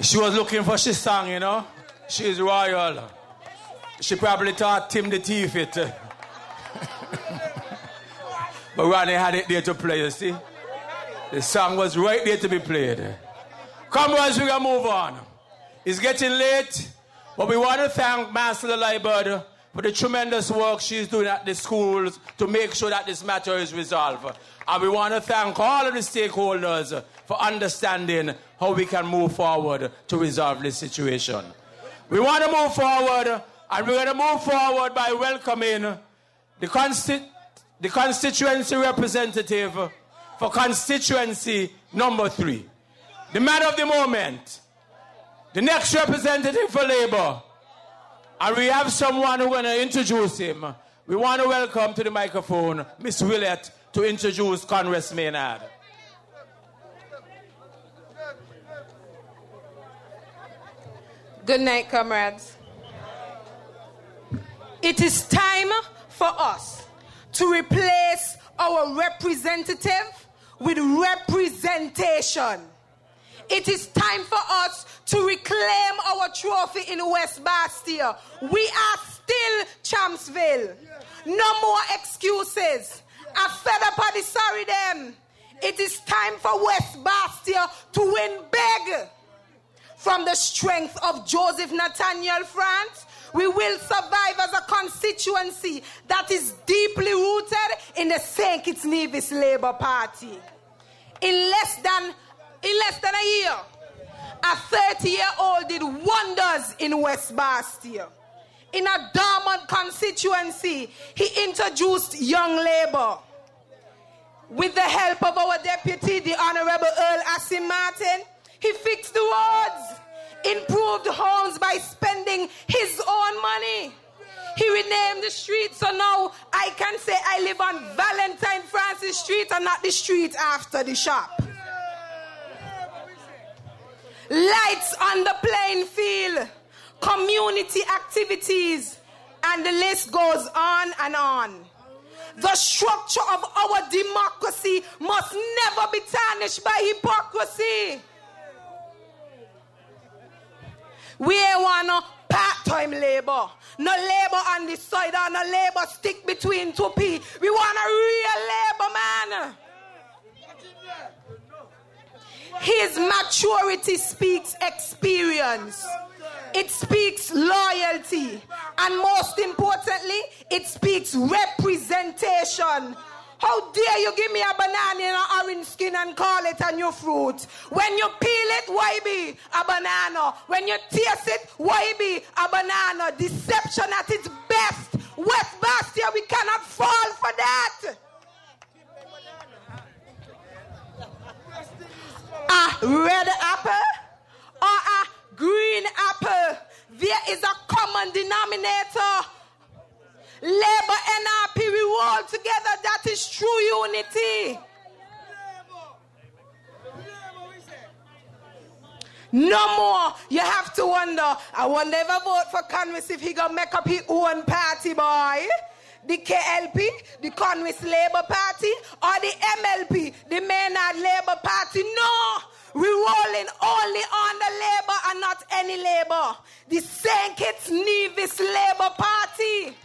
She was looking for she song, you know. She's royal. She probably thought Tim the Thief it. But Ronnie had it there to play, you see. The song was right there to be played. Comrades, we're going to move on. It's getting late, but we want to thank Master Liebert for the tremendous work she's doing at the schools to make sure that this matter is resolved. And we want to thank all of the stakeholders for understanding how we can move forward to resolve this situation. We want to move forward, and we're going to move forward by welcoming the constituency representative for constituency number 3. The man of the moment, the next representative for Labour. And we have someone who's going to introduce him. We want to welcome to the microphone Miss Willett to introduce Conris Maynard. Good night, comrades. It is time for us to replace our representative with representation. It is time for us to reclaim our trophy in West Bastille. We are still Champsville. No more excuses. I fed up on the sorry them. It is time for West Bastille to win big. From the strength of Joseph Nathaniel France, we will survive as a constituency that is deeply rooted in the St. Kitts-Nevis Labour Party. In less than a year, a 30-year-old did wonders in West Bastia. In a dormant constituency, he introduced Young Labour. With the help of our deputy, the Honorable Earl Asim Martin, he fixed the roads, improved homes by spending his own money. He renamed the street, so now I can say I live on Valentine Francis Street and not the street after the shop. Lights on the playing field, community activities, and the list goes on and on. The structure of our democracy must never be tarnished by hypocrisy. We ain't want no part-time labor. No labor on the side or no labor stick between two people. We want a real labor man. His maturity speaks experience. It speaks loyalty. And most importantly, it speaks representation. How dare you give me a banana in an orange skin and call it a new fruit? When you peel it, why be a banana? When you taste it, why be a banana? Deception at its best. West Bastia, we cannot fall for that. A red apple or a green apple, there is a common denominator. Labour and NRP, we roll together. That is true unity. No more. You have to wonder. I wonder if I vote for Conwis if he gonna make up his own party, boy. The KLP, the Conwis Labour Party, or the MLP, the Maynard Labour Party. No. We're rolling only on the Labour and not any Labour. The St. Kitts-Nevis Labour Party.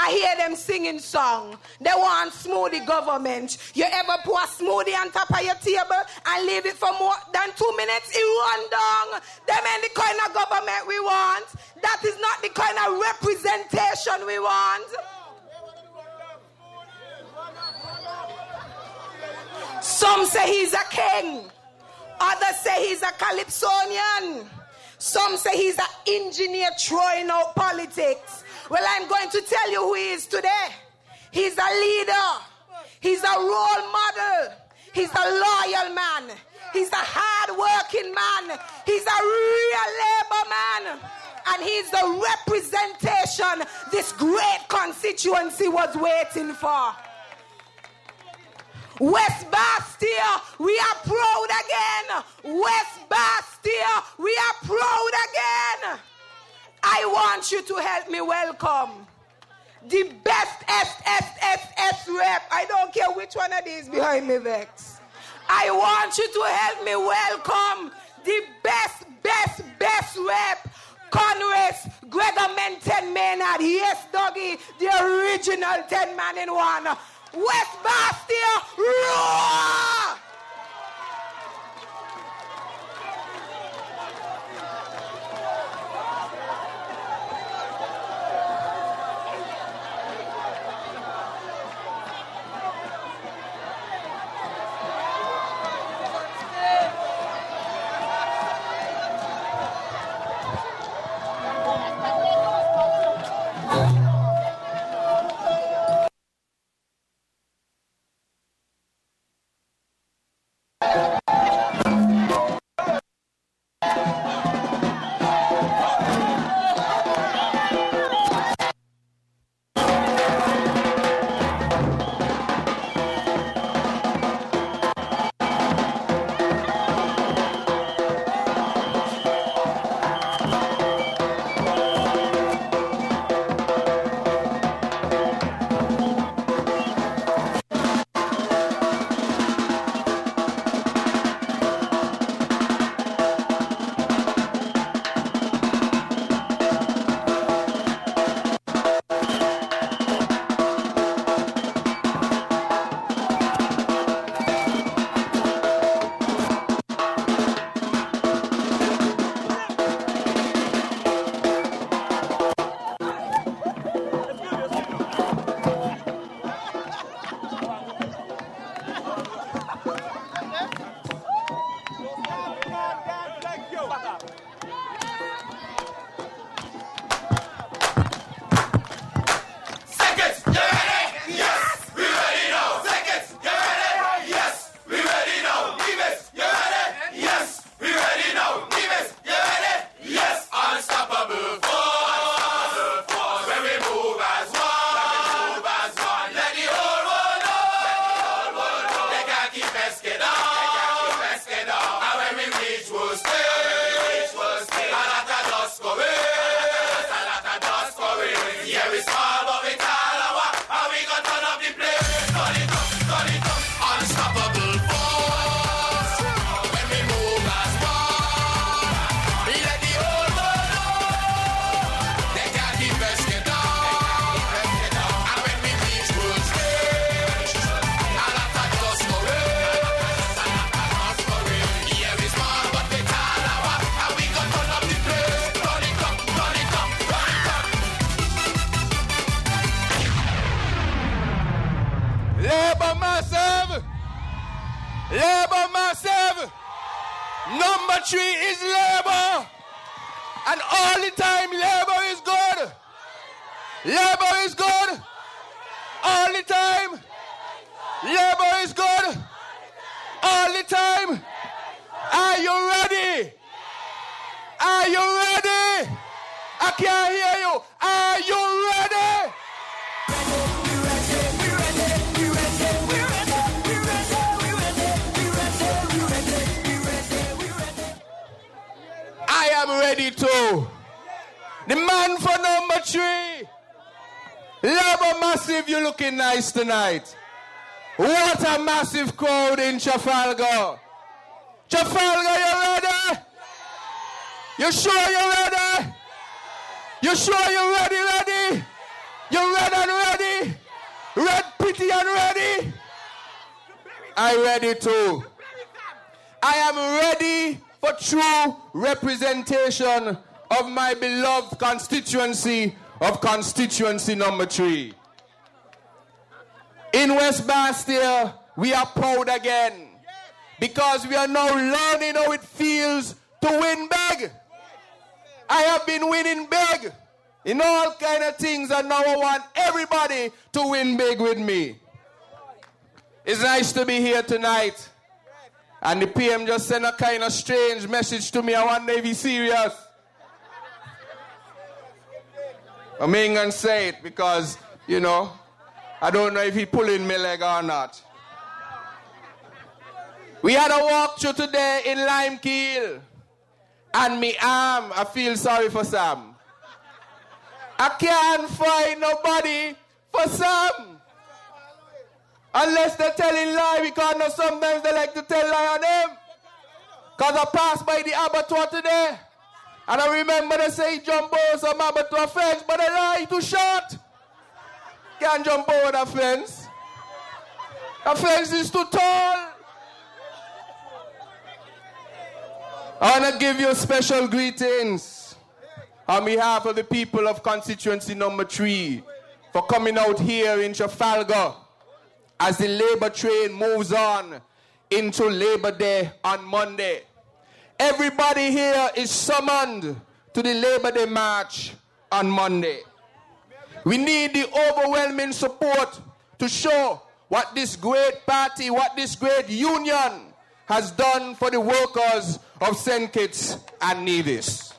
I hear them singing song. They want smoothie government. You ever pour a smoothie on top of your table and leave it for more than 2 minutes? It run down. Them ain't the kind of government we want. That is not the kind of representation we want. Some say he's a king. Others say he's a Calypsonian. Some say he's an engineer throwing out politics. Well, I'm going to tell you who he is today. He's a leader. He's a role model. He's a loyal man. He's a hard-working man. He's a real labor man. And he's the representation this great constituency was waiting for. West Bastia, we are proud again. West Bastia, we are proud again. I want you to help me welcome the best SSSS rep. I don't care which one of these behind me, Vex. I want you to help me welcome the best rep. Conwis, Gregor Menten Maynard. Yes, doggy, the original 10 man in one. West Bastia, roar! Labour massive. Labour massive. Number 3 is Labour. And all the time, Labour is good. Labour is good. All the time. Labour is good. All the time. Are you ready? Are you ready? I can't hear you. Are you ready? I am ready too. The man for number 3. Labour Massive, you're looking nice tonight. What a massive crowd in Trafalgar. Trafalgar, you ready? You sure you're ready? You sure you're ready? You red and ready? Red, pretty and ready? I'm ready too. I am ready for true representation of my beloved constituency of constituency number 3. In West Bastia, we are proud again because we are now learning how it feels to win big. I have been winning big in all kind of things, and now I want everybody to win big with me. It's nice to be here tonight. And the PM just sent a kind of strange message to me. I wonder if he's serious. I'm ain't gonna say it because, you know, I don't know if he's pulling my leg or not. We had a walkthrough today in Limekeel. And me arm, I feel sorry for Sam. I can't find nobody for Sam. Unless they're telling lie, because I know sometimes they like to tell lie on them. Because I passed by the abattoir today. And I remember they say jump over some abattoir fence, but they lie too short. Can't jump over the fence. The fence is too tall. I want to give you special greetings on behalf of the people of constituency number 3 for coming out here in Trafalgar as the Labour train moves on into Labour Day on Monday. Everybody here is summoned to the Labour Day march on Monday. We need the overwhelming support to show what this great party, what this great union has done for the workers of St. Kitts and Nevis.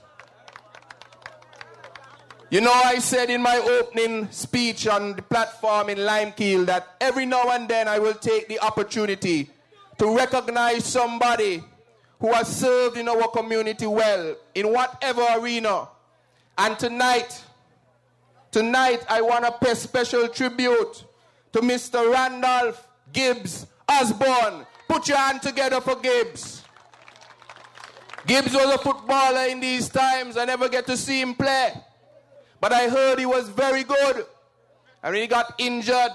You know, I said in my opening speech on the platform in Limekeel that every now and then I will take the opportunity to recognize somebody who has served in our community well, in whatever arena. And tonight I want to pay special tribute to Mr. Randolph Gibbs Osborne. Put your hand together for Gibbs. Gibbs was a footballer in these times. I never get to see him play. But I heard he was very good. And when he got injured,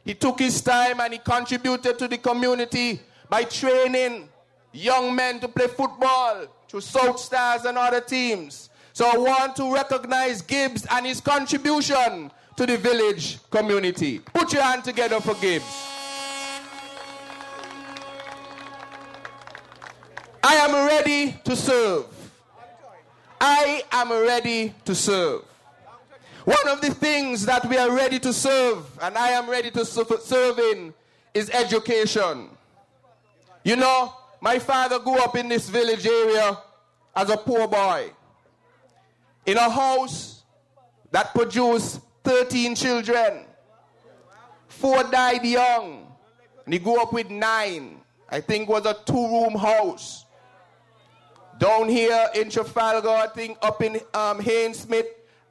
he took his time and he contributed to the community by training young men to play football through South Stars and other teams. So I want to recognize Gibbs and his contribution to the village community. Put your hand together for Gibbs. I am ready to serve. I am ready to serve. One of the things that we are ready to serve, and I am ready to serve in, is education. You know, my father grew up in this village area as a poor boy, in a house that produced 13 children. 4 died young, and he grew up with 9. I think it was a 2-room house. Down here in Trafalgar, I think up in Hainesmith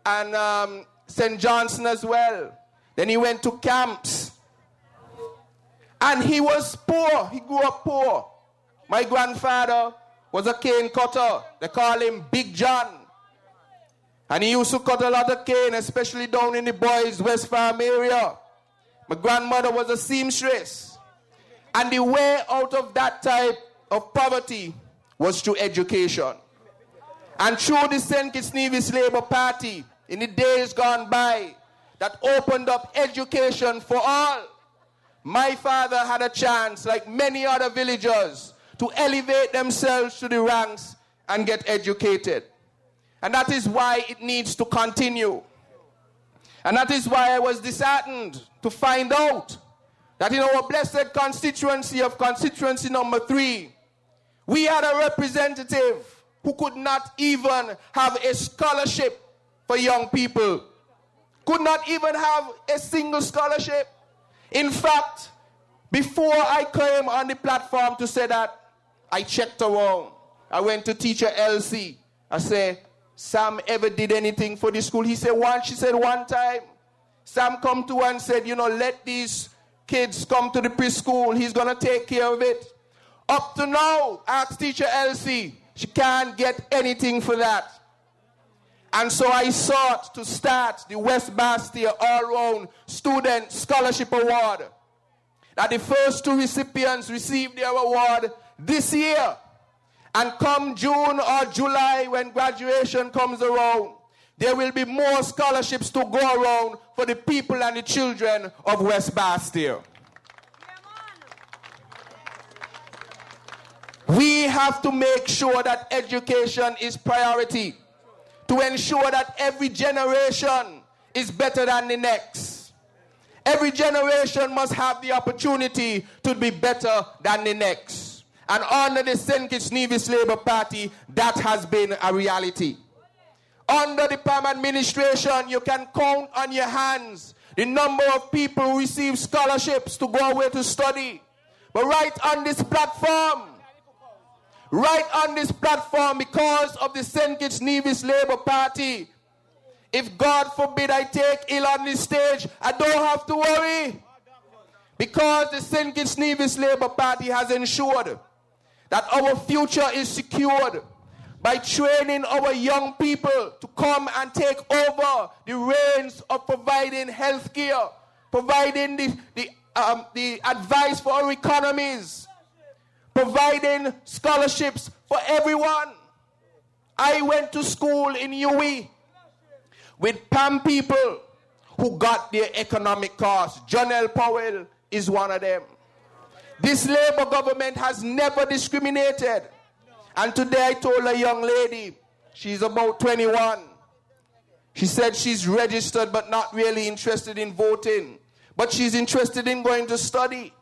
and St. Johnson as well. Then he went to camps. And he was poor. He grew up poor. My grandfather was a cane cutter. They call him Big John. And he used to cut a lot of cane, especially down in the boys' West Farm area. My grandmother was a seamstress. And the way out of that type of poverty was through education. And through the St. Kitts-Nevis Labour Party, in the days gone by, that opened up education for all. my father had a chance, like many other villagers, to elevate themselves to the ranks and get educated. And that is why it needs to continue. And that is why I was disheartened to find out that in our blessed constituency of constituency number 3, we had a representative who could not even have a scholarship for young people. Could not even have a single scholarship. In fact, before I came on the platform to say that, I checked around. I went to teacher Elsie. I said, Sam ever did anything for the school? She said one time. Sam come to her and said, let these kids come to the preschool. He's going to take care of it. Up to now, ask teacher Elsie. She can't get anything for that. And so I sought to start the West Bastia All-Round Student Scholarship Award. Now the first 2 recipients received their award this year. And come June or July, when graduation comes around, there will be more scholarships to go around for the people and the children of West Bastia. We have to make sure that education is priority, to ensure that every generation is better than the next. Every generation must have the opportunity to be better than the next. And under the St. Kitts-Nevis Labour Party, that has been a reality. Under the PAM administration, you can count on your hands the number of people who receive scholarships to go away to study. But right on this platform, because of the St. Kitts-Nevis Labour Party, if God forbid I take ill on this stage, I don't have to worry. Because the St. Kitts-Nevis Labour Party has ensured that our future is secured by training our young people to come and take over the reins of providing health care, providing the advice for our economies, providing scholarships for everyone. I went to school in UWI with PAM people who got their economic costs. John L. Powell is one of them. This Labour government has never discriminated. And today I told a young lady, she's about 21. She said she's registered but not really interested in voting. But she's interested in going to study.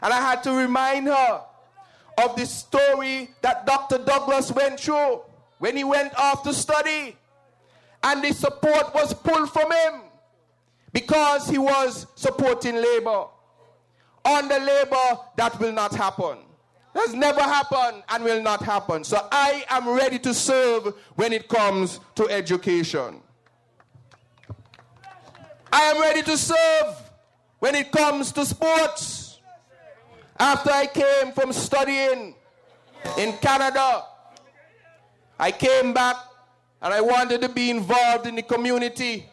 And I had to remind her of the story that Dr. Douglas went through when he went off to study. And the support was pulled from him because he was supporting Labour. Under Labour, that will not happen. That's never happened and will not happen. So I am ready to serve when it comes to education. I am ready to serve when it comes to sports. After I came from studying in Canada, I came back and I wanted to be involved in the community.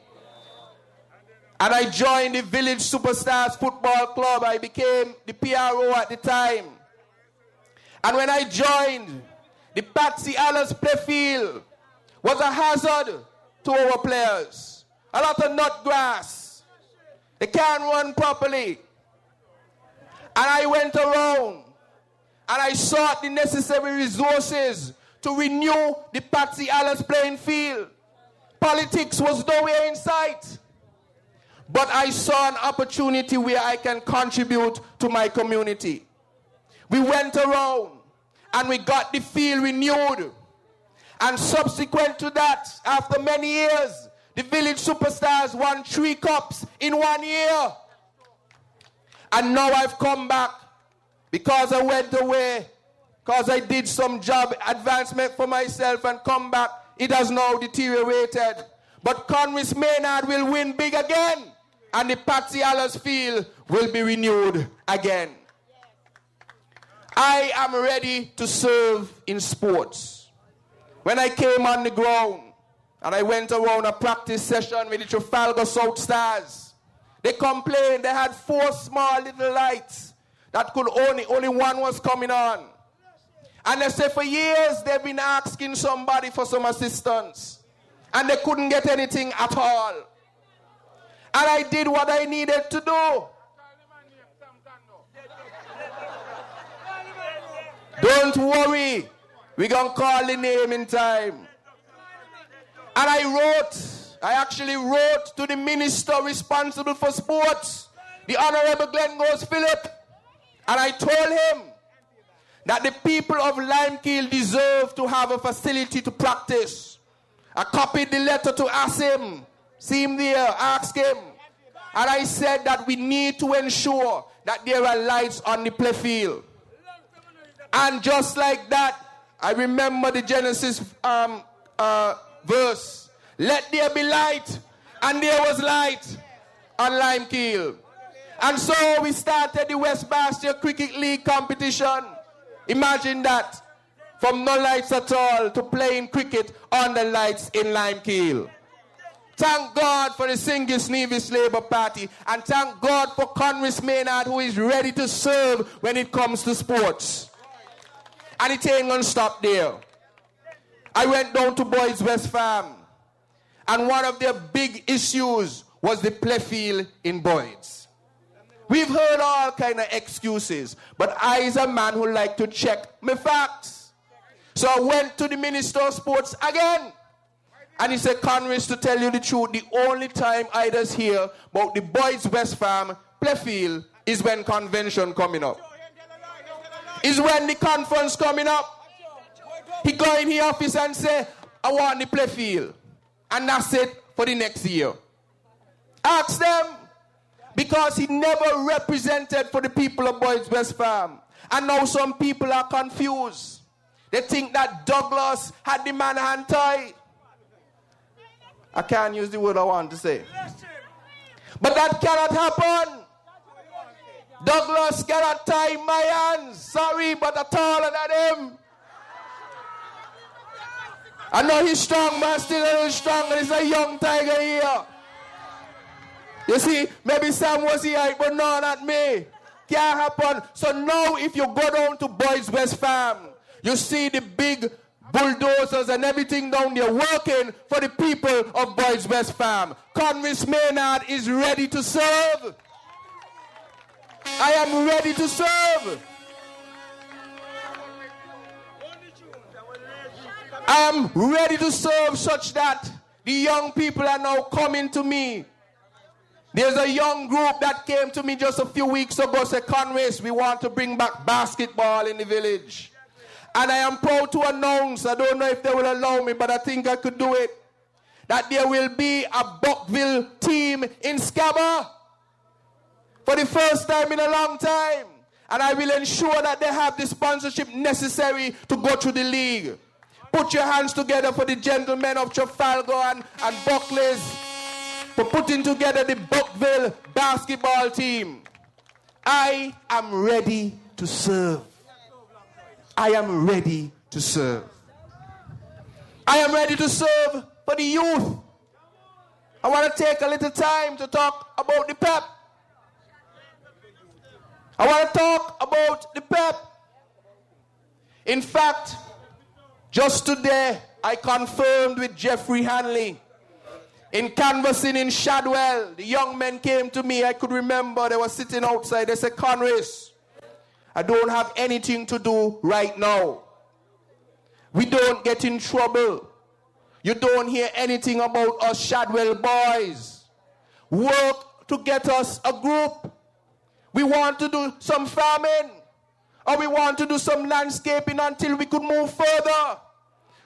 And I joined the Village Superstars Football Club. I became the PRO at the time. And when I joined, the Patsy Allers playfield was a hazard to our players. A lot of nut grass. They can't run properly. And I went around and I sought the necessary resources to renew the Patsy Allers playing field. Politics was nowhere in sight. But I saw an opportunity where I can contribute to my community. We went around and we got the field renewed. And subsequent to that, after many years, the Village Superstars won 3 cups in 1 year. And now I've come back because I went away, because I did some job advancement for myself and come back. It has now deteriorated. But Conwys Maynard will win big again. And the Patsy Allers field will be renewed again. I am ready to serve in sports. When I came on the ground and I went around a practice session with the Trafalgar South Stars, they complained they had 4 small little lights that could only one was coming on. And they said for years they've been asking somebody for some assistance. And they couldn't get anything at all. And I did what I needed to do. Don't worry. We're going to call the name in time. And I actually wrote to the minister responsible for sports, the Honorable Glenn Goes Phillip, and I told him that the people of Limekeel deserve to have a facility to practice. I copied the letter to ask him. See him there, ask him. And I said that we need to ensure that there are lights on the play field. And just like that, I remember the Genesis verse. Let there be light, and there was light on Limekeel. And so we started the West Bastia Cricket League competition. Imagine that. From no lights at all to playing cricket on the lights in Limekeel. Thank God for the Kitts-Nevis Labour Party, and thank God for Congress Maynard, who is ready to serve when it comes to sports. And it ain't gonna stop there. I went down to Boys West Farm, and one of their big issues was the play field in Boys. We've heard all kind of excuses, but I is a man who like to check my facts. So I went to the Minister of Sports again. And he said, Congress, to tell you the truth, the only time I just hear about the Boys West Farm play field is when convention coming up. Is when the conference coming up. He go in his office and say, I want the play field. And that's it for the next year. Ask them. Because he never represented for the people of Boys West Farm. And now some people are confused. They think that Douglas had the man hand tied. I can't use the word I want to say. But that cannot happen. Douglas cannot tie my hands. Sorry, but I'm taller than him. I know he's strong, but still a little stronger. He's a young tiger here. You see, maybe Sam was here, but no, not me. Can't happen. So now if you go down to Boys West Farm, you see the big bulldozers and everything down there working for the people of Boys West Farm. Congress Maynard is ready to serve. I am ready to serve. I am ready to serve such that the young people are now coming to me. There's a young group that came to me just a few weeks ago, said, Congress, we want to bring back basketball in the village. And I am proud to announce, I don't know if they will allow me, but I think I could do it, that there will be a Buckville team in Scabba for the first time in a long time. And I will ensure that they have the sponsorship necessary to go through the league. Put your hands together for the gentlemen of Trafalgar and Buckley's for putting together the Buckville basketball team. I am ready to serve. I am ready to serve. I am ready to serve for the youth. I want to take a little time to talk about the PEP. I want to talk about the PEP. In fact, just today, I confirmed with Jeffrey Hanley. In canvassing in Shadwell, the young men came to me. I could remember they were sitting outside. They said, Congress, I don't have anything to do right now. We don't get in trouble. You don't hear anything about us Shadwell boys. Work to get us a group. We want to do some farming, or we want to do some landscaping until we could move further.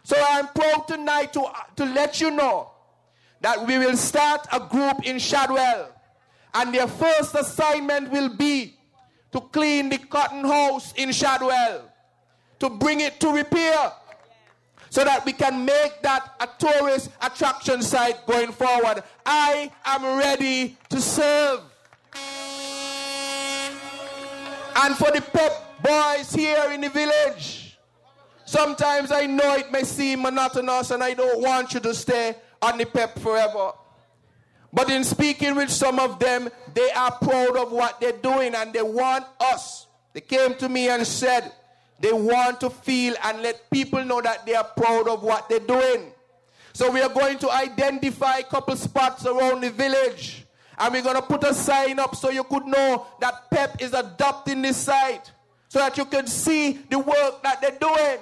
So I'm proud tonight to let you know that we will start a group in Shadwell, and their first assignment will be to clean the cotton house in Shadwell, to bring it to repair, so that we can make that a tourist attraction site going forward. I am ready to serve. And for the PEP boys here in the village, sometimes I know it may seem monotonous and I don't want you to stay on the PEP forever. But in speaking with some of them, they are proud of what they're doing and they want us. They came to me and said they want to feel and let people know that they are proud of what they're doing. So we are going to identify a couple spots around the village. And we're going to put a sign up so you could know that PEP is adopting this site. so that you can see the work that they're doing,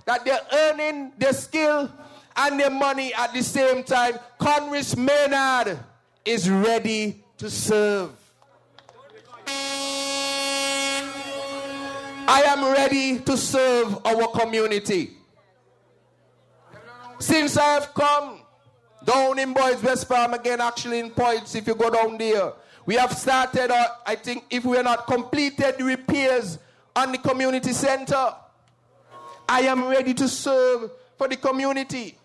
that they're earning their skill and their money at the same time. Congress Maynard is ready to serve. I am ready to serve our community. Since I have come down in Boys West Farm, again actually in Points, if you go down there, we have started, I think if we are not completed, the repairs on the community center. I am ready to serve for the community.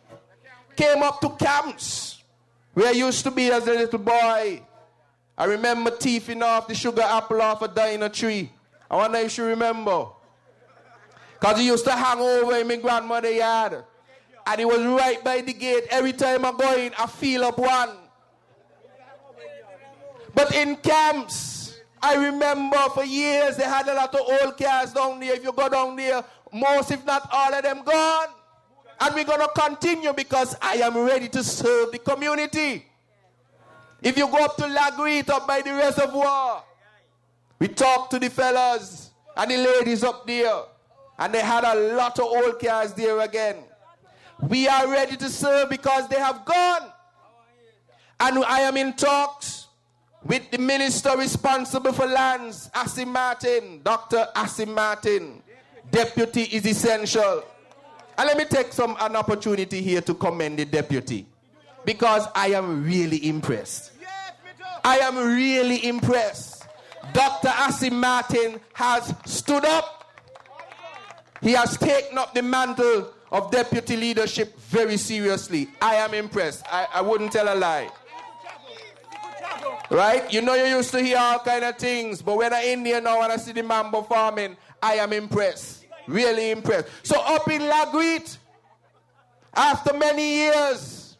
Came up to camps where I used to be as a little boy. I remember thieving off the sugar apple off a diner tree. I wonder if you remember. Because he used to hang over in my grandmother's yard. And it was right by the gate. Every time I go in, I feel up one. But in camps, I remember for years they had a lot of old cars down there. If you go down there, most if not all of them gone. And we're going to continue because I am ready to serve the community. If you go up to Lagreet, up by the reservoir, we talked to the fellas and the ladies up there. And they had a lot of old cars there again. We are ready to serve because they have gone. And I am in talks with the minister responsible for lands, Asim Martin, Dr. Asim Martin. Deputy is essential. And let me take an opportunity here to commend the deputy. Because I am really impressed. I am really impressed. Dr. Asim Martin has stood up. He has taken up the mantle of deputy leadership very seriously. I am impressed. I wouldn't tell a lie. Right? You know you used to hear all kind of things, but when I'm in there now and I see the man performing, I am impressed. Really impressed. So up in Lagreet, after many years,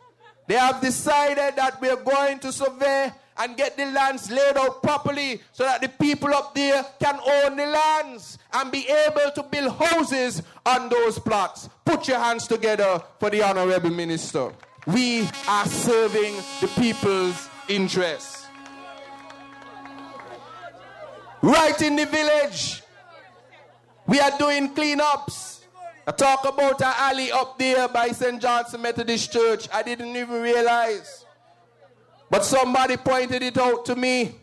they have decided that we are going to survey and get the lands laid out properly so that the people up there can own the lands and be able to build houses on those plots. Put your hands together for the Honorable Minister. We are serving the people's interests. Right in the village, we are doing cleanups. I talk about an alley up there by St. John's Methodist Church. I didn't even realize. But somebody pointed it out to me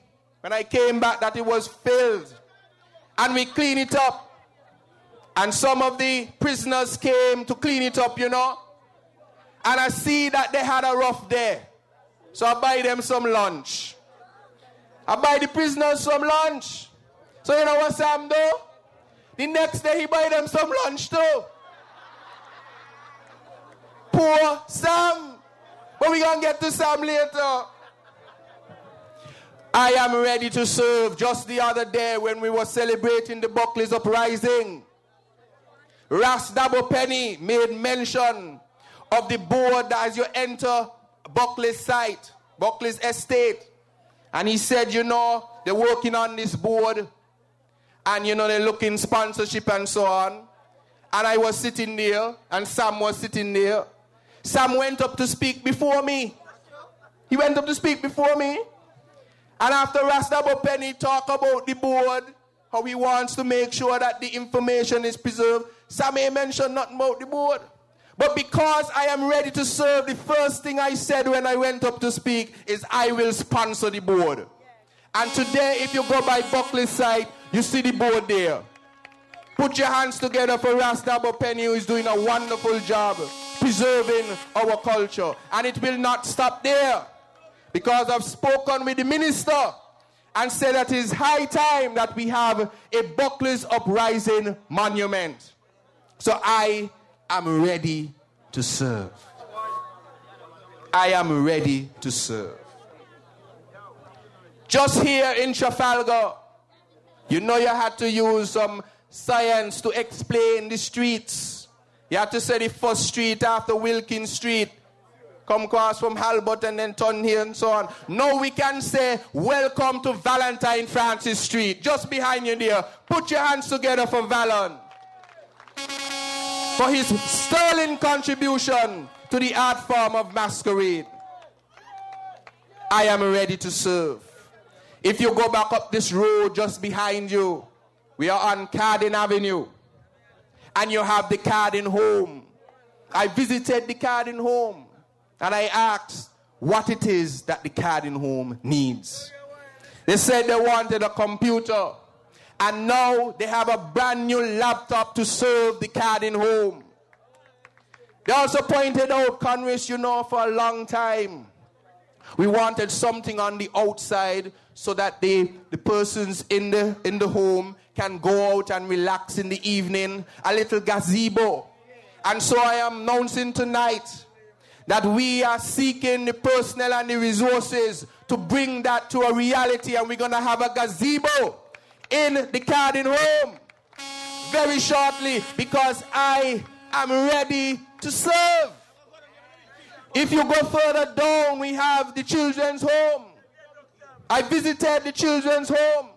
when I came back that it was filled. And we clean it up. And some of the prisoners came to clean it up, you know. And I see that they had a rough day. So I buy them some lunch. I buy the prisoners some lunch. So you know what Sam do? The next day he buy them some lunch too. Poor Sam. But we're going to get to Sam later. I am ready to serve. Just the other day when we were celebrating the Buckley's uprising, Ras Dabo Penny made mention of the board as you enter Buckley's site, Buckley's estate. And he said, you know, they're working on this board and, you know, they're looking sponsorship and so on. And I was sitting there and Sam was sitting there. Sam went up to speak before me. He went up to speak before me. And after Rastabo Penny talk about the board, how he wants to make sure that the information is preserved, Sam ain't mentioned nothing about the board. But because I am ready to serve, the first thing I said when I went up to speak is I will sponsor the board. And today, if you go by Buckley's site, you see the board there. Put your hands together for Rastabo Penny, who is doing a wonderful job preserving our culture. And it will not stop there. Because I've spoken with the minister and said that it is high time that we have a Buckley's Uprising monument. So I am ready to serve. I am ready to serve. Just here in Trafalgar, you know you had to use some science to explain the streets. You had to say the first street after Wilkins Street. Come across from Halbert and then turn here and so on. Now we can say, welcome to Valentine Francis Street. Just behind you there. Put your hands together for Valon. For his sterling contribution to the art form of masquerade. I am ready to serve. If you go back up this road just behind you, We are on Carden Avenue. And you have the Carden home. I visited the Carden home. And I asked what it is that the Carden home needs. They said they wanted a computer. And now they have a brand new laptop to serve the Carden home. They also pointed out, Congress, for a long time, we wanted something on the outside so that the persons in the home can go out and relax in the evening, a little gazebo. And so I am announcing tonight that we are seeking the personnel and the resources to bring that to a reality, and we're going to have a gazebo in the Carden home very shortly, because I am ready to serve. If you go further down, we have the children's home. I visited the children's home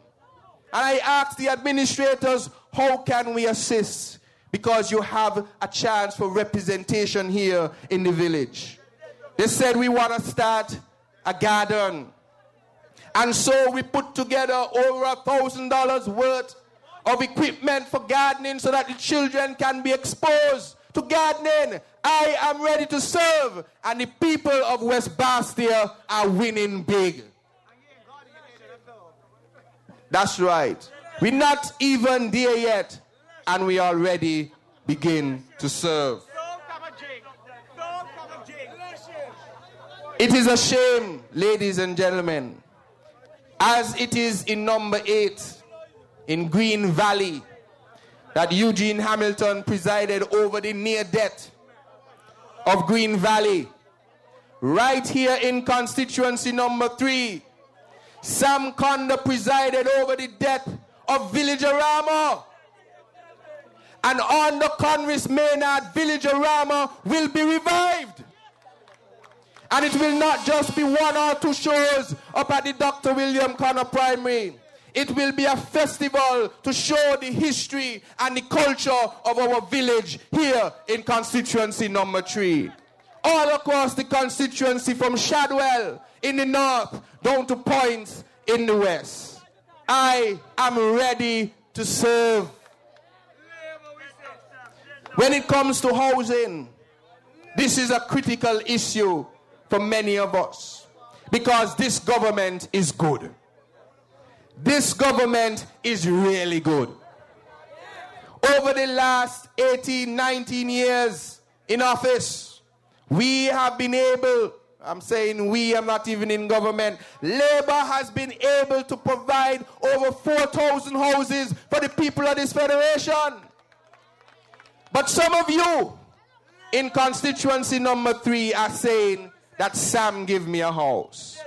and I asked the administrators, how can we assist? Because you have a chance for representation here in the village. They said we want to start a garden. And so we put together over $1,000 worth of equipment for gardening so that the children can be exposed to gardening. I am ready to serve, and the people of West Bastia are winning big. That's right. We're not even there yet, and we already begin to serve. It is a shame, ladies and gentlemen, as it is in number 8 in Green Valley, that Eugene Hamilton presided over the near death of Green Valley. Right here in constituency number 3, Sam Conda presided over the death of Villagerama. And on the Congress Maynard, Villagerama will be revived. And it will not just be 1 or 2 shows up at the Dr. William Connor Primary. It will be a festival to show the history and the culture of our village here in constituency number 3. All across the constituency, from Shadwell in the north down to Points in the west. I am ready to serve. When it comes to housing, this is a critical issue for many of us, because this government is good. This government is really good. Over the last 18, 19 years in office, we have been able, I'm saying we, I'm not even in government, Labour has been able to provide over 4,000 houses for the people of this federation. But some of you in constituency number 3 are saying that Sam give me a house.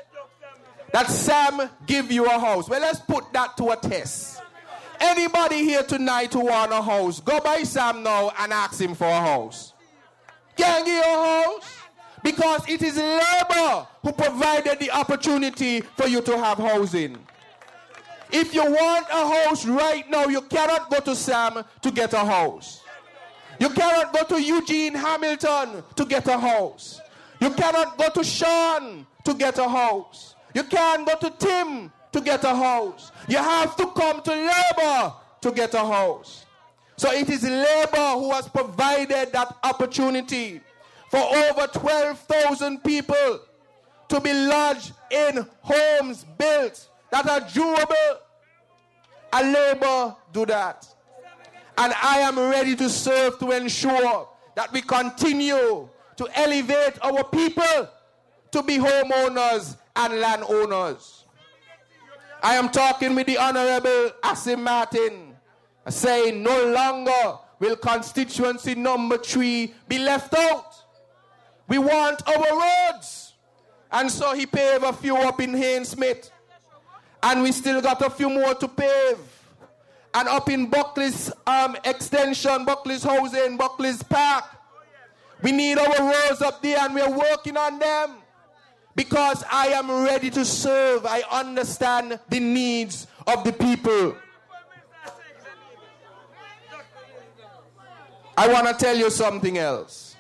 That Sam give you a house. Well, let's put that to a test. Anybody here tonight who want a house, go by Sam now and ask him for a house. Can't give you a house? Because it is Labour who provided the opportunity for you to have housing. If you want a house right now, you cannot go to Sam to get a house. You cannot go to Eugene Hamilton to get a house. You cannot go to Sean to get a house. You can't go to Tim to get a house. You have to come to Labour to get a house. So it is Labour who has provided that opportunity for over 12,000 people to be lodged in homes built that are durable. And Labour do that. And I am ready to serve to ensure that we continue to elevate our people to be homeowners and landowners. I am talking with the Honorable Asim Martin, saying no longer will constituency number 3 be left out. We want our roads. And so he paved a few up in Hainesmith. And we still got a few more to pave. And up in Buckley's extension, Buckley's housing, Buckley's park, we need our roads up there, and we're working on them. Because I am ready to serve. I understand the needs of the people. I want to tell you something else.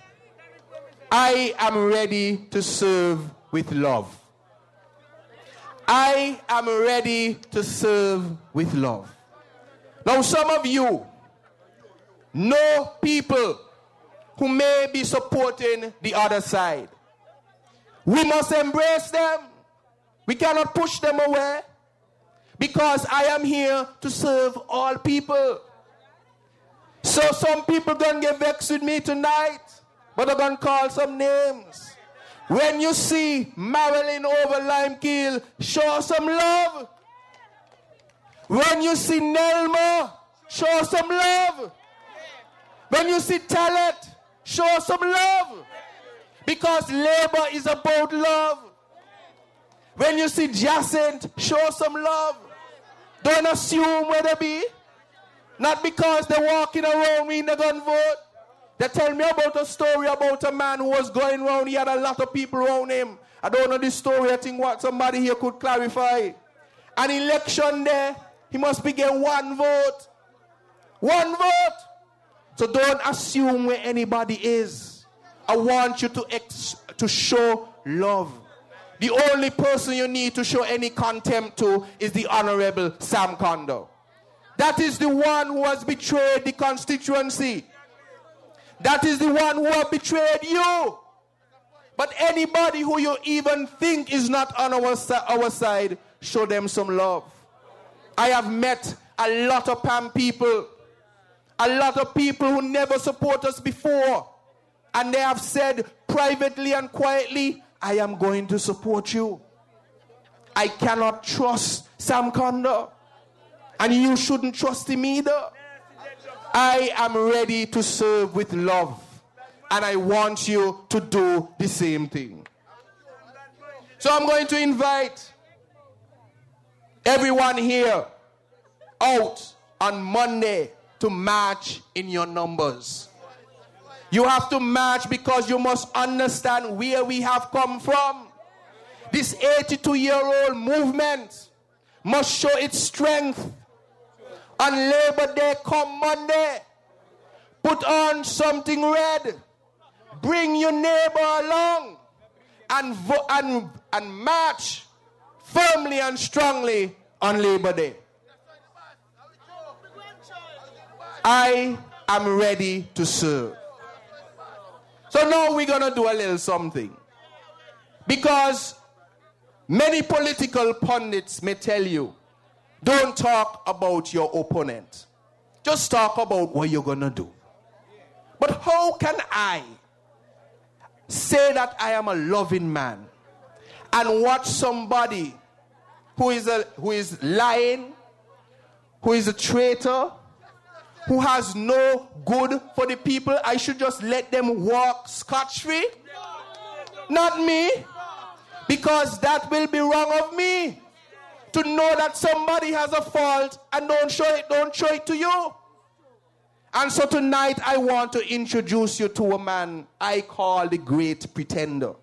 I am ready to serve with love. I am ready to serve with love. Now, some of you know people who may be supporting the other side. We must embrace them. We cannot push them away, because I am here to serve all people. So some people gonna get vexed with me tonight, but I'm gonna call some names. When you see Marilyn over Limekeel, show some love. When you see Nelma, show some love. When you see Talent, show some love. Because labor is about love. When you see Jacint, show some love. Don't assume where they be. Not because they're walking around me, they're going to vote. They tell me about a story about a man who was going around. He had a lot of people around him. I don't know this story. I think what somebody here could clarify. An election there, he must be getting one vote. One vote. So don't assume where anybody is. I want you to show love. The only person you need to show any contempt to is the Honorable Sam Kondo. That is the one who has betrayed the constituency. That is the one who has betrayed you. But anybody who you even think is not on our side, show them some love. I have met a lot of PAM people. A lot of people who never support us before. And they have said privately and quietly, I am going to support you. I cannot trust Sam Kondo. And you shouldn't trust him either. I am ready to serve with love. And I want you to do the same thing. So I'm going to invite everyone here out on Monday to march in your numbers. You have to march because you must understand where we have come from. This 82-year-old movement must show its strength. On Labor Day, come Monday, put on something red. Bring your neighbor along and march firmly and strongly on Labor Day. I am ready to serve. So now we're going to do a little something. Because many political pundits may tell you, don't talk about your opponent. Just talk about what you're going to do. But how can I say that I am a loving man and watch somebody who is lying, who is a traitor, who has no good for the people? I should just let them walk scot-free? Not me. Because that will be wrong of me. To know that somebody has a fault and don't show it to you. And so tonight I want to introduce you to a man I call the Great Pretender.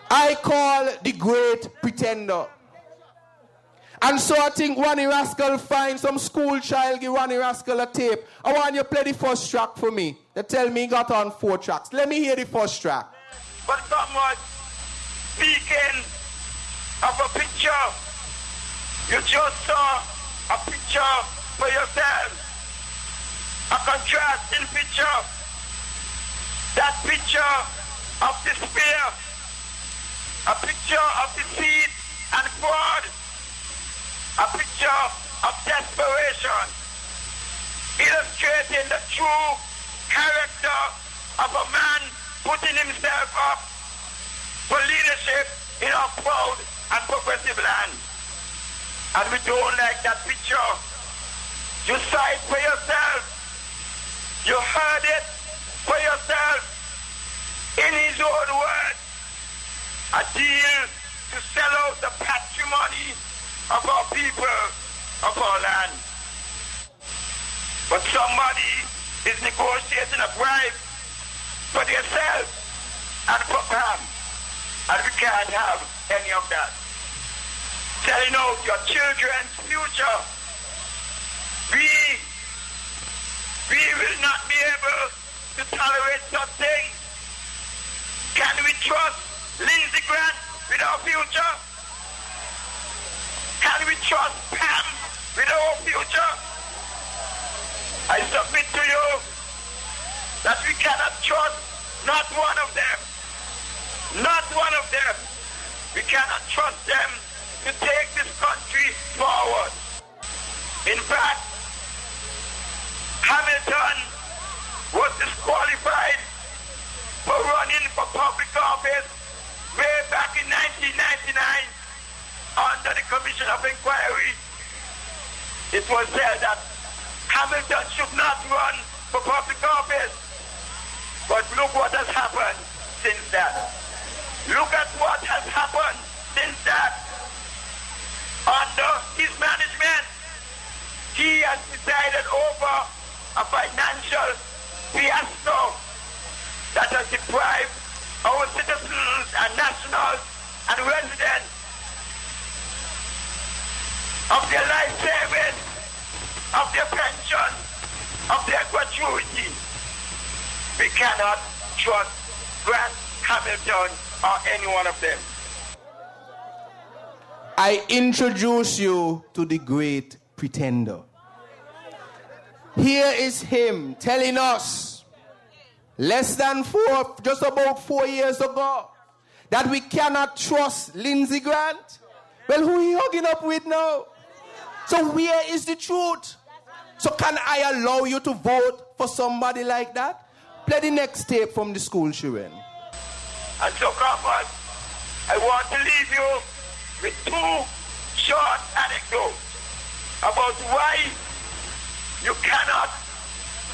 I call the Great Pretender. And so I think Ronnie Rascal find some school child, give Ronnie Rascal a tape. I want you to play the first track for me. They tell me he got on 4 tracks. Let me hear the first track. But someone speaking of a picture, you just saw a picture for yourself, a contrasting picture, that picture of despair, a picture of defeat and fraud, a picture of desperation, illustrating the true character of a man putting himself up for leadership in our proud and progressive land. And we don't like that picture. You saw it for yourself. You heard it for yourself. In his own words, a deal to sell out the patrimony of our people, of our land. But somebody is negotiating a bribe for themselves and for PAM. And we can't have any of that. Selling out your children's future. We will not be able to tolerate such things. Can we trust Lindsey Grant with our future? Can we trust PAM with our future. I submit to you that we cannot trust not one of them. Not one of them. We cannot trust them to take this country forward. In fact, Hamilton was disqualified for running for public office way back in 1999 under the Commission of Inquiry. It was said that Hamilton should not run for public office. But look what has happened since that. Look at what has happened since that. Under his management, he has decided over a financial fiasco that has deprived our citizens and nationals and residents of their life savings, of their pension, of their gratuity. We cannot trust Grant, Hamilton, or any one of them. I introduce you to the great pretender. Here is him telling us just about 4 years ago that we cannot trust Lindsey Grant. Well, who are you hugging up with now? So where is the truth? So can I allow you to vote for somebody like that? Play the next tape from the school children. And so, Crawford, I want to leave you with 2 short anecdotes about why you cannot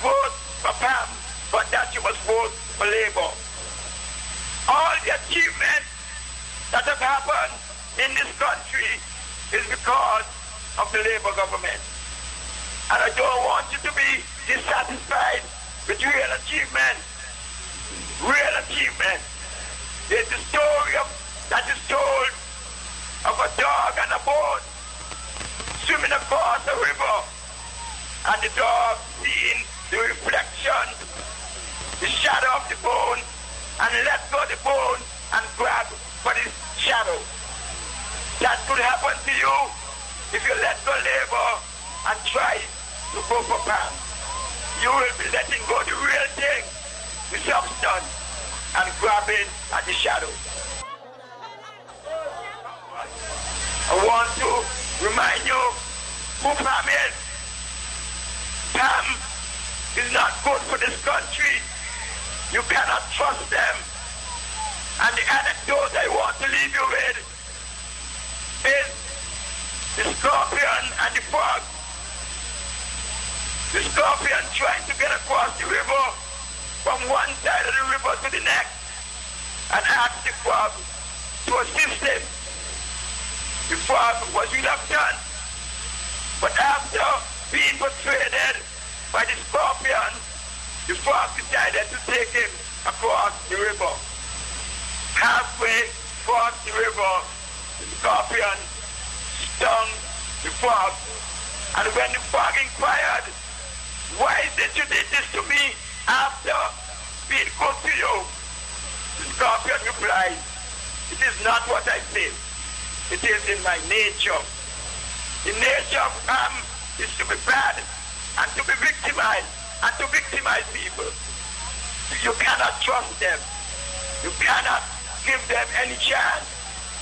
vote for Pam, but that you must vote for Labour. All the achievements that have happened in this country is because of the Labour government. And I don't want you to be dissatisfied with real achievement. Real achievement. There's a story that is told of a dog and a boat swimming across a river, and the dog seeing the reflection, the shadow of the bone, and let go of the bone and grab for the shadow. That could happen to you if you let go Labour and try to go for Pam. You will be letting go the real thing, the substance, and grabbing at the shadow. I want to remind you who Pam is. Pam is not good for this country. You cannot trust them. And the anecdote I want to leave you with is the scorpion and the frog. The scorpion trying to get across the river from one side of the river to the next and asked the frog to assist him. The frog was reluctant, but after being persuaded by the scorpion, the frog decided to take him across the river. Halfway across the river, the scorpion stung the frog, and when the frog inquired, "Why did you do this to me after being good to you?" the scorpion replied, "It is not what I said. It is in my nature. The nature of Pam is to be bad and to be victimized and to victimize people. You cannot trust them. You cannot give them any chance.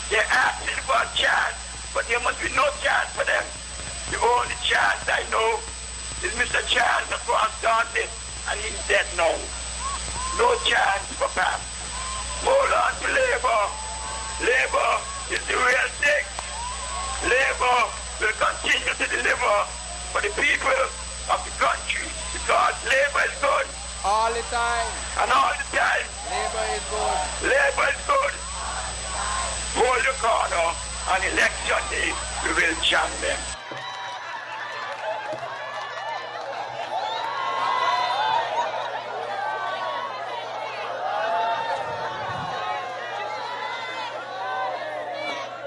They're asking for a chance, but there must be no chance for them. The only chance I know is Mr. Charles across Dartmouth, and he's dead now. No chance for Pam. Hold on to Labour. Labour is the real thing. Labour will continue to deliver for the people of the country because Labour is good. All the time. And all the time. Labour is good. Labour is good. Hold your corner. On election day, we will jam them.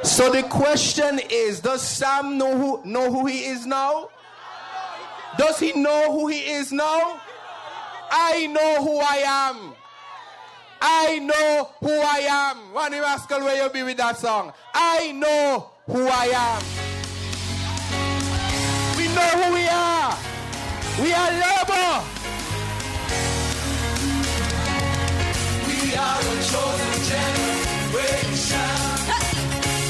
So the question is, does Sam know who he is now? Does he know who he is now? I know who I am. I know who I am. One rascal, where you be with that song? I know who I am. We are Labour. We are a chosen generation.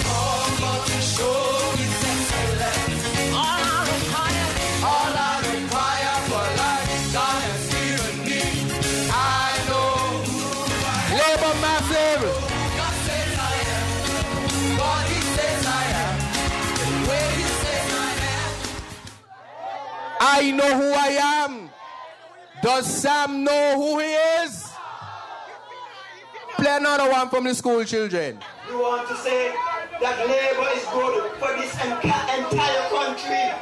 All about to show His excellence. All I require for life, God has given me. I know who Labour massive. God says I am. What He says I am. Where He says I am. I know who I am. Does Sam know who he is? Play another one from the school children. We want to say that Labour is good for this entire country.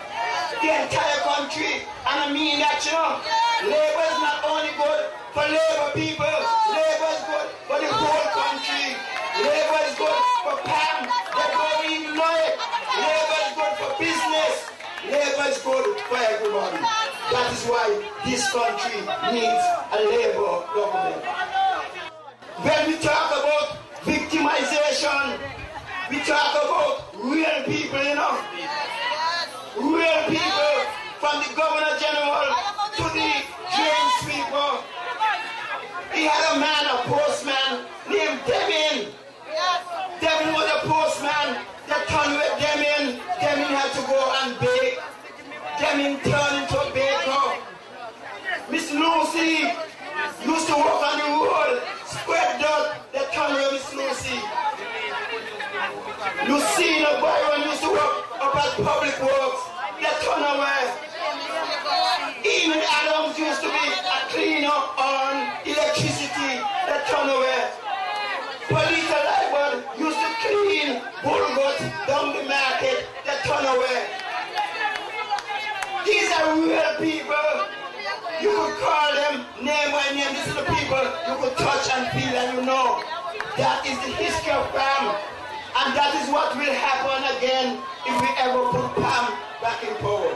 The entire country. And I mean that, you know. Labour is not only good for Labour people. Labour is good for the whole country. Labour is good for Pam. They don't even know it. Labour is good for business. Labour is good for everybody. That is why this country needs a Labour government. When we talk about victimization, we talk about real people, you know. Real people, from the Governor General to the drain sweeper. He had a man, a postman, named Demin. Demin was a postman. They turned with Demin. Demin had to go and bake. Demin turned into a baker. Miss Lucy used to work on the road. Spread dirt, they turn away Miss Lucy. Lucina Byron used to work up at Public Works. They turn away. Even Adams used to be a cleaner on electricity. They turn away. Polita Library used to clean Bulgut down the market. They turn away. These are real people. You could call them name by name. These are the people you could touch and feel, and you know that is the history of Pam. And that is what will happen again if we ever put Pam back in power.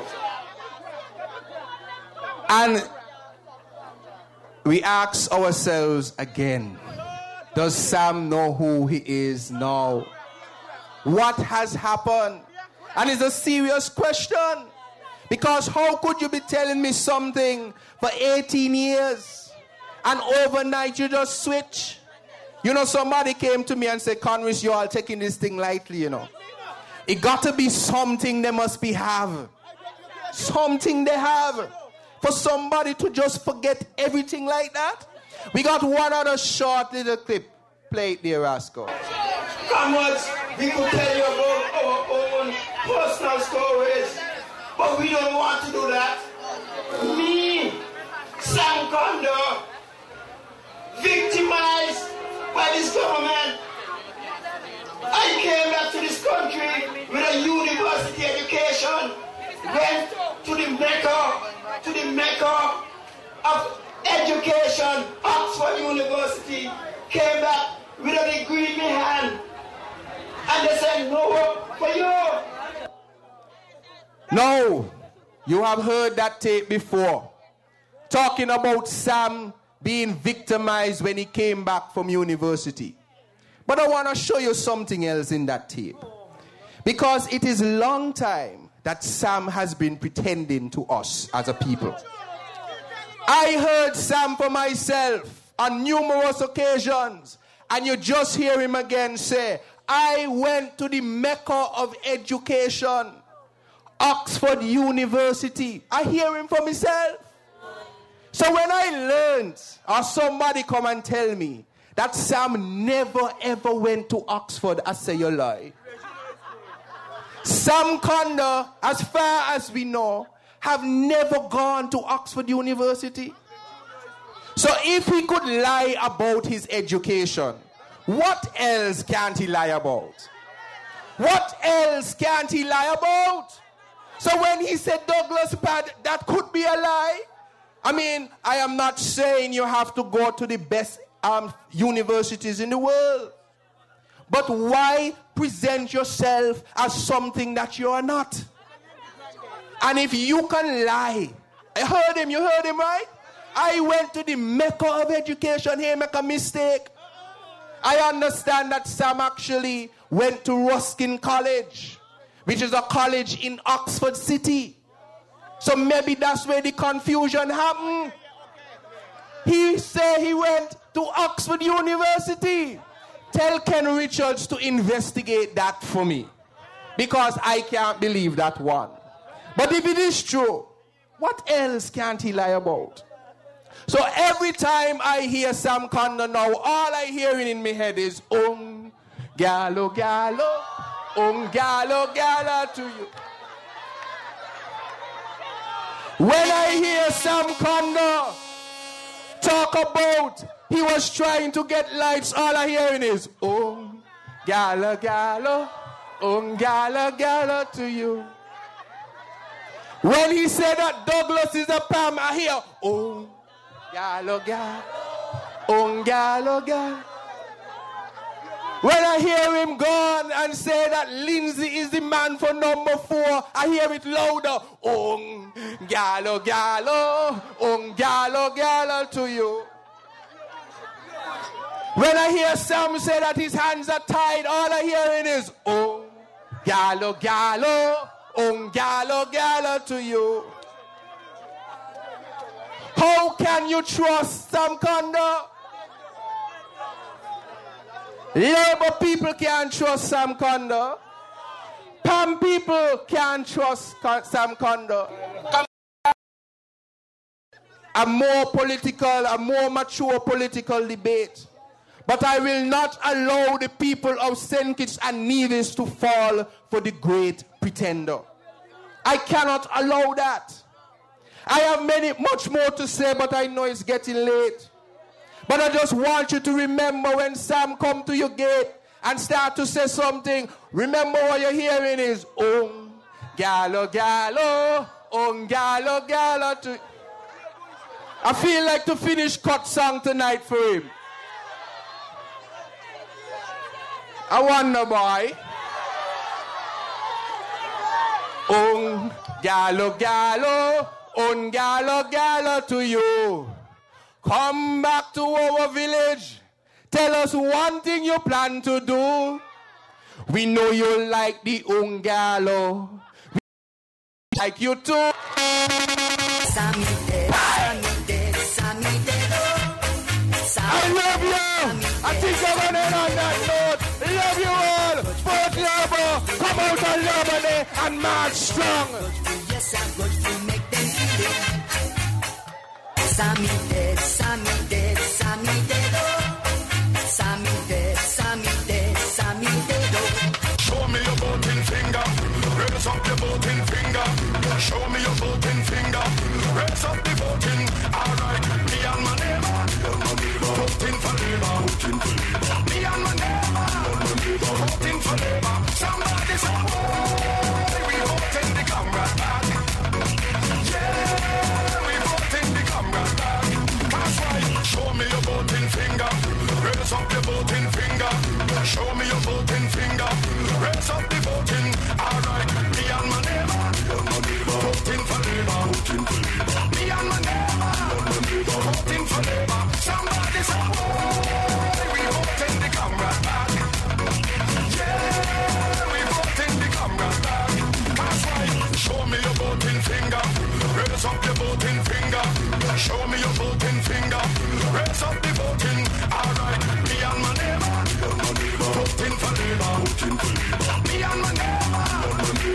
And we ask ourselves again, does Sam know who he is now? What has happened? And it's a serious question. Because how could you be telling me something for 18 years and overnight you just switch? You know, somebody came to me and said, Congress, you all taking this thing lightly, you know. It got to be something they must be have. Something they have. For somebody to just forget everything like that. We got one other short little clip. Play it there, Rascal. Comrades, we could tell you about our own personal stories. But we don't want to do that. Me, Sam Kondo, victimized by this government. I came back to this country with a university education, went to the Mecca of education, Oxford University, came back with a degree in my hand, and they said, no work for you. No, you have heard that tape before. Talking about Sam being victimized when he came back from university. But I want to show you something else in that tape. Because it is a long time that Sam has been pretending to us as a people. I heard Sam for myself on numerous occasions. And you just hear him again say, I went to the Mecca of education. Oxford University. I hear him for myself. So when I learned, or somebody come and tell me that Sam never ever went to Oxford, I say you lie. Sam Kondo, as far as we know, have never gone to Oxford University. So if he could lie about his education, what else can't he lie about? What else can't he lie about? So when he said Douglas Pad, that could be a lie. I mean, I am not saying you have to go to the best universities in the world. But why present yourself as something that you are not? And if you can lie, you heard him, right? I went to the Mecca of education, he make a mistake. I understand that Sam actually went to Ruskin College, which is a college in Oxford City. So maybe that's where the confusion happened. He said he went to Oxford University. Tell Ken Richards to investigate that for me. Because I can't believe that one. But if it is true, what else can't he lie about? So every time I hear Sam Conner now, all I hearing in my head is gallo, gallo, gallo, gallo to you. When I hear Sam Conner talk about he was trying to get lights, all I hearing is gallo, gallo, gallo, gallo to you. When he said that Douglas is a Pam, I hear gallo, gallo, gallo, gallo. When I hear him gone and say that Lindsay is the man for number 4, I hear it louder. Gallo, gallo, gallo, gallo to you. When I hear Sam say that his hands are tied, all I hearing is gallo, gallo, gallo, gallo to you. How can you trust Sam Conner? Labour people can't trust Sam Conner. Pam people can't trust Sam Conner. A more political, a more mature political debate. But I will not allow the people of St. Kitts and Nevis to fall for the great pretender. I cannot allow that. I have much more to say, but I know it's getting late. But I just want you to remember when Sam come to your gate and start to say something, remember what you're hearing is gallo, gallo, gallo, gallo to... I feel like to finish cut song tonight for him. I wonder, boy. Gallo, gallo, gallo, gallo to you. Come back to our village. Tell us one thing you plan to do. We know you like the Ungalo. We like you too. I love you. I think I'm going to end on that note. Love you all. Fort Labour. Come out on Labour Day and march strong. Yes, I'm going to make them feel it. Sammy dead, Sammy dead, Sammy dead, oh. Sammy dead, Sammy dead, Sammy dead, oh. Show me your voting finger, raise up your voting finger. Show me your voting finger, raise up the voting. Alright, me and my neighbor, voting for Labour. Me and my neighbor, voting for Labour. Somebody say, oh, we voting the Comrade Party. Show me your voting finger, raise up your voting finger. Show me your voting finger, raise up the voting. Alright, me and my neighbor, voting for Labour. Me and my neighbor, voting for Labour. Somebody say, oh, we voting the Comrade Party. Yeah, we voting the Comrade Party. That's right. Show me your voting finger, raise up your voting finger. Show me your voting finger, raise up the voting. Alright, me and my neighbor, voting for Labour. Me and my neighbor,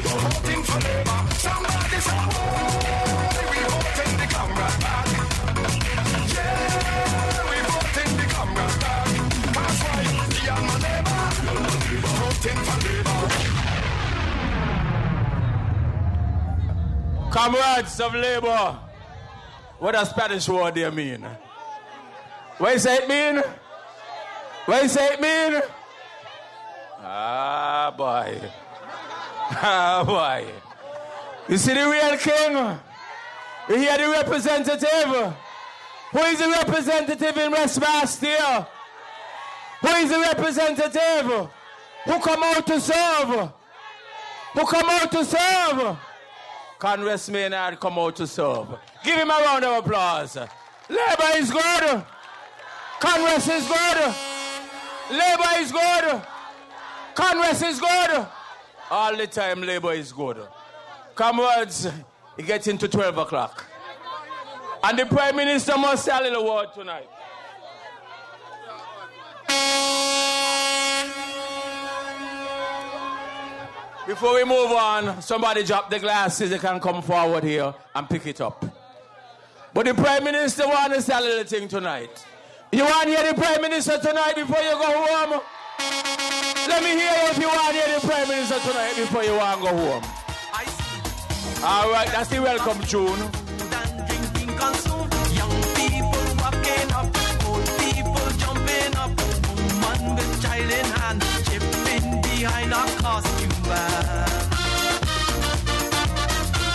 voting for Labour. Somebody say, oh, we voting the Comrade Party. Yeah, we voting the Comrade Party. That's right, me and my neighbor, voting for Labour. Comrades of Labour. What does Spanish word there mean? What does it mean? What does it mean? Ah, boy. Ah, boy. You see the real king? You hear the representative? Who is the representative in Westmaster? Who is the representative? Who come out to serve? Who come out to serve? Congress Maynard come out to serve. Give him a round of applause. Labour is good. Congress is good. Labour is good. Congress is good. All the time Labour is good. Comrades, It gets into 12 o'clock. And the Prime Minister must say a little word tonight. Before we move on, somebody drop the glasses. They can come forward here and pick it up. But the Prime Minister wants to say a little thing tonight. You want to hear the Prime Minister tonight before you go home? Let me hear you if you want to hear the Prime Minister tonight before you want to go home. All right, that's the welcome tune. Young people walking up, old people jumping up, woman with child in hand, chipping behind a costume van.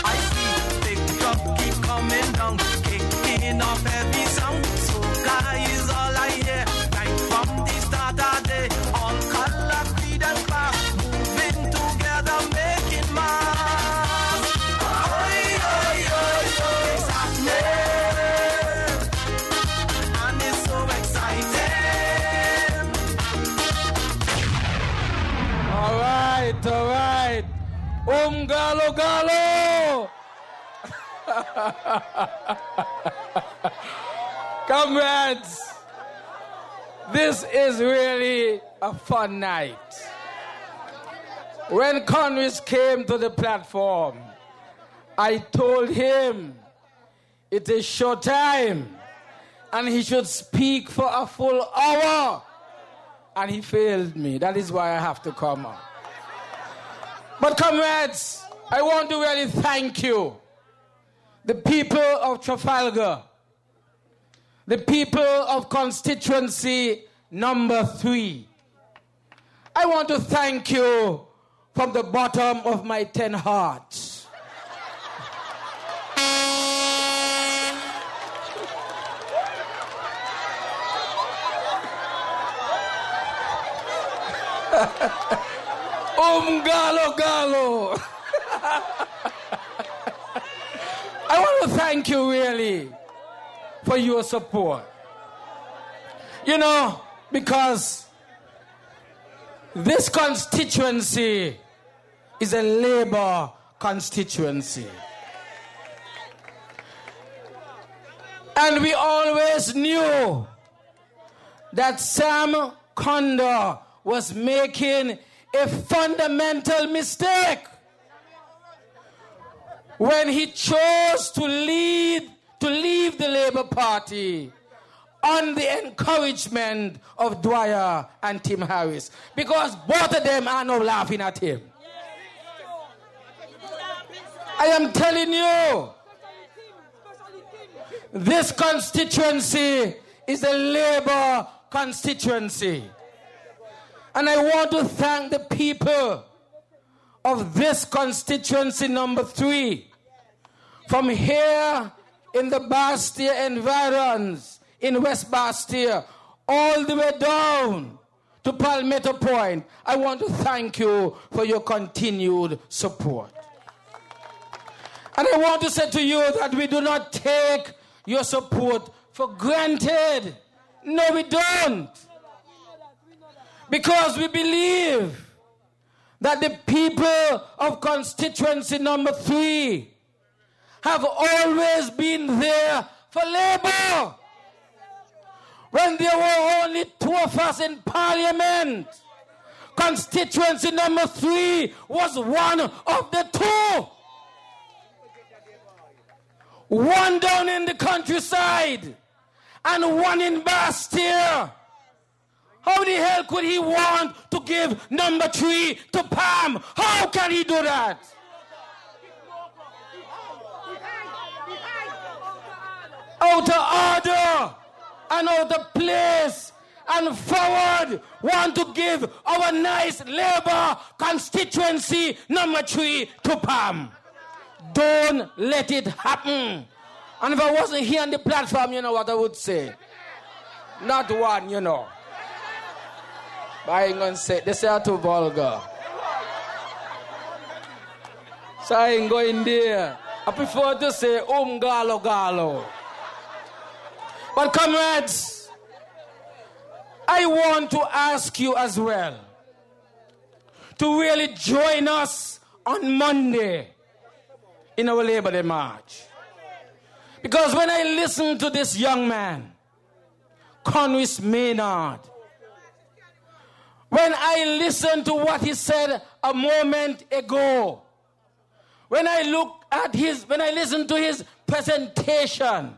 I see big truck keep coming down, kicking off heavy sound. So guys, all I hear, right from the start of the day, all color, creed and class, moving together, making mass. Oi, oi, oi, oi, it's happening, and it's so exciting. All right. Galo, galo. Comrades, this is really a fun night. When Congress came to the platform, I told him it is short time and he should speak for a full hour. And he failed me. That is why I have to come up. But comrades, I want to really thank you, the people of Trafalgar, the people of constituency number 3. I want to thank you from the bottom of my 10 hearts. Galo. I want to thank you really for your support. You know, because this constituency is a Labour constituency. And we always knew that Sam Condor was making a fundamental mistake when he chose to leave the Labour Party on the encouragement of Dwyer and Tim Harris, because both of them are now laughing at him. I am telling you, this constituency is a Labour constituency. And I want to thank the people of this constituency number 3, from here in the Bastia environs, in West Bastia, all the way down to Palmetto Point. I want to thank you for your continued support. And I want to say to you that we do not take your support for granted. No, we don't. Because we believe that the people of constituency number 3 have always been there for Labour. When there were only 2 of us in Parliament, constituency number 3 was one of the 2. One down in the countryside and one in Bastia. How the hell could he want to give number 3 to Pam? How can he do that? Out of order and out of place and forward, want to give our nice Labour constituency number 3 to Pam. Don't let it happen. And if I wasn't here on the platform, you know what I would say? Not one, you know. But I ain't gonna say, they say I'm too vulgar. So I ain't going there. I prefer to say, galo. But comrades, I want to ask you as well to really join us on Monday in our Labor Day March. Because when I listen to this young man, Conwis Maynard, when I listen to what he said a moment ago, when I listen to his presentation,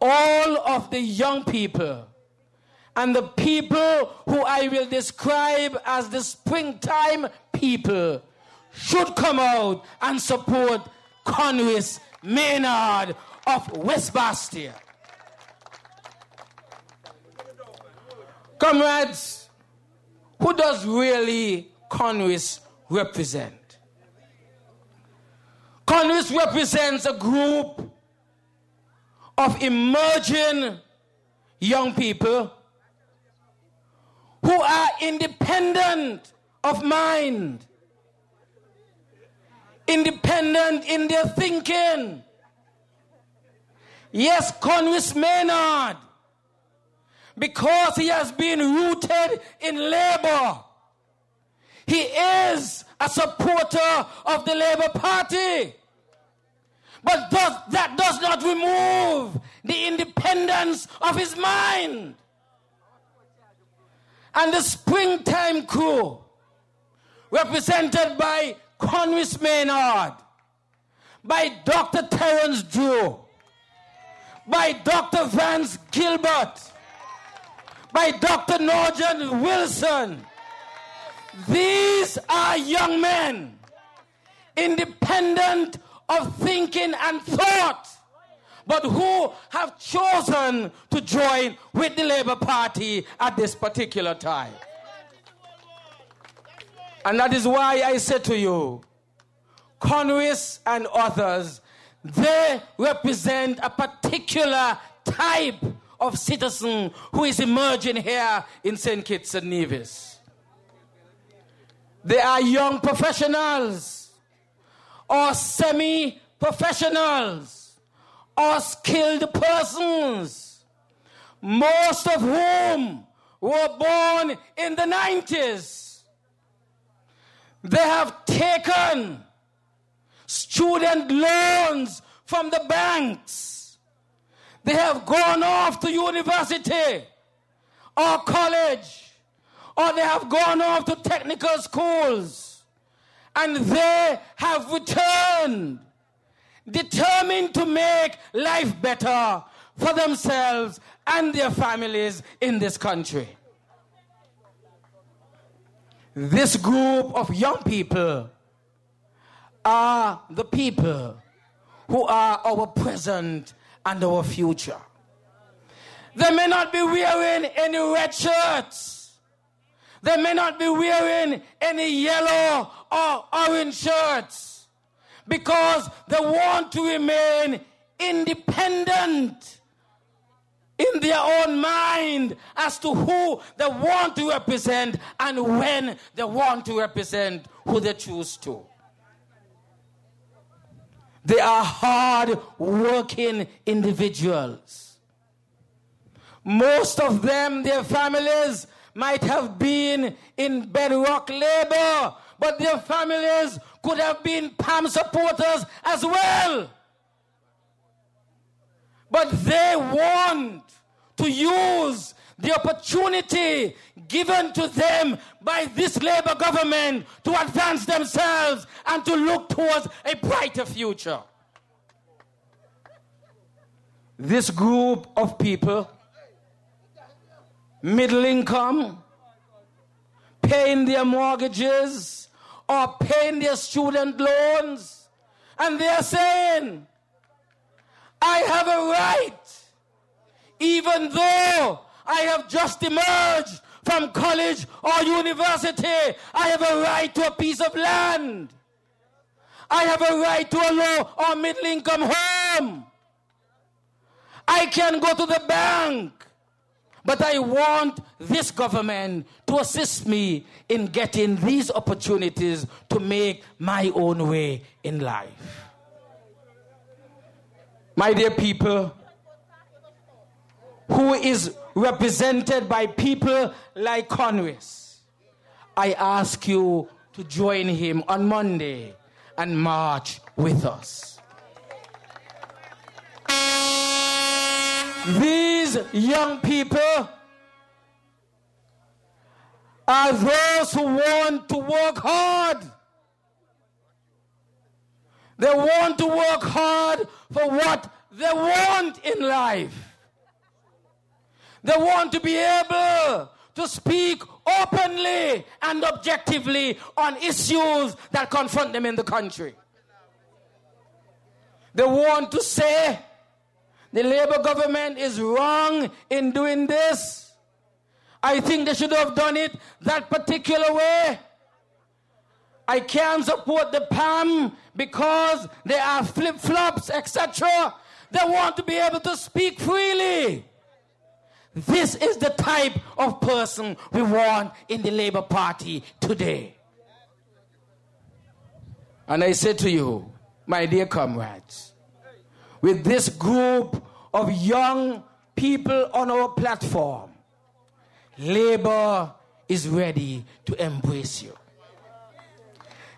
all of the young people and the people who I will describe as the springtime people should come out and support Conwis Maynard of West Bastia. Comrades, who does really Conwis represent? Conwis represents a group of emerging young people who are independent of mind, independent in their thinking. Yes, Conwis Maynard, because he has been rooted in labor, he is a supporter of the Labour Party. But that does not remove the independence of his mind. And the springtime crew, represented by Conwis Maynard, by Dr. Terence Drew, by Dr. Vance Gilbert, by Dr. Norjan Wilson. These are young men, independent of thinking and thought, but who have chosen to join with the Labour Party at this particular time. And that is why I say to you, Conwis and others, they represent a particular type of citizen who is emerging here in St. Kitts and Nevis. They are young professionals or semi-professionals or skilled persons, most of whom were born in the 90s. They have taken student loans from the banks. They have gone off to university or college, or they have gone off to technical schools, and they have returned, determined to make life better for themselves and their families in this country. This group of young people are the people who are our present and our future. They may not be wearing any red shirts. They may not be wearing any yellow or orange shirts, because they want to remain independent in their own mind as to who they want to represent and when they want to represent who they choose to. They are hard-working individuals. Most of them, their families, might have been in bedrock labor, but their families could have been PAM supporters as well. But they want to use the opportunity given to them by this Labour government to advance themselves and to look towards a brighter future. This group of people, middle income, paying their mortgages or paying their student loans, and they are saying, I have a right, even though I have just emerged from college or university, I have a right to a piece of land. I have a right to a low or middle income home. I can go to the bank, but I want this government to assist me in getting these opportunities to make my own way in life. My dear people, who is represented by people like Conwis, I ask you to join him on Monday and march with us. These young people are those who want to work hard. They want to work hard for what they want in life. They want to be able to speak openly and objectively on issues that confront them in the country. They want to say the Labour government is wrong in doing this. I think they should have done it that particular way. I can't support the PAM because they are flip-flops, etc. They want to be able to speak freely. This is the type of person we want in the Labour Party today. And I say to you, my dear comrades, with this group of young people on our platform, Labour is ready to embrace you.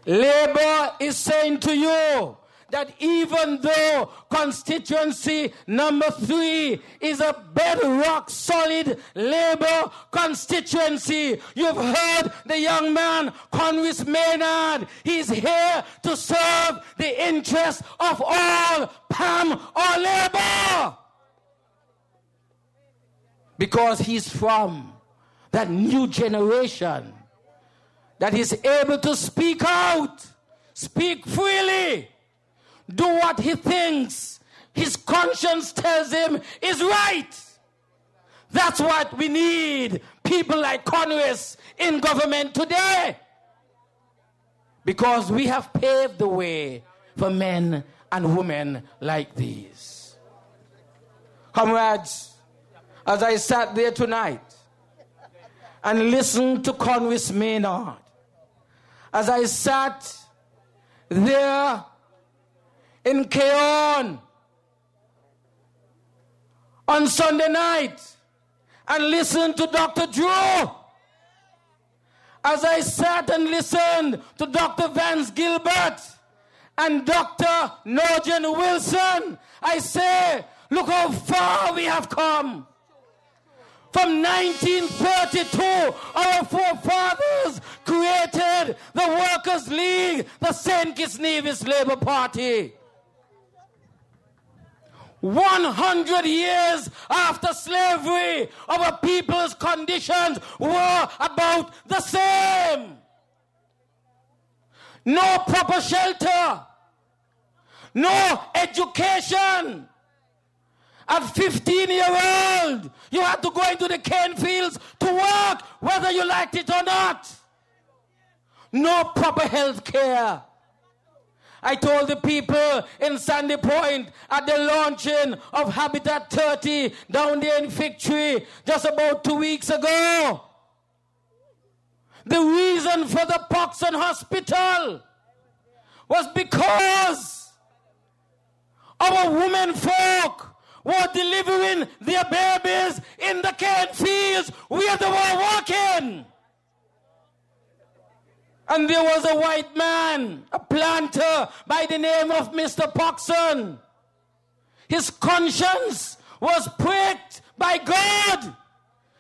Labour is saying to you that even though constituency number 3 is a bedrock solid Labour constituency, you've heard the young man, Conwys Maynard, he's here to serve the interests of all PAM or Labour. Because he's from that new generation that is able to speak out, speak freely, do what he thinks his conscience tells him is right. That's what we need, people like Conwys in government today. Because we have paved the way for men and women like these. Comrades, as I sat there tonight and listened to Conwys Maynard, as I sat there in Keon on Sunday night and listened to Dr. Drew, as I sat and listened to Dr. Vance Gilbert and Dr. Nugent Wilson, I say, look how far we have come. From 1932, our forefathers created the Workers' League, the St. Kitts-Nevis Labour Party. 100 years after slavery, our people's conditions were about the same. No proper shelter, no education. At 15-year-old, you had to go into the cane fields to work, whether you liked it or not. No proper health care. I told the people in Sandy Point at the launching of Habitat 30 down there in Fig Tree just about 2 weeks ago. The reason for the Poxon Hospital was because our women folk were delivering their babies in the cane fields where they were working. And there was a white man, a planter by the name of Mr. Poxon. His conscience was pricked by God,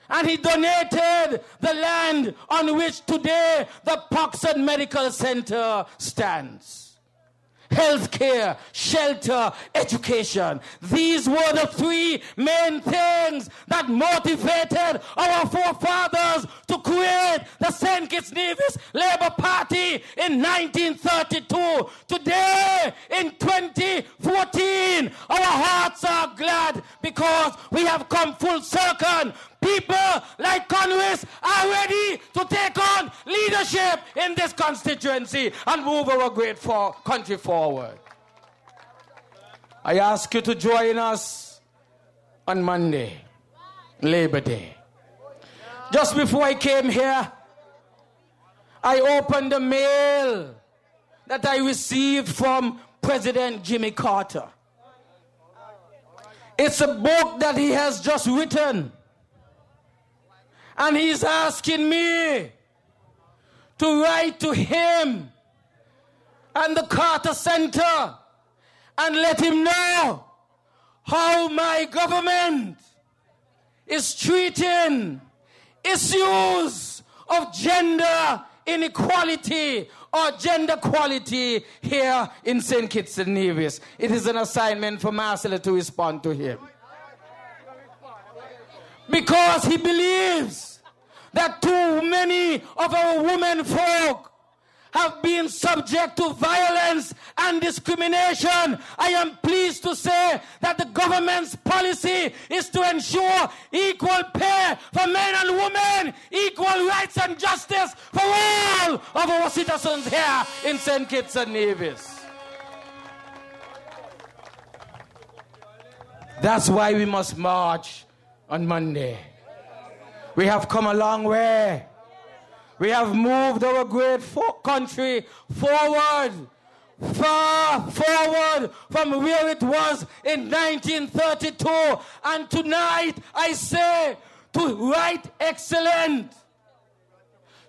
and he donated the land on which today the Poxon Medical Center stands. Healthcare, shelter, education. These were the 3 main things that motivated our forefathers to create the St. Kitts-Nevis Labour Party in 1932. Today, in 2014, our hearts are glad because we have come full circle. People like Conwys are ready to take on leadership in this constituency and move our great country forward. I ask you to join us on Monday, Labor Day. Just before I came here, I opened the mail that I received from President Jimmy Carter. It's a book that he has just written. And he's asking me to write to him and the Carter Center and let him know how my government is treating issues of gender inequality or gender equality here in St. Kitts-Nevis. It is an assignment for Marcella to respond to him. Because he believes that too many of our women folk have been subject to violence and discrimination. I am pleased to say that the government's policy is to ensure equal pay for men and women, equal rights and justice for all of our citizens here in St. Kitts and Nevis. That's why we must march on Monday. We have come a long way. We have moved our great country forward, far forward from where it was in 1932. And tonight I say to Right Excellent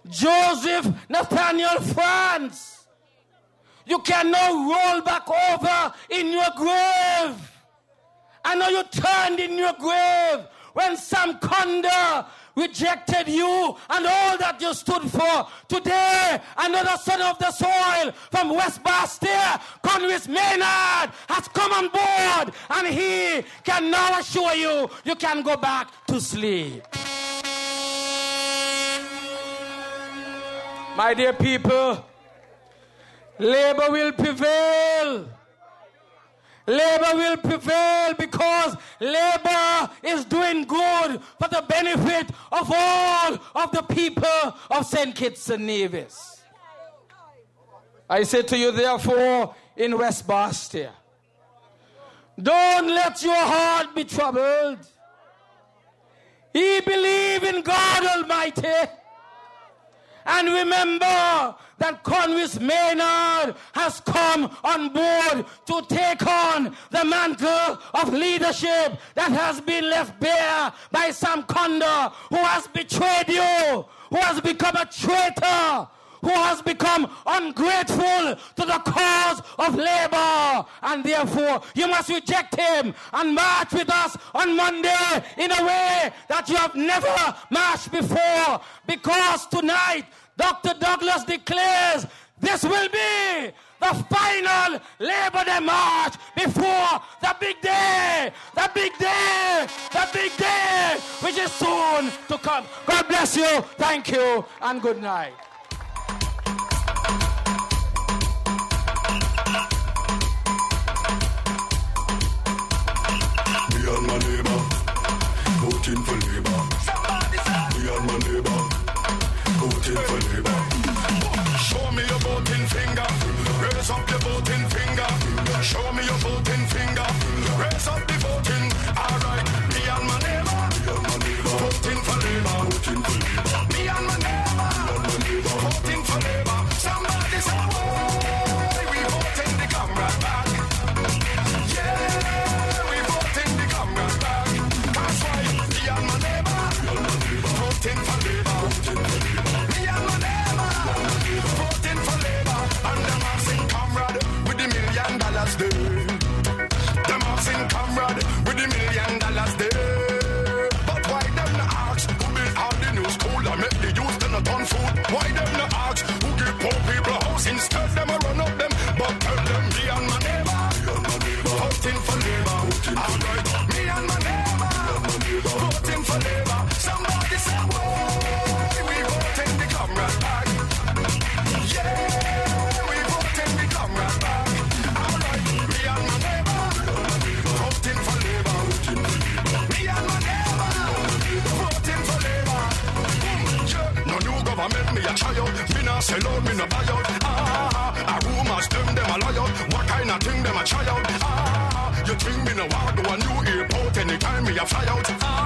Joseph Nathaniel France, you can now roll back over in your grave. I know you turned in your grave when Sam Conda rejected you and all that you stood for. Today, another son of the soil from West Bastille, Conwys Maynard, has come on board, and he can now assure you you can go back to sleep. My dear people, Labour will prevail. Labour will prevail because Labour is doing good for the benefit of all of the people of St. Kitts and Nevis. I say to you, therefore, in West Bastille, don't let your heart be troubled. Ye believe in God Almighty. And remember that Conwys Maynard has come on board to take on the mantle of leadership that has been left bare by Sam Conda, who has betrayed you, who has become a traitor, who has become ungrateful to the cause of Labour. And therefore, you must reject him and march with us on Monday in a way that you have never marched before. Because tonight, Dr. Douglas declares this will be the final Labour Day march before the big day, the big day, the big day, which is soon to come. God bless you, thank you, and good night. Me and my neighbor, voting for Labour. Me and my neighbor, voting for Labour. Show me your voting finger, raise up your voting finger. Show me your voting finger, raise up the voting. All right, me and my neighbor, voting for Labour. Me and my neighbor, voting for Labour. Somebody say, "Whoa, we voting the comrade back." Yeah, we voting the comrade back. That's why me and my neighbor, voting for Labour. Me and my neighbor, voting for Labour. And them are sing comrade with the $1 million day. Them are sing comrade with the $1 million day. But why them not ask who build all the new school and make the youth to not on food? Why them not ask who give poor people house instead them a run up them? But tell them me and my neighbor, voting for Labour. All right, me and my neighbor, voting for Labour. Somebody say, "Whoa, we voting the comrade back." Yeah, we voting the comrade back. All right, me and my neighbor, voting for Labour. Me and my neighbor, voting for Labour. Yeah, no new government, me a try out. Me nah sell out, me nah buy out. A rumors them a lie out. What kind of thing them a try out? You think me no want do a new airport anytime me a fly out?